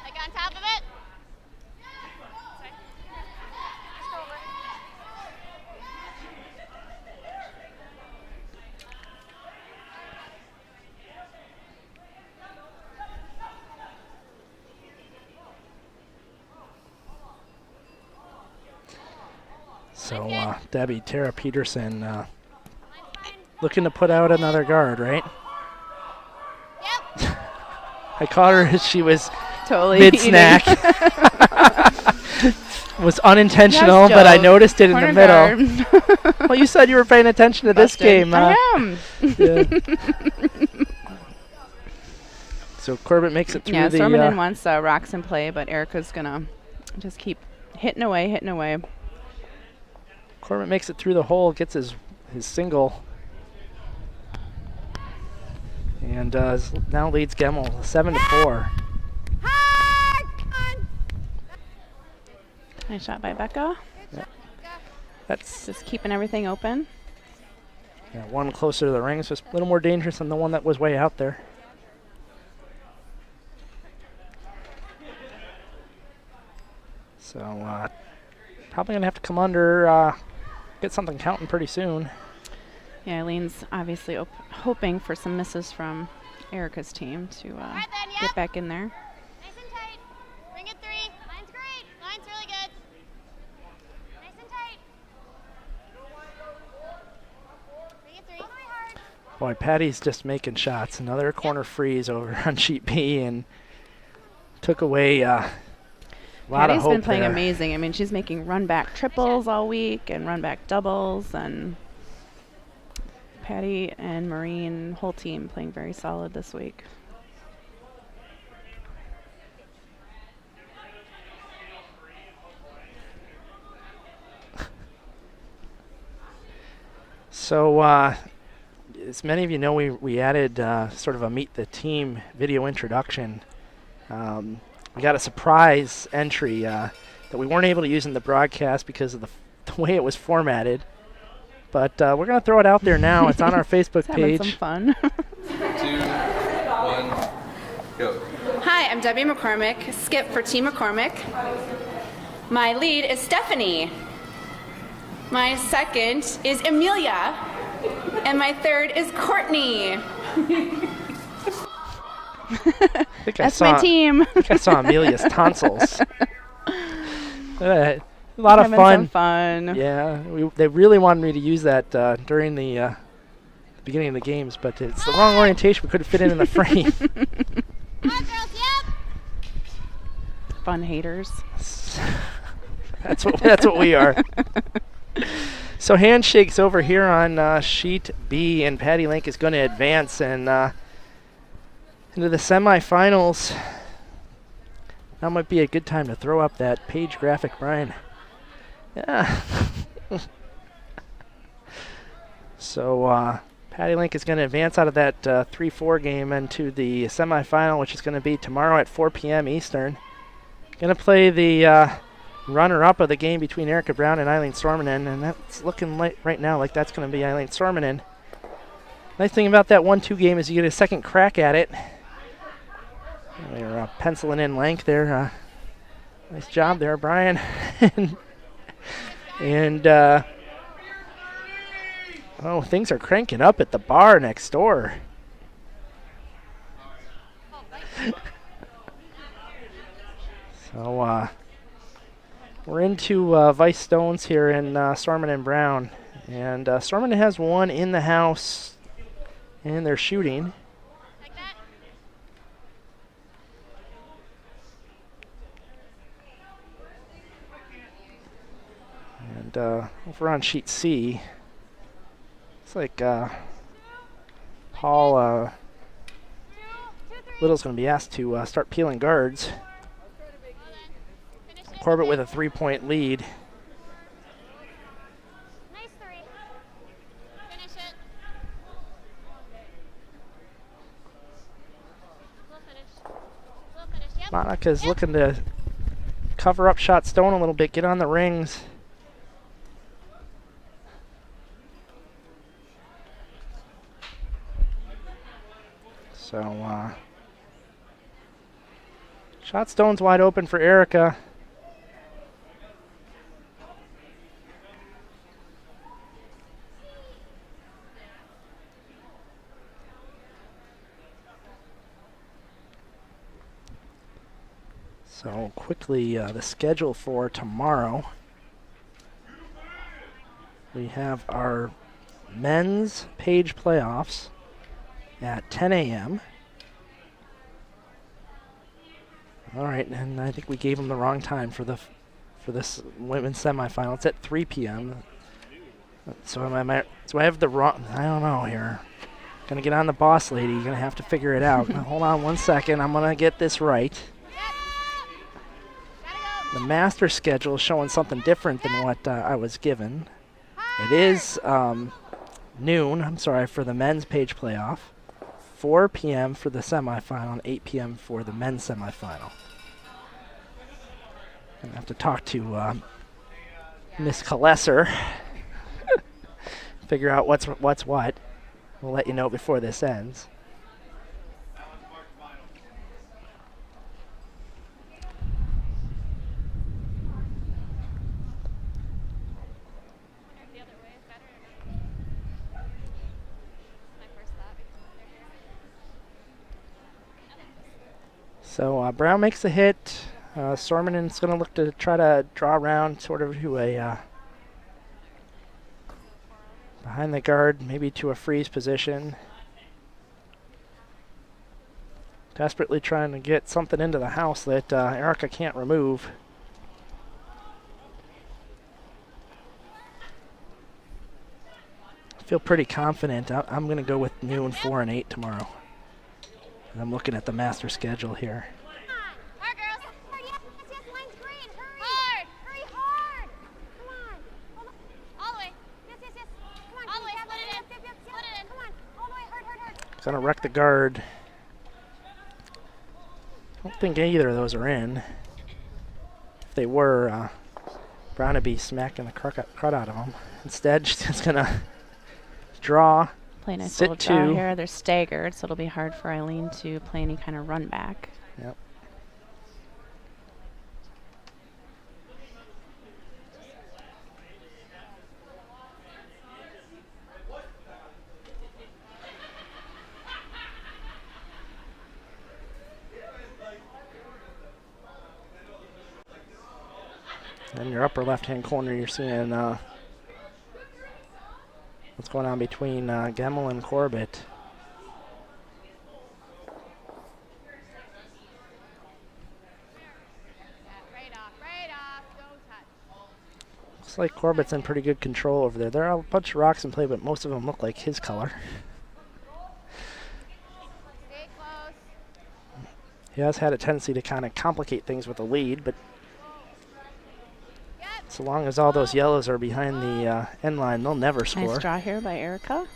Like on top of it. So Debbie, Tara Peterson looking to put out another guard, right? Yep. I caught her as she was Totally mid-snack. Was unintentional, Yes, but I Joe. noticed it in the Corner middle. guard. Well, you said you were paying attention to this Busted. game. I am. Yeah. So Corbett makes it through Yeah, the... Storminen wants rocks in play, but Erica's going to just keep hitting away, hitting away. Corbett makes it through the hole, gets his single, and now leads Gemmel 7-4. Nice shot by Becca. Yep. That's Just keeping everything open. yeah, one closer to the ring, so it's a little more dangerous than the one that was way out there. So probably gonna have to come under, get something counting pretty soon. Yeah, Eileen's obviously hoping for some misses from Erica's team to get back in there. Nice and tight. Bring it 3. Line's great. Line's really good. Nice and tight. Bring it 3. Boy, Patty's just making shots. Another corner freeze over on sheet B and took away a lot Patty's of hope been playing there. amazing. I mean, she's making run-back triples all week and run-back doubles, and Patty and Maureen, whole team playing very solid this week. So, as many of you know, we added sort of a Meet the Team video introduction. We got a surprise entry that we weren't able to use in the broadcast because of the way it was formatted. But we're going to throw it out there now. It's on our Facebook Having page. some fun. 2, 1, go. Hi, I'm Debbie McCormick, skip for Team McCormick. My lead is Stephanie. My second is Amelia. And my third is Courtney. That's my team. I think I saw Amelia's tonsils. A lot of Having fun. some fun. Yeah, they really wanted me to use that during the beginning of the games, but it's the wrong orientation. We couldn't fit it in the frame. Fun haters. That's what we are. So handshakes over here on sheet B, and Patty Lank is going to advance and into the semifinals. That might be a good time to throw up that page graphic, Brian. Yeah. So Patty Lank is going to advance out of that 3-4 game into the semifinal, which is going to be tomorrow at 4 p.m. Eastern. Going to play the runner-up of the game between Erica Brown and Eileen Sormanen, and that's looking right now like that's going to be Eileen Sormanen. Nice thing about that 1-2 game is you get a second crack at it. We're penciling in Lank there. Nice job there, Brian. And oh, things are cranking up at the bar next door. So we're into Vice Stones here in Sorman and Brown. And Sorman has one in the house, and they're shooting. And over on sheet C, it's like Paul Little's going to be asked to start peeling guards. Corbett with a 3-point lead. Nice 3. Finish it. We'll finish. Yep. Monica's looking to cover up Shot Stone a little bit, get on the rings. So, Shot Stone's wide open for Erica. So quickly, the schedule for tomorrow. We have our men's page playoffs at 10 a.m. All right, and I think we gave them the wrong time for this women's semifinal. It's at 3 p.m. So I have the wrong? I don't know here. Gonna get on the boss lady. You're gonna have to figure it out. Now, hold on one second. I'm gonna get this right. The master schedule is showing something different than what I was given. It is noon, I'm sorry, for the men's page playoff. 4 p.m. for the semifinal and 8 p.m. for the men's semifinal. I'm going to have to talk to Miss Kalesser. Figure out what's what. We'll let you know before this ends. So Brown makes a hit. Sormanen's going to look to try to draw around sort of to a behind the guard, maybe to a freeze position. Desperately trying to get something into the house that Erica can't remove. I feel pretty confident. I'm going to go with noon, 4, and 8 tomorrow. And I'm looking at the master schedule here. Hard, girls. Hurry, yes, yes, line's green. Hurry. Hard. Hurry hard. Come on. Hold on. All the way. Yes, yes, yes. Come on. All the way. Put it in. Yep, yep, yep. Put it in. Come on. All the way. Hard, hard, hard. Going to wreck the guard. I don't think either of those are in. If they were, Brown would be smacking the crud out of them. Instead, she's just going to draw. Play a nice sit little draw two. here. They're staggered, so it'll be hard for Eileen to play any kind of run back. Yep. In your upper left-hand corner, you're seeing what's going on between Gemmel and Corbett. Right off. Don't touch. Looks like Corbett's in pretty good control over there. There are a bunch of rocks in play, but most of them look like his color. Stay close. He has had a tendency to kind of complicate things with the lead, but so long as all those yellows are behind the end line, they'll never score. Nice draw here by Erica.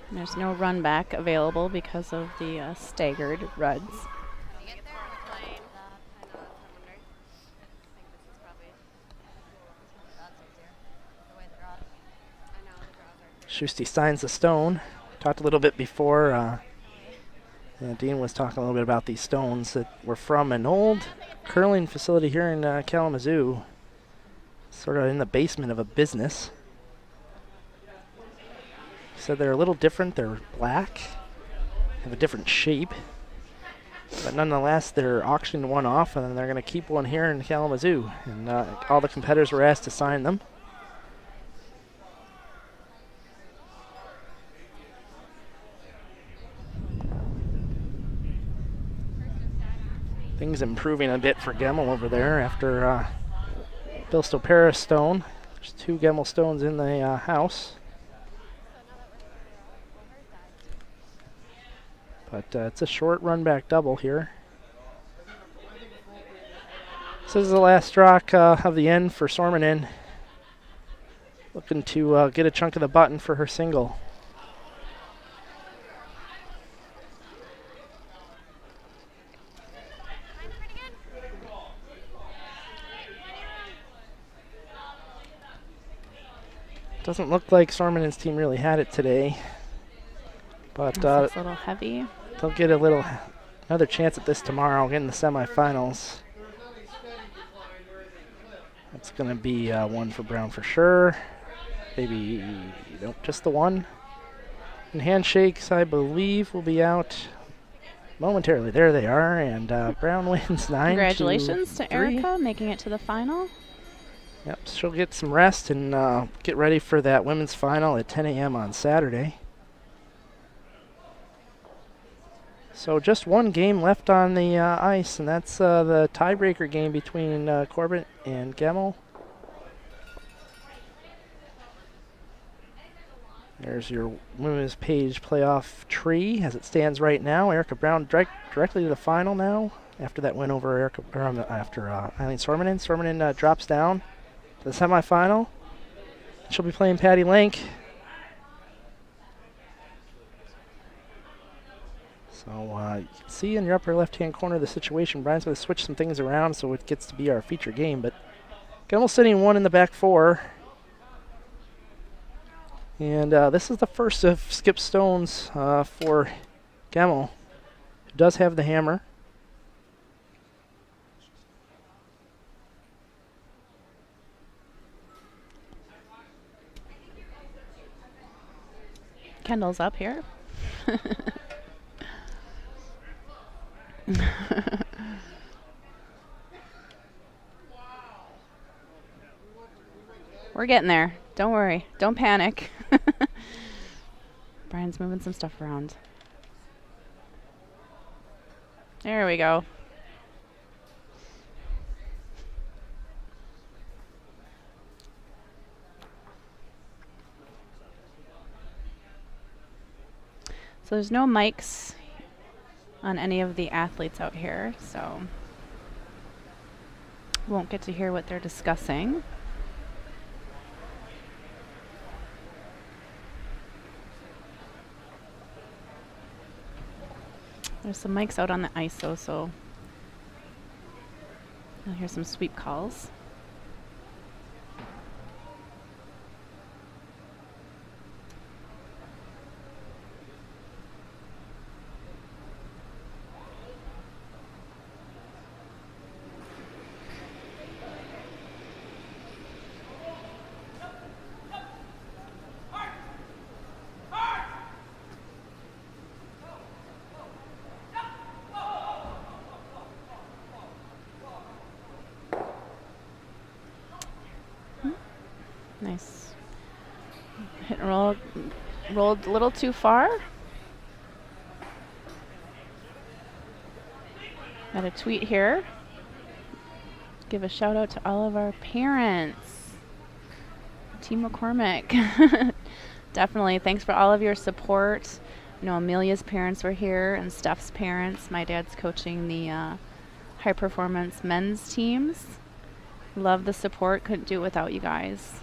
And there's no run back available because of the staggered ruds. Can you get there on the plane? I know, that's what I'm wondering. I think this is probably that's easier. The way the draws. I know, the draws are Schusty signs the stone. Talked a little bit before. Dean was talking a little bit about these stones that were from an old curling facility here in Kalamazoo, sort of in the basement of a business. Said they're a little different. They're black, have a different shape, but nonetheless they're auctioned one off, and then they're going to keep one here in Kalamazoo, and all the competitors were asked to sign them. Things improving a bit for Gemmel over there after Bill Stopera's stone. There's 2 Gemmel stones in the house. But it's a short run back double here. This is the last rock of the end for Sormanen. Looking to get a chunk of the button for her single. Doesn't look like Sormanen's team really had it today, but It's a little heavy. they'll get another chance at this tomorrow in the semifinals. That's going to be one for Brown for sure. Maybe nope, just the one. And handshakes, I believe, will be out momentarily. There they are, and Brown wins 9-3. Congratulations to Erica making it to the final. Yep, she'll get some rest and get ready for that women's final at 10 a.m. on Saturday. So just one game left on the ice, and that's the tiebreaker game between Corbett and Gemmel. There's your women's page playoff tree as it stands right now. Erica Brown directly to the final now after that win over Eileen Sormanen. Sormanen drops down the semifinal. She'll be playing Patty Lank. So you can see in your upper left-hand corner the situation. Brian's going to switch some things around so it gets to be our feature game. But Gemmel sitting 1 in the back 4. And this is the first of Skip Stones for Gemmel, who does have the hammer. Kendall's up here. We're getting there. Don't worry. Don't panic. Brian's moving some stuff around. There we go. So there's no mics on any of the athletes out here, so won't get to hear what they're discussing. There's some mics out on the ice though, so you'll hear some sweep calls. Nice. Hit and roll. Rolled a little too far. Got a tweet here. Give a shout out to all of our parents. Team McCormick. Definitely. Thanks for all of your support. You know, Amelia's parents were here and Steph's parents. My dad's coaching the high performance men's teams. Love the support. Couldn't do it without you guys.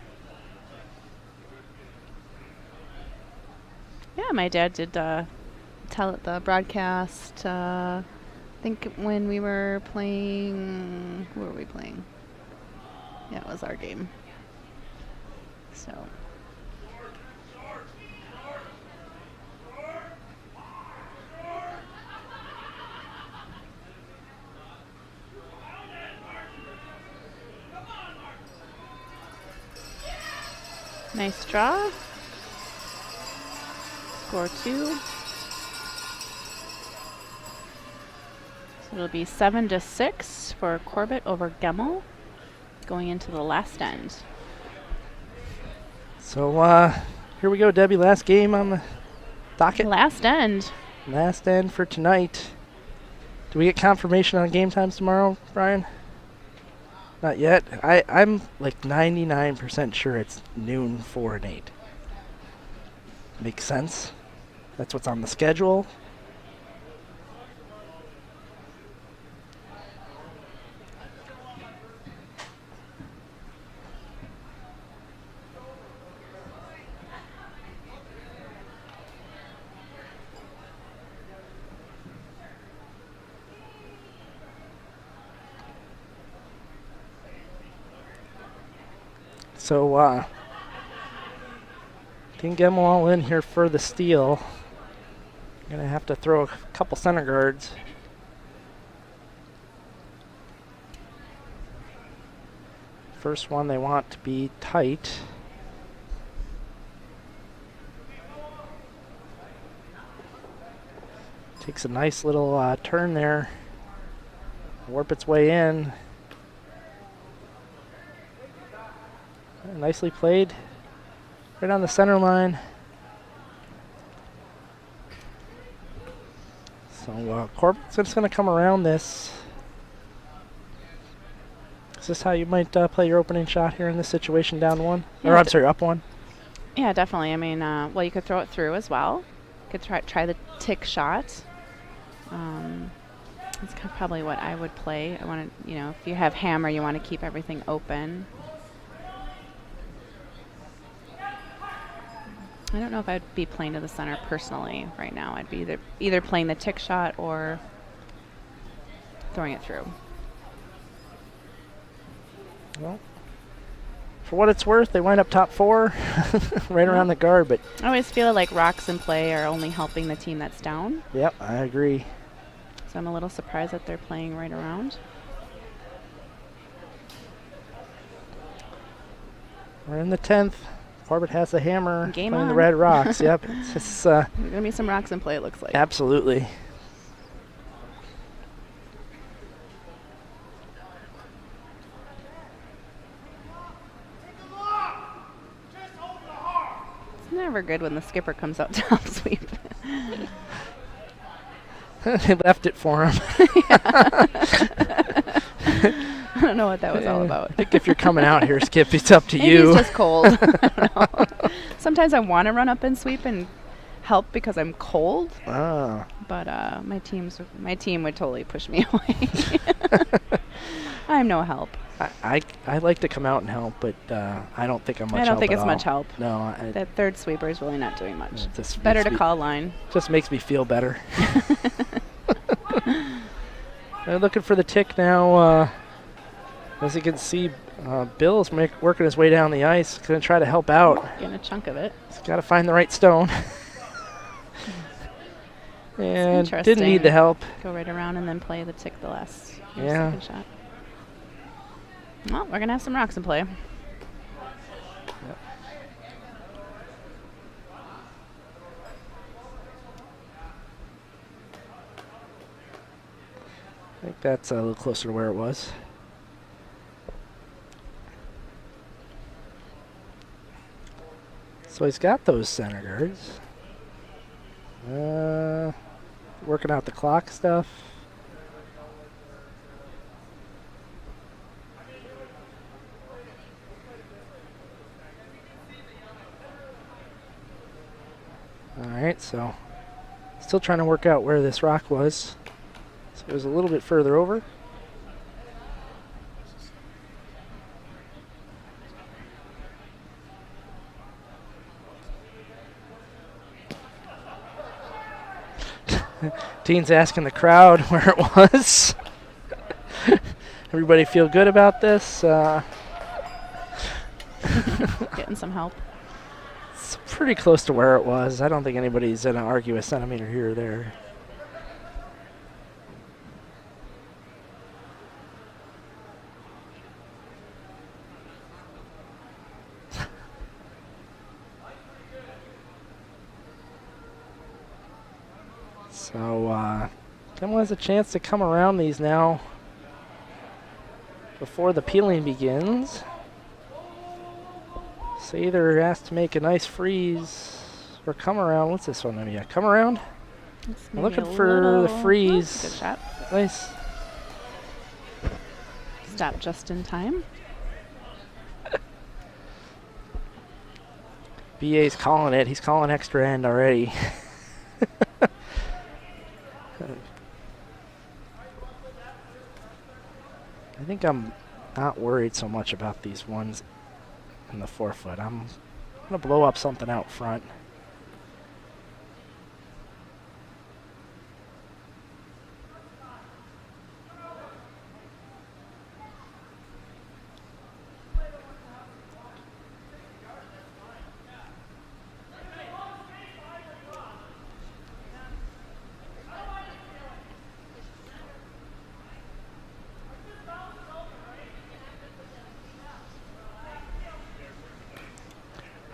Yeah, my dad did tell it the broadcast. I think when we were playing, who were we playing? Yeah, it was our game. So. Nice draw. Score 2. So it'll be 7-6 for Corbett over Gemmel going into the last end. So here we go, Debbie. Last game on the docket. Last end. Last end for tonight. Do we get confirmation on game times tomorrow, Brian? Not yet. I'm like 99% sure it's noon, 4 and 8. Makes sense. That's what's on the schedule. So, didn't get them all in here for the steal. Gonna have to throw a couple center guards. First one they want to be tight. Takes a nice little turn there. Warp its way in. Nicely played. Right on the center line. So Corbett's just going to come around this. Is this how you might play your opening shot here in this situation, down 1? Yeah, or I'm sorry, up 1? Yeah, definitely. I mean, well, you could throw it through as well. You could try the tick shot. That's probably what I would play. I want to, you know, if you have hammer, you want to keep everything open. I don't know if I'd be playing to the center personally right now. I'd be either playing the tick shot or throwing it through. Well, for what it's worth, they wind up top 4, right around the guard. But I always feel like rocks in play are only helping the team that's down. yep, I agree. So I'm a little surprised that they're playing right around. We're in the 10th. Corbett has the hammer. Game playing the on. red rocks. Yep, it's just, There's going to be some rocks in play, it looks like. absolutely. It's never good when the skipper comes out to help sweep. They left it for him. I don't know what that was all about. I think if you're coming out here, Skip, it's up to Maybe you. it's just cold. I don't know. Sometimes I want to run up and sweep and help because I'm cold. Ah. But my team would totally push me away. I'm no help. I like to come out and help, but I don't think I'm much help. I don't think at it's all. much help. No. That third sweeper is really not doing much. It just Better makes to me- call line. Just makes me feel better. They're looking for the tick now. As you can see, Bill's working his way down the ice. Going to try to help out. Getting a chunk of it. He's got to find the right stone. And didn't Interesting. need the help. Go right around and then play the tick the last Yeah. second shot. Well, we're going to have some rocks in play. I think that's a little closer to where it was. So he's got those center guards. Working out the clock stuff. Alright, so still trying to work out where this rock was. So it was a little bit further over. Dean's asking the crowd where it was. Everybody feel good about this? Getting some help. It's pretty close to where it was. I don't think anybody's going to argue a centimeter here or there. So, Kimmel has a chance to come around these now before the peeling begins. So either has to make a nice freeze or come around. What's this one? Yeah, come around. I'm looking for the freeze. Good shot. Nice. Stop just in time. BA's calling it. He's calling extra end already. I think I'm not worried so much about these ones in the 4 foot. I'm going to blow up something out front.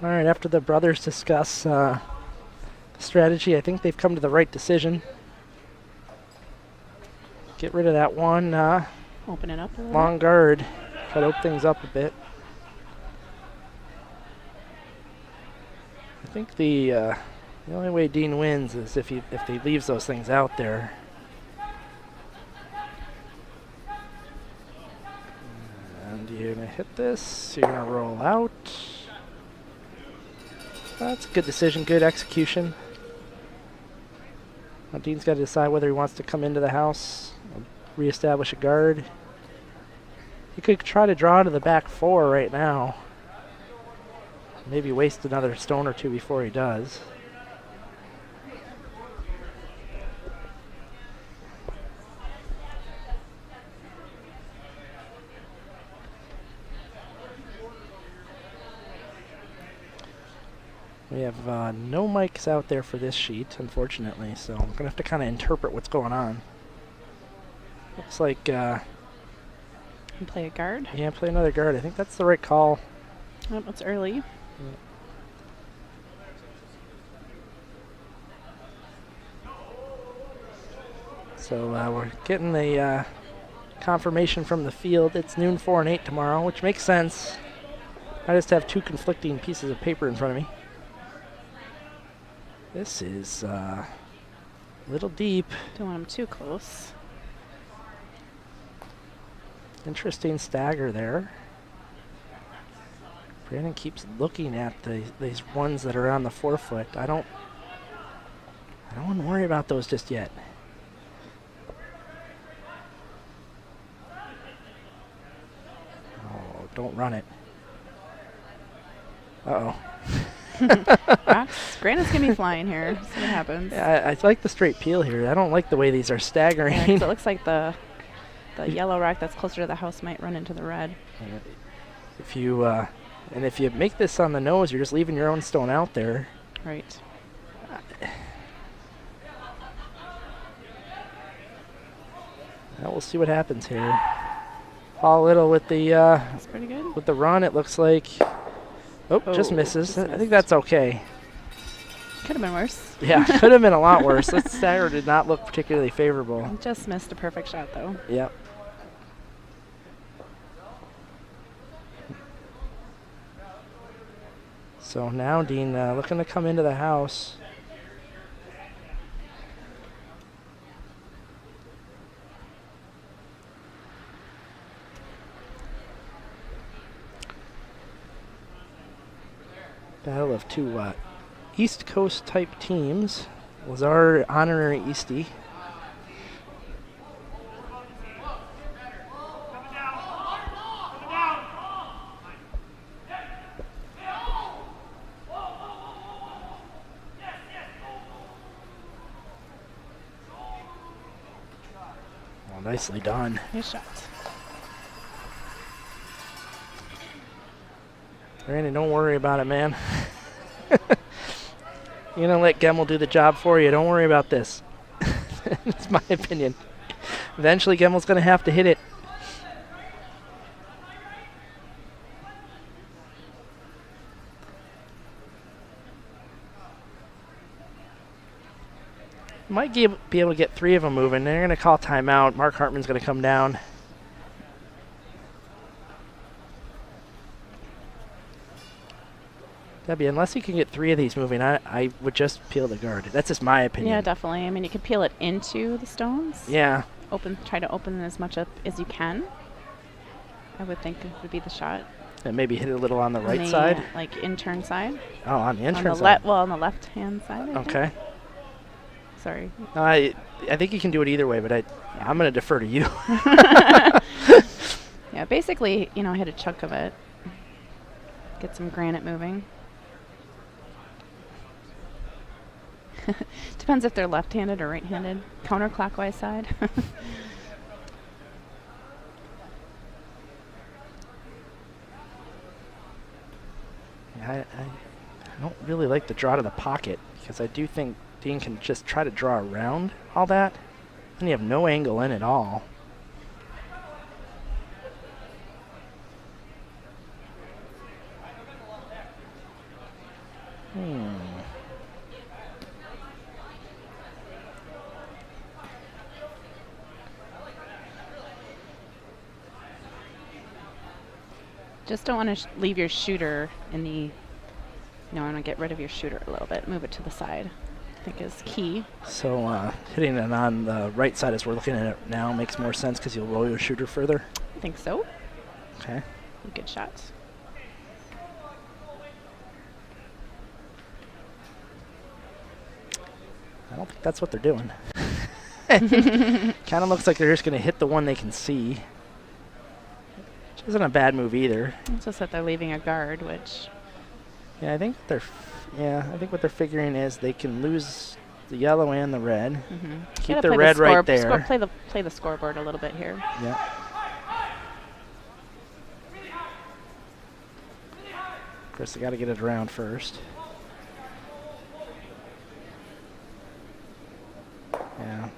All right, after the brothers discuss strategy, I think they've come to the right decision. Get rid of that one Open it up a little long guard. Try to open things up a bit. I think the only way Dean wins is if he leaves those things out there. And you're gonna hit this. You're gonna roll out. That's a good decision, good execution. Now Dean's got to decide whether he wants to come into the house, or reestablish a guard. He could try to draw to the back 4 right now. maybe waste another stone or two before he does. We have no mics out there for this sheet, unfortunately, so I'm going to have to kind of interpret what's going on. Looks like... And play a guard. Yeah, play another guard. I think that's the right call. Oh, it's early. Yeah. So we're getting the confirmation from the field. It's noon 4 and 8 tomorrow, which makes sense. I just have two conflicting pieces of paper in front of me. This is a little deep. Don't want him too close. Interesting stagger there. Brandon keeps looking at these ones that are on the forefoot. I don't want to worry about those just yet. Oh, don't run it. Uh-oh. Brandon's going to be flying here. See what happens. Yeah, I like the straight peel here. I don't like the way these are staggering. Yeah, 'cause it looks like the yellow rock that's closer to the house might run into the red. If you and if you make this on the nose, you're just leaving your own stone out there. Right. Now we'll see what happens here. Paul Little with the That's pretty good. with the run. It looks like just misses. Just I missed. think that's okay. Could have been worse. Yeah, could have been a lot worse. That stagger did not look particularly favorable. Just missed a perfect shot, though. Yep. So now Dean looking to come into the house. Battle of two East Coast type teams. Was our honorary Eastie. Well, nicely done. Nice shot. Randy, don't worry about it, man. You're going to let Gemmel do the job for you. Don't worry about this. That's my opinion. Eventually, Gemmel's going to have to hit it. Might be able to get three of them moving. They're going to call timeout. Mark Hartman's going to come down. Debbie, unless you can get three of these moving, I would just peel the guard. That's just my opinion. Yeah, definitely. I mean, you could peel it into the stones. Yeah. Try to open as much up as you can. I would think it would be the shot. And maybe hit it a little on the right the, side? Like intern side. Oh, on the intern on the side. Well, on the left-hand side, I Okay. think. Sorry. I think you can do it either way, but I'm going to defer to you. Yeah, basically, hit a chunk of it. Get some granite moving. Depends if they're left-handed or right-handed. Counterclockwise side. I don't really like the draw to the pocket because I do think Dean can just try to draw around all that. And you have no angle in at all. Just don't want to leave your shooter in the... You want to get rid of your shooter a little bit. Move it to the side, I think is key. So hitting it on the right side as we're looking at it now makes more sense because you'll roll your shooter further. I think so. Okay. Good shots. I don't think that's what they're doing. Kind of looks like they're just going to hit the one they can see. Which isn't a bad move either. It's just that they're leaving a guard, which... Yeah, I think I think what they're figuring is they can lose the yellow and the red. Keep the red right there. Play the scoreboard a little bit here. Yeah. Of course, they got to get it around first. Yeah.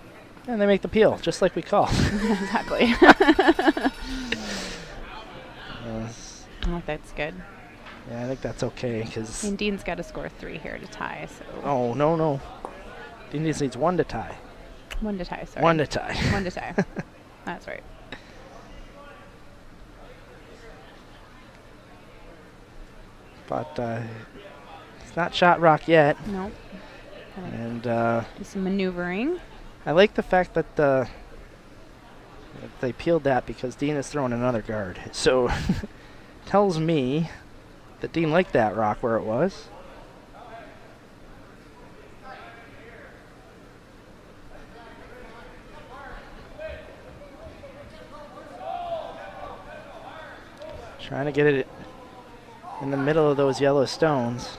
And they make the peel, just like we call. Exactly. Oh, that's good. Yeah, I think that's okay, because... And Dean's got to score 3 here to tie, so... Oh, no. Dean needs 1 to tie. 1 to tie, sorry. 1 to tie. 1 to tie. That's right. But it's not shot rock yet. Nope. And Do some maneuvering. I like the fact that that they peeled that because Dean is throwing another guard. So tells me that Dean liked that rock where it was. Trying to get it in the middle of those yellow stones.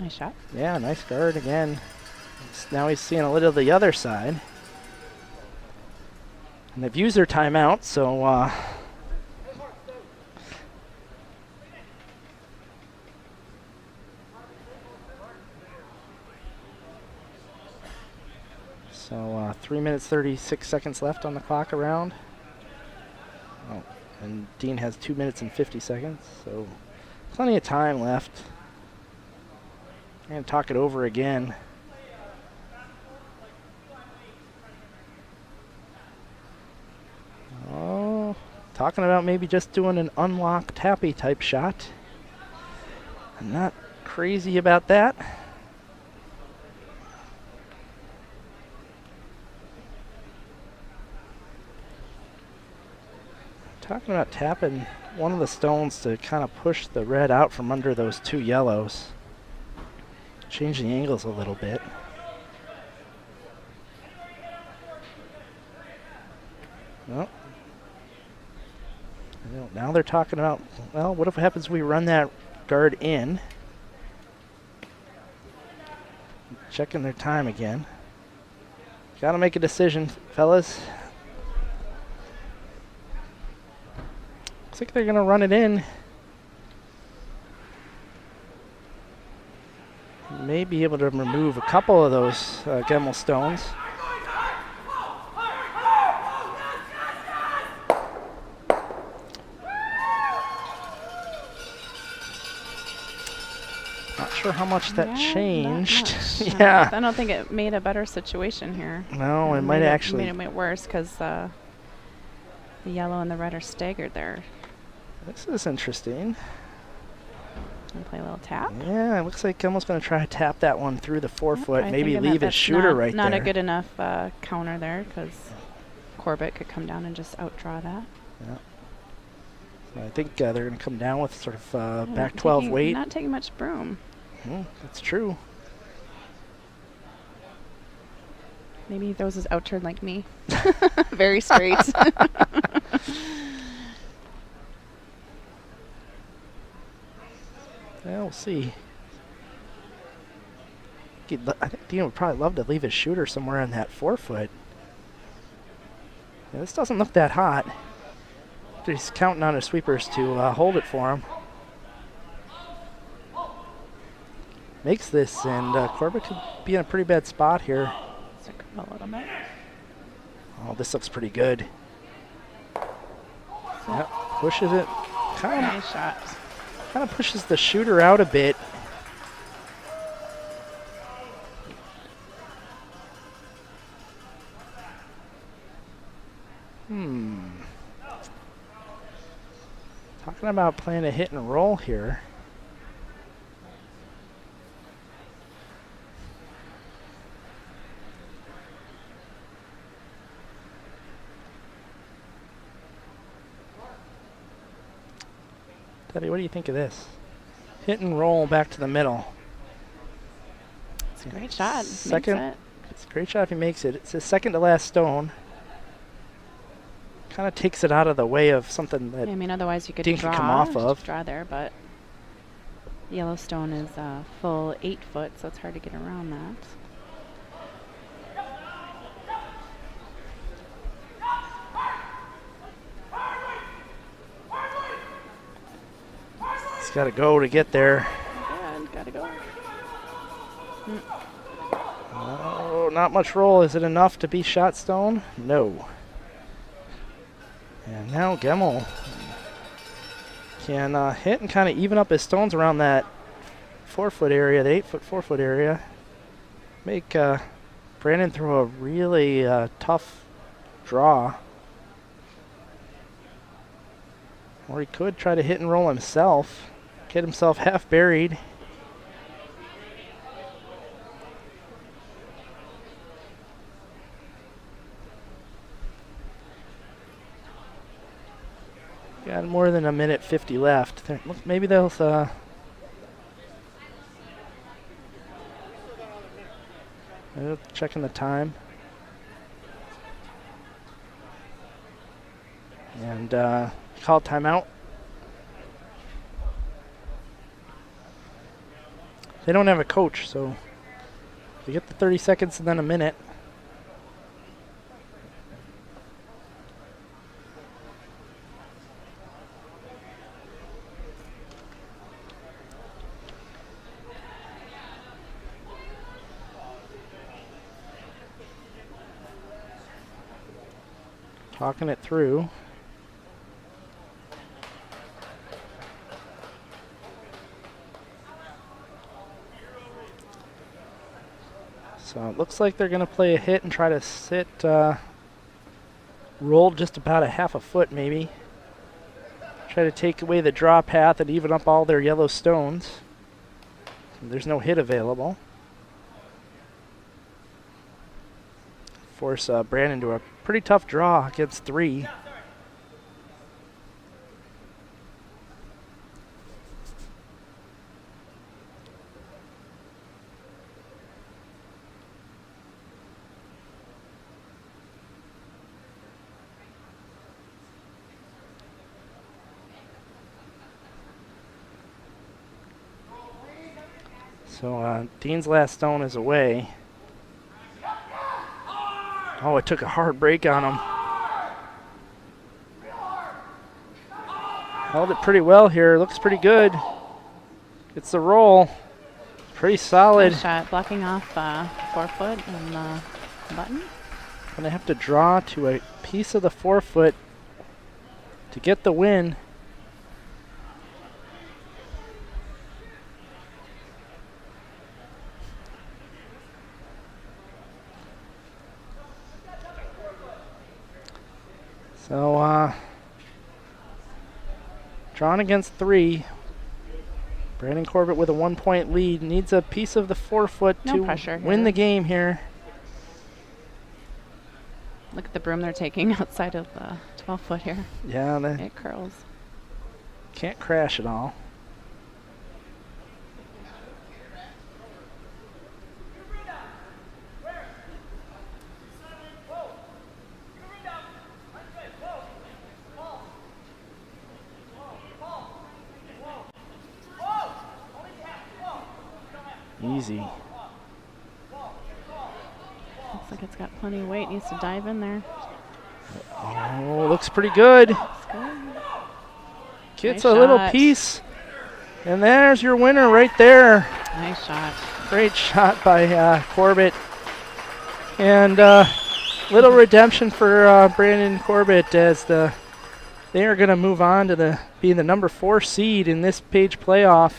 Nice shot. Yeah, nice guard again. Now he's seeing a little of the other side. And they've used their timeout, so so 3 minutes 36 seconds left on the clock around. Oh, and Dean has 2 minutes and 50 seconds, so plenty of time left. And talk it over again. Oh, talking about maybe just doing an unlock tappy type shot. I'm not crazy about that. Talking about tapping one of the stones to kind of push the red out from under those 2 yellows. Change the angles a little bit. Well, now they're talking about, well, what if happens we run that guard in? Checking their time again. Got to make a decision, fellas. Looks like they're going to run it in. May be able to remove a couple of those Gemmel stones. Not sure how much that changed. Yeah. I don't think it made a better situation here. No, it might actually. Made it worse because the yellow and the red are staggered there. This is interesting. And play a little tap. Yeah, it looks like Gemmel's going to try to tap that one through the 4-foot. Maybe leave his shooter right there. Not a good enough counter there because Corbett could come down and just outdraw that. Yeah. So I think they're going to come down with sort of back 12 weight. Not taking much broom. That's true. Maybe he throws his out turn like me. Very straight. Yeah, we'll see. I think Dean would probably love to leave his shooter somewhere on that 4-foot. Yeah, this doesn't look that hot. He's counting on his sweepers to hold it for him. Makes this, and Corbett could be in a pretty bad spot here. A little bit. Oh, this looks pretty good. Yep, pushes it. Nice shot. Kind of pushes the shooter out a bit. Talking about playing a hit and roll here. Debbie, what do you think of this? Hit and roll back to the middle. It's a great shot. Second, it's a great shot if he makes it. It's his second to last stone. Kind of takes it out of the way of something that Yeah, I mean, otherwise you could Dean could draw, come off of. draw there, but Yellowstone is a full 8 foot, so it's hard to get around that. It's got to go to get there. Good, gotta go. Oh, not much roll. Is it enough to be shot stone? No. And now Gemmel can hit and kind of even up his stones around that 4-foot area, the 8-foot, 4-foot area. Make Brandon throw a really tough draw. Or he could try to hit and roll himself, get himself half buried. Got more than a minute 50 left. Look, maybe they'll checking the time. And call timeout. They don't have a coach, so they get the 30 seconds and then a minute. Talking it through. So it looks like they're going to play a hit and try to sit, roll just about a half a foot maybe. Try to take away the draw path and even up all their yellow stones. There's no hit available. Force Brandon to a pretty tough draw against 3. So Dean's last stone is away. Oh, it took a hard break on him. Held it pretty well here. Looks pretty good. It's the roll. Pretty solid. Good shot, blocking off 4 foot and the button. Gonna have to draw to a piece of the 4 foot to get the win. So, drawn against 3. Brandon Corbett with a 1-point lead. Needs a piece of the 4 foot No to pressure win here. the game here. Look at the broom they're taking outside of the 12 foot here. Yeah, they It curls. can't crash at all. Easy. Looks like it's got plenty of weight. Needs to dive in there. Oh, looks pretty good. That's good. Gets Nice a little shot. piece. And there's your winner right there. Nice shot. Great shot by Corbett. And little redemption for Brandon Corbett as they are going to move on to being the number 4 seed in this page playoff.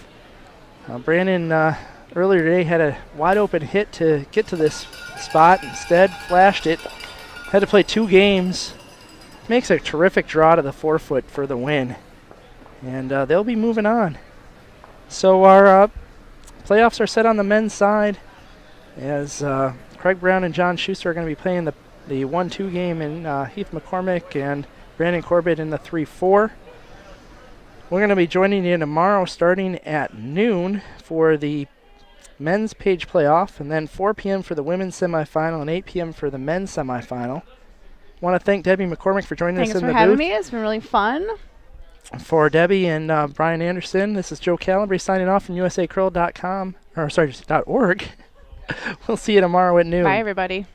Brandon earlier today had a wide open hit to get to this spot. Instead, flashed it. Had to play 2 games. Makes a terrific draw to the 4 foot for the win. And they'll be moving on. So our playoffs are set on the men's side as Craig Brown and John Schuster are going to be playing the 1-2 game in Heath McCormick and Brandon Corbett in the 3-4. We're going to be joining you tomorrow starting at noon for the men's page playoff, and then 4 p.m. for the women's semifinal and 8 p.m. for the men's semifinal. Want to thank Debbie McCormick for joining us Thanks in for the having booth. me. It's been really fun. For Debbie and Brian Anderson, this is Joe Calabry signing off from usacurl.com, or sorry, .org. We'll see you tomorrow at noon. Bye, everybody.